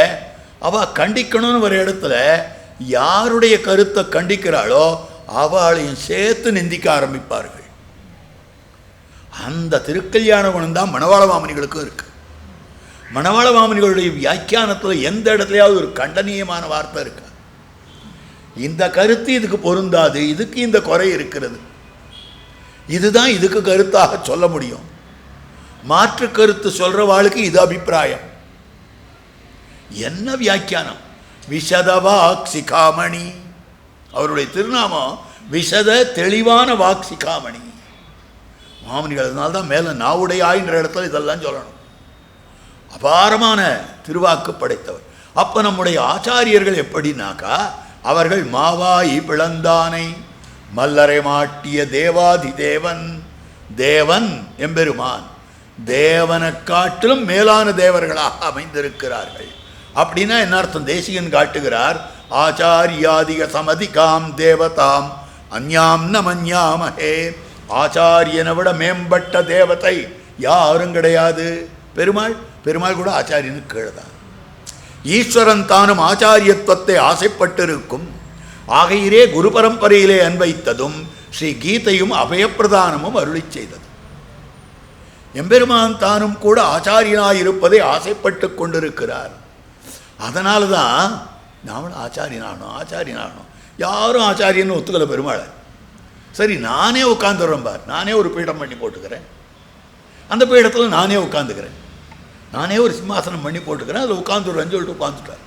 அவள் கண்டிக்கணும்னு ஒரு இடத்துல யாருடைய கருத்தை கண்டிக்கிறாளோ அவளையும் சேர்த்து நிந்திக்க ஆரம்பிப்பார்கள். அந்த திருக்கல்யாண குணம் தான் மணவாள மாமனிகளுக்கும் இருக்கு. மணவாள மாமனிகளுடைய வியாக்கியானத்தில் எந்த இடத்துலையாவது ஒரு கண்டனீயமான வார்த்தை இருக்கா? இந்த கருத்து இதுக்கு பொருந்தாது, இதுக்கு இந்த குறை இருக்கிறது, இதுதான் இதுக்கு கருத்தாக சொல்ல முடியும். மாற்று கருத்து சொல்றவாளுக்கு இது அபிப்பிராயம். என்ன வியாக்கியானம்? விஷதவாக்சிகாமணி, அவருடைய திருநாமம் விஷத தெளிவான வாக்சிகாமணி மாமனிகள். அதனால்தான் மேலே நாவுடையாயின்ற இடத்துல இதெல்லாம் சொல்லணும். அபாரமான திருவாக்கு படைத்தவர். அப்போ நம்முடைய ஆச்சாரியர்கள் எப்படின்னாக்கா, அவர்கள் மாவாய் பிளந்தானை மல்லரை மாட்டிய தேவாதி தேவன், தேவன் எம்பெருமான், தேவனை காட்டிலும் மேலான தேவர்களாக அமைந்திருக்கிறார்கள். அப்படின்னா என்ன அர்த்தம்? தேசிகன் காட்டுகிறார், ஆச்சாரியாதிக சமதிகாம் தேவதாம் அந்யாம் ந மன்யாமஹே. ஆச்சாரியனை விட மேம்பட்ட தேவதை யாரும் கிடையாது. பெருமாள், பெருமாள் கூட ஆச்சாரியனுக்கு கீழே தான். ஈஸ்வரன் தானும் ஆச்சாரியத்துவத்தை ஆசைப்பட்டிருக்கும். ஆகையிலே குரு பரம்பரையிலே அன்வைத்ததும் ஸ்ரீ கீதையும் அபயப்பிரதானமும் அருளி செய்தது. எம்பெருமான் தானும் கூட ஆச்சாரியனாயிருப்பதை ஆசைப்பட்டு கொண்டிருக்கிறார். அதனால தான் நாமளும் ஆச்சாரியனாகணும். யாரும் ஆச்சாரியன்னு ஒத்துக்கலை பெருமாளை. சரி, நானே உட்காந்துடுறேன் பார், நானே ஒரு பீடம் பண்ணி போட்டுக்கிறேன், அந்த பீடத்தில் நானே உட்காந்துக்கிறேன், நானே ஒரு சிம்மாசனம் பண்ணி போட்டுக்கிறேன், அதில் உட்காந்துடுறேன்னு சொல்லிட்டு உட்காந்துட்டார்.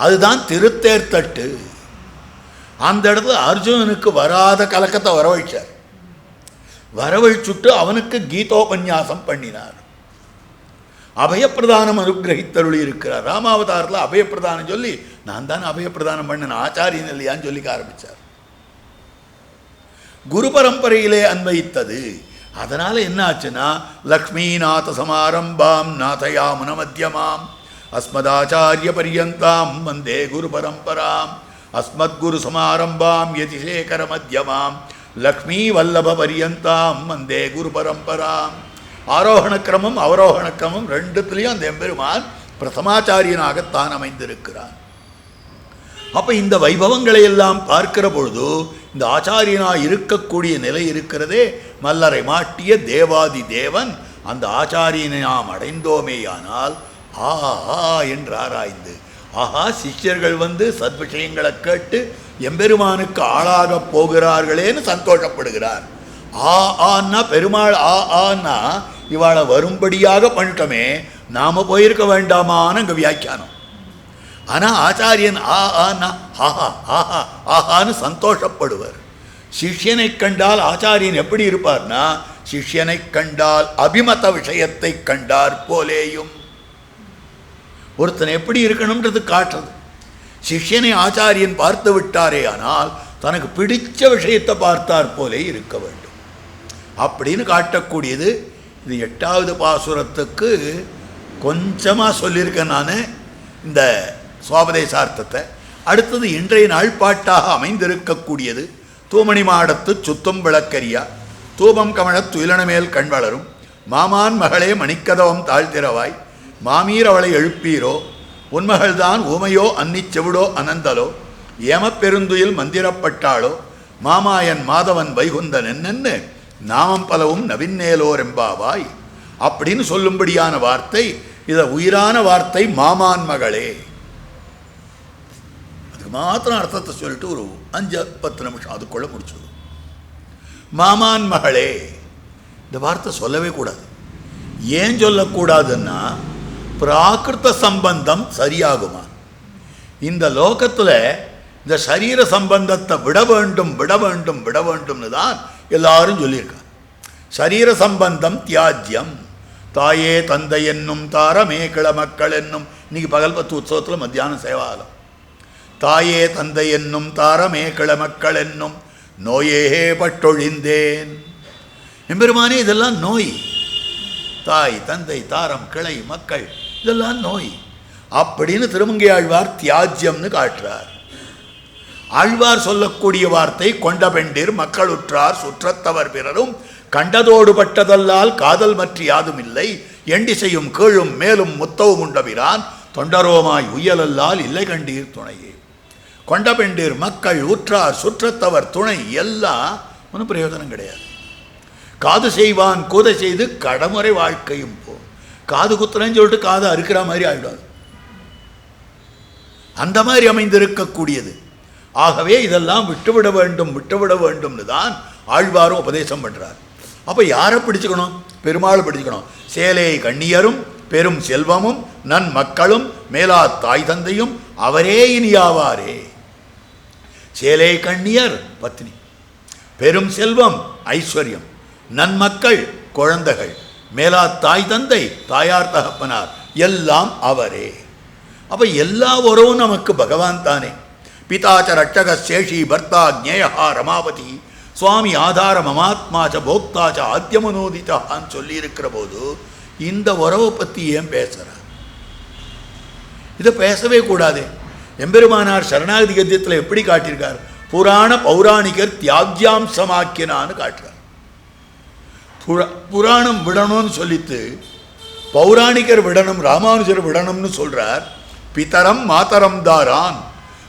அதுதான் திருத்தேர்த்தட்டு. அந்த இடத்துல அர்ஜுனனுக்கு வராத கலக்கத்தை வரவழைச்சார். வரவழைச்சுட்டு அவனுக்கு கீதோபன்யாசம் பண்ணினார். அபயப்பிரதானம் அனுகிரகித்தருளி இருக்கிறார். ராமாவதாரத்தில் அபயப்பிரதானம் சொல்லி, நான் தான் அபயப்பிரதானம் பண்ணேன், ஆச்சாரியன் இல்லையான்னு சொல்லிக்க ஆரம்பித்தார். குரு பரம்பரையிலே அன்வைத்தது. அதனால் என்ன ஆச்சுன்னா, லக்ஷ்மீநாத சமாரம்பாம் நாதயாமுன மத்தியமாம் அஸ்மதாச்சாரிய பரியந்தாம் வந்தே குரு பரம்பராம் அஸ்மத்குரு சமாரம்பாம் யதிசேகர மத்தியமாம் லக்ஷ்மீ வல்லப பரியந்தாம் வந்தே குரு பரம்பராம். ஆரோகண கிரமம் அவரோகண கிரமம் ரெண்டுத்துலேயும் அந்த எம்பெருமான் பிரதமாச்சாரியனாகத்தான் அமைந்திருக்கிறான். அப்போ இந்த வைபவங்களை எல்லாம் பார்க்கிற பொழுது இந்த ஆச்சாரியனாக இருக்கக்கூடிய நிலை இருக்கிறதே, மல்லரை மாட்டிய தேவாதி தேவன், அந்த ஆச்சாரியனை நாம் அடைந்தோமேயானால் ஆஹா என்று ஆராய்ந்து, ஆஹா சிஷ்யர்கள் வந்து சத்விஷயங்களை கேட்டு எம்பெருமானுக்கு ஆளாக போகிறார்களேன்னு சந்தோஷப்படுகிறார். ஆன்னா பெருமாள் ஆன்னா இவாளை வரும்படியாக பண்ணிட்டோமே, நாம் போயிருக்க வேண்டாமான்னு அங்கே வியாக்கியானம். ஆனால் ஆச்சாரியன் ஆன்னா ஆஹா ஆஹா ஆஹான்னு சந்தோஷப்படுவர். சிஷ்யனை கண்டால் ஆச்சாரியன் எப்படி இருப்பார்னா, சிஷ்யனை கண்டால் அபிமத விஷயத்தை கண்டார் போலேயும். ஒருத்தனை எப்படி இருக்கணும்ன்றது காட்டுறது. சிஷ்யனை ஆச்சாரியன் பார்த்து விட்டாரே ஆனால் தனக்கு பிடிச்ச விஷயத்தை பார்த்தார் போலே இருக்க வேண்டும் அப்படின்னு காட்டக்கூடியது. இது 8வது பாசுரத்துக்கு கொஞ்சமாக சொல்லியிருக்கேன் நான் இந்த சுவாபதேசார்த்தத்தை. அடுத்தது இன்றைய நாள் பாட்டாக அமைந்திருக்கக்கூடியது தூமணி மாடத்து சுத்தும் விளக்கரியா தூபம் கமழத் துயிலனமேல் கண் வளரும் மாமான் மகளே மணிக்கதவம் தாழ்த்திரவாய் மாமீர் அவளை எழுப்பீரோ உன்மகள்தான் ஊமையோ அன்னிச் செவிடோ அனந்தலோ ஏமப்பெருந்துயில் மந்திரப்பட்டாளோ மாமாயன் மாதவன் வைகுந்தன் என்னென்னு நாமம் பலவும் நவின்னேலோர் எம்பாவாய் அப்படின்னு சொல்லும்படியான வார்த்தை. இதை உயிரான வார்த்தை மாமான் மகளே. அதுக்கு மாத்திரம் அர்த்தத்தை சொல்லிட்டு ஒரு 5-10 நிமிஷம் அதுக்குள்ள முடிச்சது. மாமான் மகளே இந்த வார்த்தை சொல்லவே கூடாது. ஏன் சொல்லக்கூடாதுன்னா பிராகிருத சம்பந்தம் சரியாகுமா? இந்த லோகத்தில் இந்த சரீர சம்பந்தத்தை விட வேண்டும் விட வேண்டும் விட வேண்டும்னு தான் எல்லாரும் சொல்லியிருக்காங்க. சரீர சம்பந்தம் தியாஜ்யம். தாயே தந்தை என்னும் தாரமே கிளமக்கள் என்னும் இன்னைக்கு பகல் 10 உற்சவத்தில் மத்தியானம் சேவாலம். தாயே தந்தை என்னும் தாரமே கிளமக்கள் என்னும் நோயே பட்டொழிந்தேன். எம்பெருமானே இதெல்லாம் நோய். தாய் தந்தை தாரம் கிளை மக்கள் இதெல்லாம் நோய் அப்படின்னு திருமங்கை ஆழ்வார் தியாஜ்யம்னு காட்டுறார். ஆழ்வார் சொல்லக்கூடிய வார்த்தை கொண்ட பெண்டிர் மக்களுற்றார் சுற்றத்தவர் பிறரும் கண்டதோடு பட்டதல்லால் காதல் மற்றி யாதும் இல்லை எண்டிசையும் கீழும் மேலும் முத்தவும் உண்டபிரான் தொண்டரோமாய் உயலல்லால் இல்லை கண்டீர் துணையே. கொண்ட பெண்டிர் மக்கள் உற்றார் சுற்றத்தவர் துணை எல்லாம் ஒன்றும் பிரயோஜனம் கிடையாது. காது செய்வான் கூதை செய்து கடமுறை வாழ்க்கையும் போ. காது குத்துறேன்னு சொல்லிட்டு காதை அறுக்கிற மாதிரி ஆகிடாது. அந்த மாதிரி அமைந்திருக்கக்கூடியது. ஆகவே இதெல்லாம் விட்டுவிட வேண்டும் விட்டுவிட வேண்டும்னு தான் ஆழ்வாரும் உபதேசம் பண்ணுறார். அப்போ யாரை பிடிச்சுக்கணும்? பெருமாளை பிடிச்சுக்கணும். சேலை கண்ணியரும் பெரும் செல்வமும் நன் மக்களும் மேலா தாய் தந்தையும் அவரே இனியாவாரே. சேலை கண்ணியர் பத்னி, பெரும் செல்வம் ஐஸ்வர்யம், நன்மக்கள் குழந்தைகள், மேலா தாய் தந்தை தாயார் தகப்பனார் எல்லாம் அவரே. அப்போ எல்லா உறவும் நமக்கு பகவான் தானே. பிதாச்ச ரட்சக சேஷி பர்த்தா ஜேயா ரமாபதி சுவாமி ஆதார மமாத்மாச்ச போக்தாச்ச ஆத்தியமனோதிதான்னு சொல்லி இருக்கிற போது இந்த உறவை பற்றி ஏன் பேசுகிறார்? இதை பேசவே கூடாது. எம்பெருமானார் சரணாகதி கத்தியத்தில் எப்படி காட்டியிருக்கார்? புராண பௌராணிகர் தியாக்யாம் சமாக்கியனான்னு காட்டுறார். புராணம் விடணும்னு சொல்லித்து பௌராணிகர் விடணும் ராமானுஜர் விடணும்னு சொல்றார். பிதரம் மாதரம் தாரான்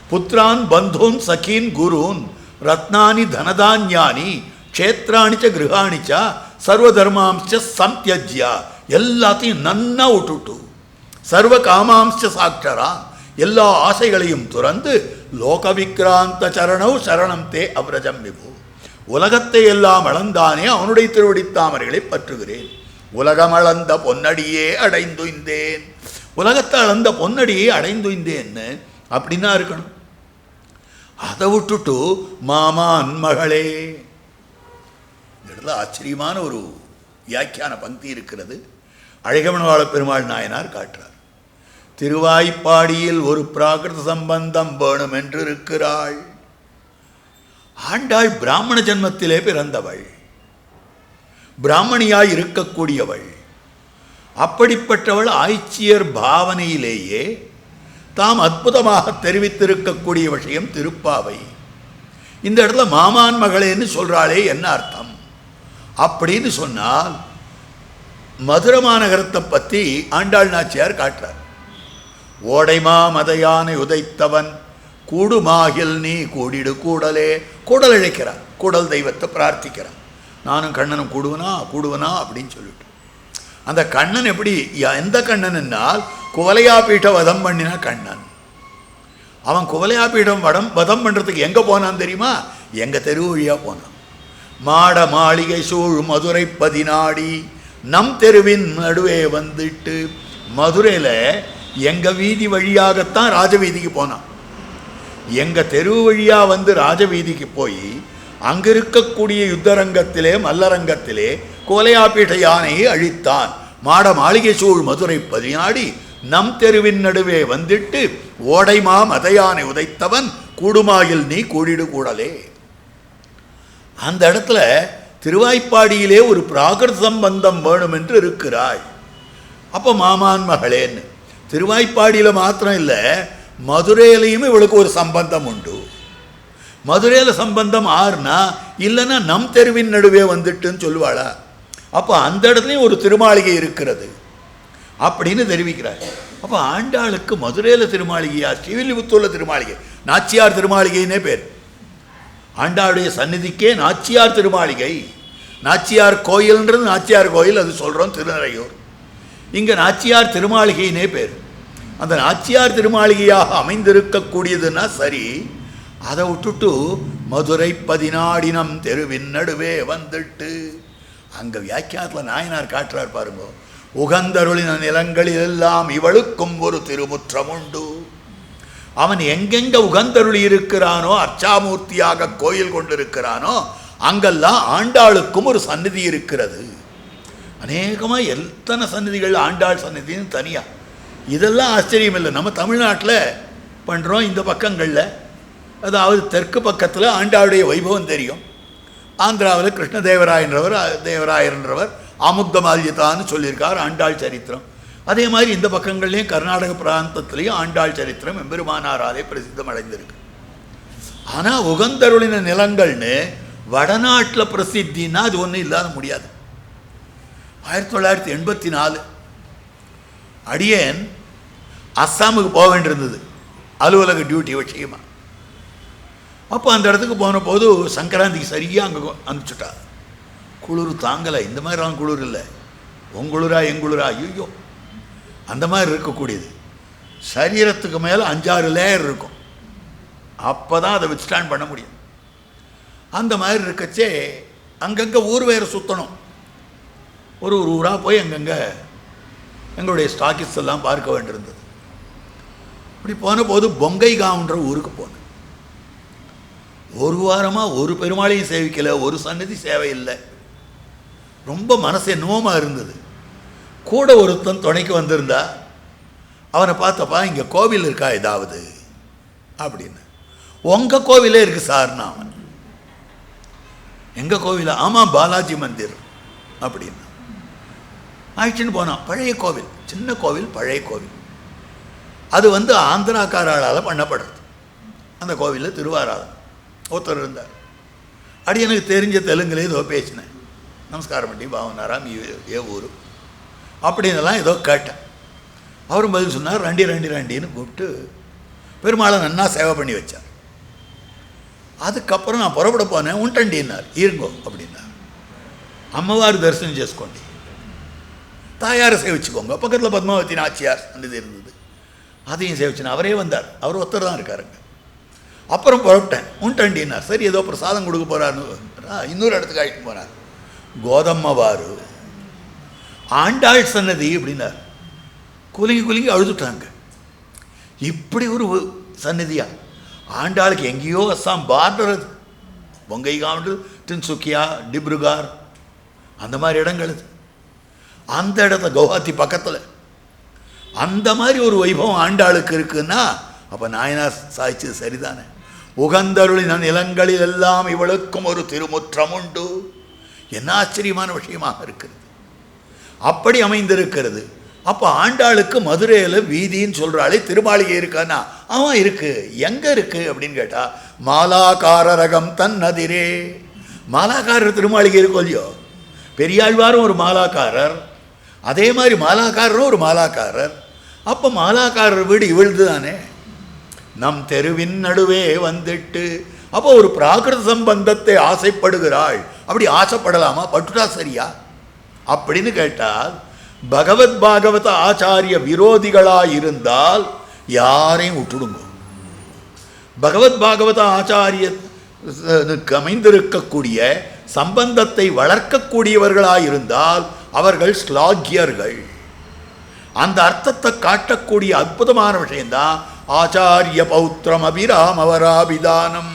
புத்திரான் பந்தூன் சகீன் குருன் ரத்னானி தனதான்யானி க்ஷேத்ராணிச்ச கிருஹாணிச்ச சர்வதர்மாம்ச சம்த்யஜ்யா எல்லாத்தையும் நன்னா விட்டுட்டு சர்வ காமாம்ச சாட்சரா எல்லா ஆசைகளையும் துறந்து லோகவிக்ராந்த சரணவ் சரணம் தே அவ்ரஜம் விபு. உலகத்தை எல்லாம் அளந்தானே அவனுடைய திருவடித்தாமரைகளை பற்றுகிறேன். உலகம் அளந்த பொன்னடியே அடைந்துய்ந்தேன். உலகத்தை அளந்த பொன்னடியே அடைந்துய்ந்தேன்னு அப்படின்னா இருக்கணும். அதை விட்டுட்டு மாமான் மகளே. இடத்துல ஆச்சரியமான ஒரு வியாக்கியான பங்கி இருக்கிறது. அழகமணவாள பெருமாள் நாயனார் காட்டுறார். திருவாய்ப்பாடியில் ஒரு பிராகிருத சம்பந்தம் வேணும் என்று இருக்கிறாள். ஆண்டாள் பிராமண ஜன்மத்திலே பிறந்தவள், பிராமணியாய் இருக்கக்கூடியவள். அப்படிப்பட்டவள் ஆய்ச்சியர் பாவனையிலேயே தாம் அற்புதமாக தெரிவித்திருக்கக்கூடிய விஷயம் திருப்பாவை. இந்த இடத்துல மாமான் மகளேன்னு சொல்றாளே என்ன அர்த்தம் அப்படின்னு சொன்னால் மதுரை மாநகரத்தை பற்றி ஆண்டாள் நாச்சியார் காட்டுறார். ஓடைமா மதையானை உதைத்தவன் கூடுமாகில் நீ கூடிடு கூடலே. கூடல் இழைக்கிறார், கூடல் தெய்வத்தை பிரார்த்திக்கிறார். நானும் கண்ணனும் கூடுவனா அப்படின்னு சொல்லிட்டு அந்த கண்ணன் எப்படி எந்த கண்ணன் என்னால் குவலையாபீட்ட வதம் பண்ணின கண்ணன். அவன் குவலையாபீடம் வதம் பண்ணுறதுக்கு எங்கே போனான் தெரியுமா? எங்கள் தெரு வழியாக போனான். மாட மாளிகை சூழ் மதுரை 14 நம் தெருவின் நடுவே வந்துட்டு மதுரையில் எங்கள் வீதி வழியாகத்தான் ராஜவீதிக்கு போனான். எங்கள் தெரு வழியாக வந்து ராஜவீதிக்கு போய் அங்கே இருக்கக்கூடிய யுத்தரங்கத்திலே மல்லரங்கத்திலே கோலையாபீட்ட யானையை அழித்தான். மாட மாளிகை சூழ் மதுரை 14 நம் தெருவின் நடுவே வந்துட்டு ஓடைமா மதையானை உதைத்தவன் கூடுமாயில் நீ கூடிடு கூடலே. அந்த இடத்துல திருவாய்ப்பாடியிலே ஒரு பிராகிருத சம்பந்தம் வேணும் என்று இருக்கிறாள். அப்போ மாமான் மகளேன்னு திருவாய்ப்பாடியில் மாத்திரம் இல்லை, மதுரையிலையும் இவளுக்கு ஒரு சம்பந்தம் உண்டு. மதுரையில் சம்பந்தம் ஆறுனா இல்லைன்னா நம் தெருவின் நடுவே வந்துட்டுன்னு சொல்லுவாளா? அப்போ அந்த இடத்துலையும் ஒரு திருமாளிகை இருக்கிறது அப்படின்னு தெரிவிக்கிறார். அப்போ ஆண்டாளுக்கு மதுரையில் திருமாளிகையா, ஸ்ரீவில்லிபுத்தூரில் திருமாளிகை, நாச்சியார் திருமாளிகைன்னே பேர். ஆண்டாளுடைய சந்நிதிக்கே நாச்சியார் திருமாளிகை. நாச்சியார் கோயில்ன்றது நாச்சியார் கோயில், அது சொல்கிறோம் திருநறையூர். இங்கே நாச்சியார் திருமாளிகைன்னே பேர். அந்த நாச்சியார் திருமாளிகையாக அமைந்திருக்கக்கூடியதுன்னா சரி, அதை விட்டுட்டு மதுரை 14 தெருவின் நடுவே வந்துட்டு அங்கே வியாக்கியானத்தில் நாயனார் காட்டுறார் பாருங்க. உகந்தருளின நிலங்களில் எல்லாம் இவளுக்கும் ஒரு திருமுற்றம் உண்டு. அவன் எங்கெங்க உகந்தருளி இருக்கிறானோ, அர்ச்சாமூர்த்தியாக கோயில் கொண்டிருக்கிறானோ, அங்கெல்லாம் ஆண்டாளுக்கும் ஒரு சந்நிதி இருக்கிறது. அநேகமாக எத்தனை சந்நிதிகள், ஆண்டாள் சந்நிதின்னு தனியாக. இதெல்லாம் ஆச்சரியம் இல்லை. நம்ம தமிழ்நாட்டில் பண்ணுறோம் இந்த பக்கங்களில், அதாவது தெற்கு பக்கத்தில் ஆண்டாளுடைய வைபவம் தெரியும். ஆந்திராவில் கிருஷ்ணதேவராயன்றவர் ஆமுக்தமால்யதான்னு சொல்லியிருக்கார் ஆண்டாள் சரித்திரம். அதே மாதிரி இந்த பக்கங்கள்லேயும் கர்நாடக பிராந்தத்திலையும் ஆண்டாள் சரித்திரம் எம்பெருமானாராலே பிரசித்தம் அடைந்திருக்கு. ஆனால் உகந்தருளின நிலங்கள்னு வடநாட்டில் பிரசித்தின்னா அது ஒன்றும் இல்லாத முடியாது. 1984 அடியேன் அஸ்ஸாமுக்கு போக வேண்டியிருந்தது அலுவலக டியூட்டி விஷயமா. அப்போ அந்த இடத்துக்கு போன போது சங்கராந்திக்கு சரியாக அங்கே அனுப்பிச்சுட்டா. குளிர் தாங்கலை. இந்த மாதிரிலாம் குளிர் இல்லை, உங்குளிரா எங்குளிரா, ஐயோ அந்த மாதிரி இருக்கக்கூடியது. சரீரத்துக்கு மேலே 5-6 லேயர் இருக்கும். அப்போ தான் அதை வித்ஸ்டாண்ட் பண்ண முடியும். அந்த மாதிரி இருக்கச்சே அங்கங்கே ஊர் வேறு சுற்றணும். ஒரு ஊராக போய் அங்கங்கே எங்களுடைய ஸ்டாக்கிஸ் எல்லாம் பார்க்க வேண்டியிருந்தது. அப்படி போன போது பொங்கைகாவ்ன்ற ஊருக்கு போனேன். ஒரு வாரமாக ஒரு பெருமாளையும் சேவிக்கலை, ஒரு சந்நிதி சேவை இல்லை. ரொம்ப மனசு என்னமோமாக இருந்தது. கூட ஒருத்தன் துணைக்கு வந்திருந்தா. அவனை பார்த்தப்பா, இங்கே கோவில் இருக்கா ஏதாவது அப்படின்னு. உங்கள் கோவிலே இருக்குது சார்னா. அவன் எங்கள் கோவிலா? ஆமாம், பாலாஜி மந்திர் அப்படின்னு ஆயிடுச்சுன்னு போனான். பழைய கோவில், சின்ன கோவில், பழைய கோவில். அது ஆந்திராக்காரால் பண்ணப்படுறது. அந்த கோவிலில் திருவாராதம் ஒருத்தர் இருந்தார். அடி எனக்கு தெரிஞ்ச தெலுங்குலேயே ஏதோ பேசினேன். நமஸ்காரம் பண்ணி பாவனாராம் ஏ ஊர் அப்படின்னெல்லாம் ஏதோ கேட்டேன். அவரும் பதில் சொன்னார். ரண்டின்னு கூப்பிட்டு பெருமாளை நன்னா சேவை பண்ணி வச்சார். அதுக்கப்புறம் நான் புறப்பட போனேன். உண்டண்டின்னார். இருங்கோ அப்படின்னார். అమ్మవారు தரிசனம் చేసుకోండి, தாயாரை சேவிச்சுக்கோங்க. பக்கத்தில் பத்மாவதி நாச்சியார் அந்த இது இருந்தது, அதையும் சேவிச்சுனா. அவரே வந்தார். அவர் ஒருத்தர் தான் இருக்காருங்க. அப்புறம் புறப்பட்டேன். உண்டண்டின்னார். சரி, ஏதோ பிரசாதம் கொடுக்க போகிறாருன்னு இன்னொரு இடத்துக்கு ஆகிட்டு போனார். கோதம்மவாரு ஆண்டாள் சன்னதி அப்படின்னார். குலுங்கி அழுதுட்டாங்க. இப்படி ஒரு சன்னதியா? ஆண்டாளுக்கு எங்கேயோ அஸ்ஸாம் பார்டர் அது. பொங்கைகாவ்ண்டு டின்சுக்கியா, டிப்ருகார் அந்த மாதிரி இடங்கள் அது. அந்த இடத்துல கவுஹாத்தி பக்கத்தில் அந்த மாதிரி ஒரு வைபவம் ஆண்டாளுக்கு இருக்குன்னா அப்போ நாயனார் சாய்ச்சது சரிதானே. உகந்தருளின நிலங்களில் எல்லாம் இவளுக்கும் ஒரு திருமுற்றம் உண்டு. என்ன ஆச்சரியமான விஷயமாக இருக்கிறது. அப்படி அமைந்திருக்கிறது. அப்போ ஆண்டாளுக்கு மதுரையில் வீதின்னு சொல்கிறாளே, திருமாளிகை இருக்கான்னா அவன் இருக்குது. எங்கே இருக்குது அப்படின்னு கேட்டால், மாலாக்காரரகம் தன் அதிரே. மாலாக்காரர் திருமாளிகை இருக்கும் இல்லையோ. பெரியாழ்வாரும் ஒரு மாலாக்காரர், அதே மாதிரி மாலாக்காரரும் ஒரு மாலாக்காரர். அப்போ மாலாக்காரர் வீடு இவழ்து தானே. நம் தெருவின் நடுவே வந்துட்டு. அப்போ ஒரு பிராகிருத சம்பந்தத்தை ஆசைப்படுகிறாள். அப்படி ஆசைப்படலாமா? பட்டுட்டா சரியா அப்படின்னு கேட்டால், பகவத் பாகவத ஆச்சாரிய விரோதிகளாக இருந்தால் யாரையும் விட்டுடுங்க. பகவத் பாகவத ஆச்சாரியனுக்கு அமைந்திருக்கக்கூடிய சம்பந்தத்தை வளர்க்கக்கூடியவர்களாக இருந்தால் அவர்கள் ஸ்லாகியர்கள். அந்த அர்த்தத்தை காட்டக்கூடிய அற்புதமான விஷயம்தான் ஆச்சாரிய பௌத்திரம் அபிராமவராபிதானம்.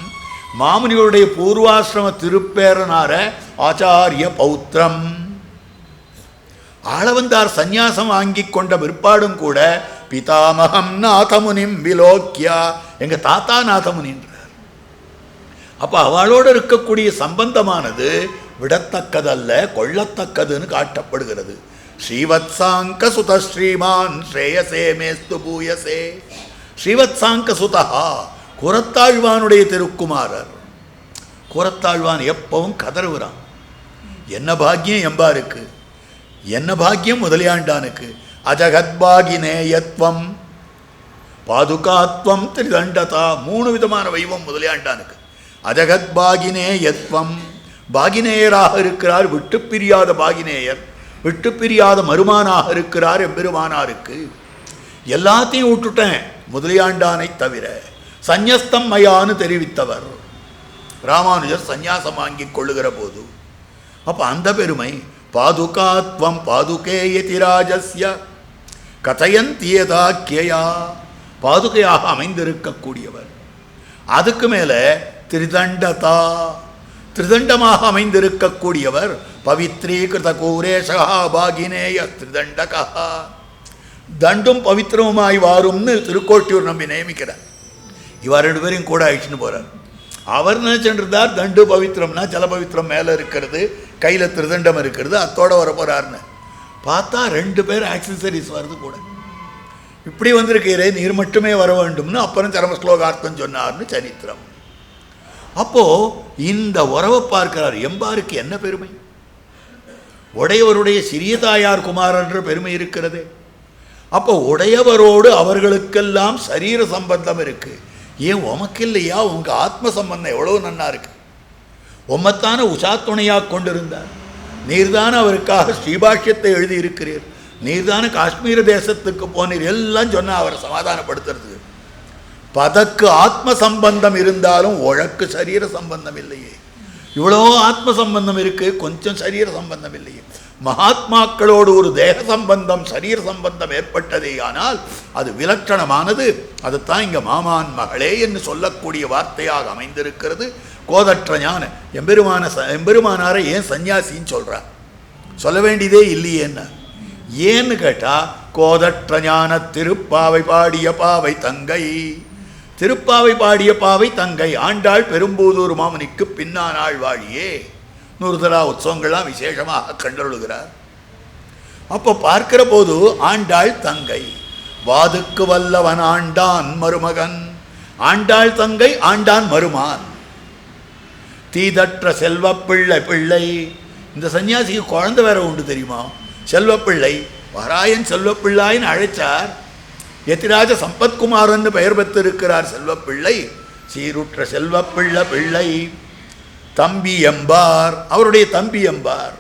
மாமுனிகளுடைய பூர்வாசிரம திருப்பேரனார ஆச்சாரிய பௌத்திரம். ஆளவந்தார் சந்நியாசம் வாங்கி கொண்ட பிற்பாடும் கூட பிதாமகம் நாதமுனிம் விலோக்கியா, எங்க தாத்தா நாதமுனின்றார். அப்ப அவளோடு இருக்கக்கூடிய சம்பந்தமானது விடத்தக்கதல்ல, கொள்ளத்தக்கதுன்னு காட்டப்படுகிறது. ஸ்ரீவத்சாங்க சுத ஸ்ரீமான் ஸ்ரேயசே மேஸ்து பூயசே. ஸ்ரீவத்சாங்க சுதா, குரத்தாழ்வானுடைய திருக்குமாரர். குரத்தாழ்வான் எப்பவும் கதறுகிறான், என்ன பாக்கியம் எம்பாருக்கு, என்ன பாக்கியம் முதலியாண்டானுக்கு. அஜகத்பாகினேயத்வம் பாதுகாத்வம் திரிதண்டதா, 3 விதமான வைவம் முதலியாண்டானுக்கு. அஜகத்பாகினேயத்வம், பாகினேயராக இருக்கிறார், விட்டு பிரியாத பாகினேயர், விட்டு பிரியாத மருமானாக இருக்கிறார் எம்பெருமானாருக்கு. எல்லாத்தையும் விட்டுட்டேன் முதலியாண்டானை தவிர. சந்நியஸ்தம் மயான்னு தெரிவித்தவர் ராமானுஜர் சந்நியாசம் வாங்கி கொள்ளுகிற போது. அப்போ அந்த பெருமை. பாதுகாத்வம் பாதுகேயதிராஜஸ்ய கதையந்தியதாக்கியா, பாதுகையாக அமைந்திருக்கக்கூடியவர். அதுக்கு மேலே திரிதண்டதா, திரிதண்டமாக அமைந்திருக்கக்கூடியவர். பவித்ரீகிருத கூரேஷா பாகினேய திரிதண்டகா, தண்டும் பவித்திரமுமாய் வாரும்னு திருக்கோட்டியூர் நம்பி நியமிக்கிறார். இவர் 2 பேரையும் கூட அழிச்சுன்னு போகிறார். அவர் நினைச்சுருந்தார் தண்டு பவித்திரம்னா ஜல பவித்திரம் மேலே இருக்கிறது, கையில் திருதண்டம் இருக்கிறது, அத்தோடு வர போகிறார்னு பார்த்தா 2 பேர் ஆக்சசரிஸ் வருது கூட. இப்படி வந்திருக்கிறே, நீர் மட்டுமே வர வேண்டும்னு அப்புறம் சரமஸ்லோகார்த்தம் சொன்னார்னு சரித்திரம். அப்போது இந்த உறவை பார்க்கிறார். எம்பாருக்கு என்ன பெருமை, உடையவருடைய சிறிய தாயார் குமாரன்ற பெருமை இருக்கிறது. அப்போ உடையவரோடு அவர்களுக்கெல்லாம் சரீர சம்பந்தம் இருக்கு. ஏன் உமக்கு இல்லையா? உங்க ஆத்ம சம்பந்தம் எவ்வளவு நன்னா இருக்கு. உம்மத்தான உஷா துணையாக கொண்டிருந்தார். நீர்தான அவருக்காக ஸ்ரீபாஷ்யத்தை எழுதியிருக்கிறீர், நீர்தான காஷ்மீர தேசத்துக்கு போனீர், எல்லாம் சொன்ன அவரை சமாதானப்படுத்துறது. பதக்கு ஆத்ம சம்பந்தம் இருந்தாலும் உழக்கு சரீர சம்பந்தம் இல்லையே. இவ்வளோ ஆத்ம சம்பந்தம் இருக்கு, கொஞ்சம் சரீர சம்பந்தம் இல்லையே. மகாத்மாக்களோடு ஒரு தேக சம்பந்தம் சரீர சம்பந்தம் ஏற்பட்டதே ஆனால் அது விலட்சணமானது. அதுதான் இங்கே மாமான் மகளே என்று சொல்லக்கூடிய வார்த்தையாக அமைந்திருக்கிறது. கோதற்ற ஞான எம்பெருமானாரை ஏன் சன்னியாசின்னு சொல்கிறார்? சொல்ல வேண்டியதே இல்லையேன்னா ஏன்னு கேட்டால், கோதற்ற ஞான திருப்பாவை பாடிய பாவை தங்கை, திருப்பாவை பாடிய பாவை தங்கை ஆண்டாள் பெரும்பூதூர் மாமனிக்கு பின்னானாள் வாழியே. நூறுதலா உற்சவங்கள்லாம் விசேஷமாக கண்டருளுகிறார். அப்போ பார்க்கிற போது ஆண்டாள் தங்கை, வாதுக்கு வல்லவன் ஆண்டான் மருமகன், ஆண்டாள் தங்கை ஆண்டான் மருமான், தீதற்ற செல்வப்பிள்ளை பிள்ளை. இந்த சன்னியாசிக்கு குழந்தை வேற உண்டு தெரியுமா? செல்வப்பிள்ளை. வராயன் செல்வப்பிள்ளாயின்னு அழைச்சார். யதிராஜ சம்பத்குமாரன் பெயர் பெற்றிருக்கிறார் செல்வப்பிள்ளை. சீருற்ற செல்வப்பிள்ளை பிள்ளை. தம்பி எம்பார், அவருடைய தம்பி எம்பார்.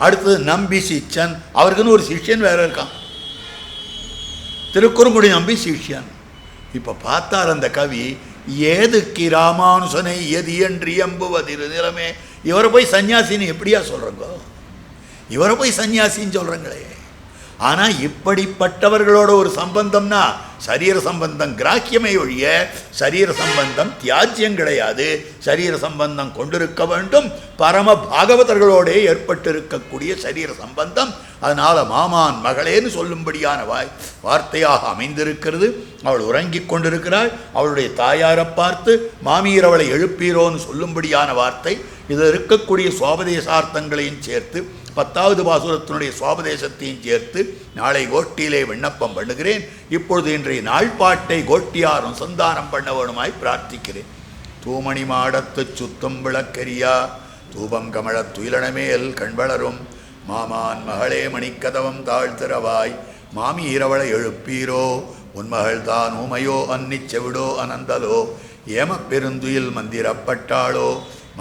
அடுத்தது நம்பி சிஷ்யன், அவருக்குன்னு ஒரு சிஷ்யன் வேற இருக்கான், திருக்குறுங்குடி நம்பி சிஷ்யன். இப்போ பார்த்தார் அந்த கவி, ஏதுக்கு ராமானுசனை எது என்று எம்புவதிரு நிலமே. இவரை போய் சன்னியாசின்னு எப்படியா சொல்கிறங்க? இவரை போய் சன்னியாசின்னு சொல்கிறங்களே. ஆனால் இப்படிப்பட்டவர்களோட ஒரு சம்பந்தம்னா சரீர சம்பந்தம் கிராக்கியமே ஒழிய சரீர சம்பந்தம் தியாஜ்யம் கிடையாது. சரீர சம்பந்தம் கொண்டிருக்க வேண்டும். பரம பாகவதர்களோடே ஏற்பட்டிருக்கக்கூடிய சரீர சம்பந்தம். அதனால் மாமான் மகளேன்னு சொல்லும்படியான வார்த்தையாக அமைந்திருக்கிறது. அவள் உறங்கிக் கொண்டிருக்கிறாள். அவளுடைய தாயாரை பார்த்து மாமீர் அவளை எழுப்பீரோன்னு சொல்லும்படியான வார்த்தை. இதில் இருக்கக்கூடிய சுவாபதேசார்த்தங்களையும் சேர்த்து 10வது பாசுரத்தினுடைய சுவாபதேசத்தையும் சேர்த்து நாளை கோஷ்டியிலே விண்ணப்பம் பண்ணுகிறேன். இப்பொழுது இன்றைய நாள்பாட்டை கோஷ்டியாரும் சந்தானம் பண்ண வேணுமாய் பிரார்த்திக்கிறேன். தூமணி மாடத்து சுத்தம் விளக்கரியா தூபம் கமழ துயிலனமேல் கண்வளரும் மாமான் மகளே மணிக்கதவம் தாழ்த்திரவாய் மாமி இரவளை எழுப்பீரோ உன்மகள் தான் ஊமையோ அன்னிச் செவிடோ அனந்தலோ ஏம பெருந்துயில் மந்திரப்பட்டாளோ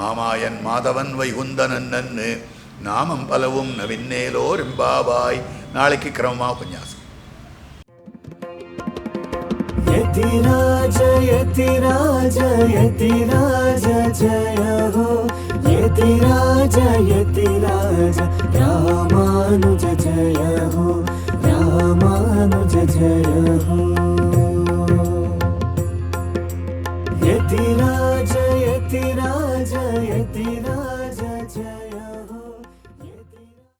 மாமாயன் மாதவன் வைகுந்தனன் நன்னு நாமம் பலவும் நவின்னேலோ ரிம்பாபாய். நாளைக்கு கிரமமா உபன்யாசம். यतिराज यतिराज यतिराज जय हो यतिराज यतिराज रामानुज जय हो रामानुज जय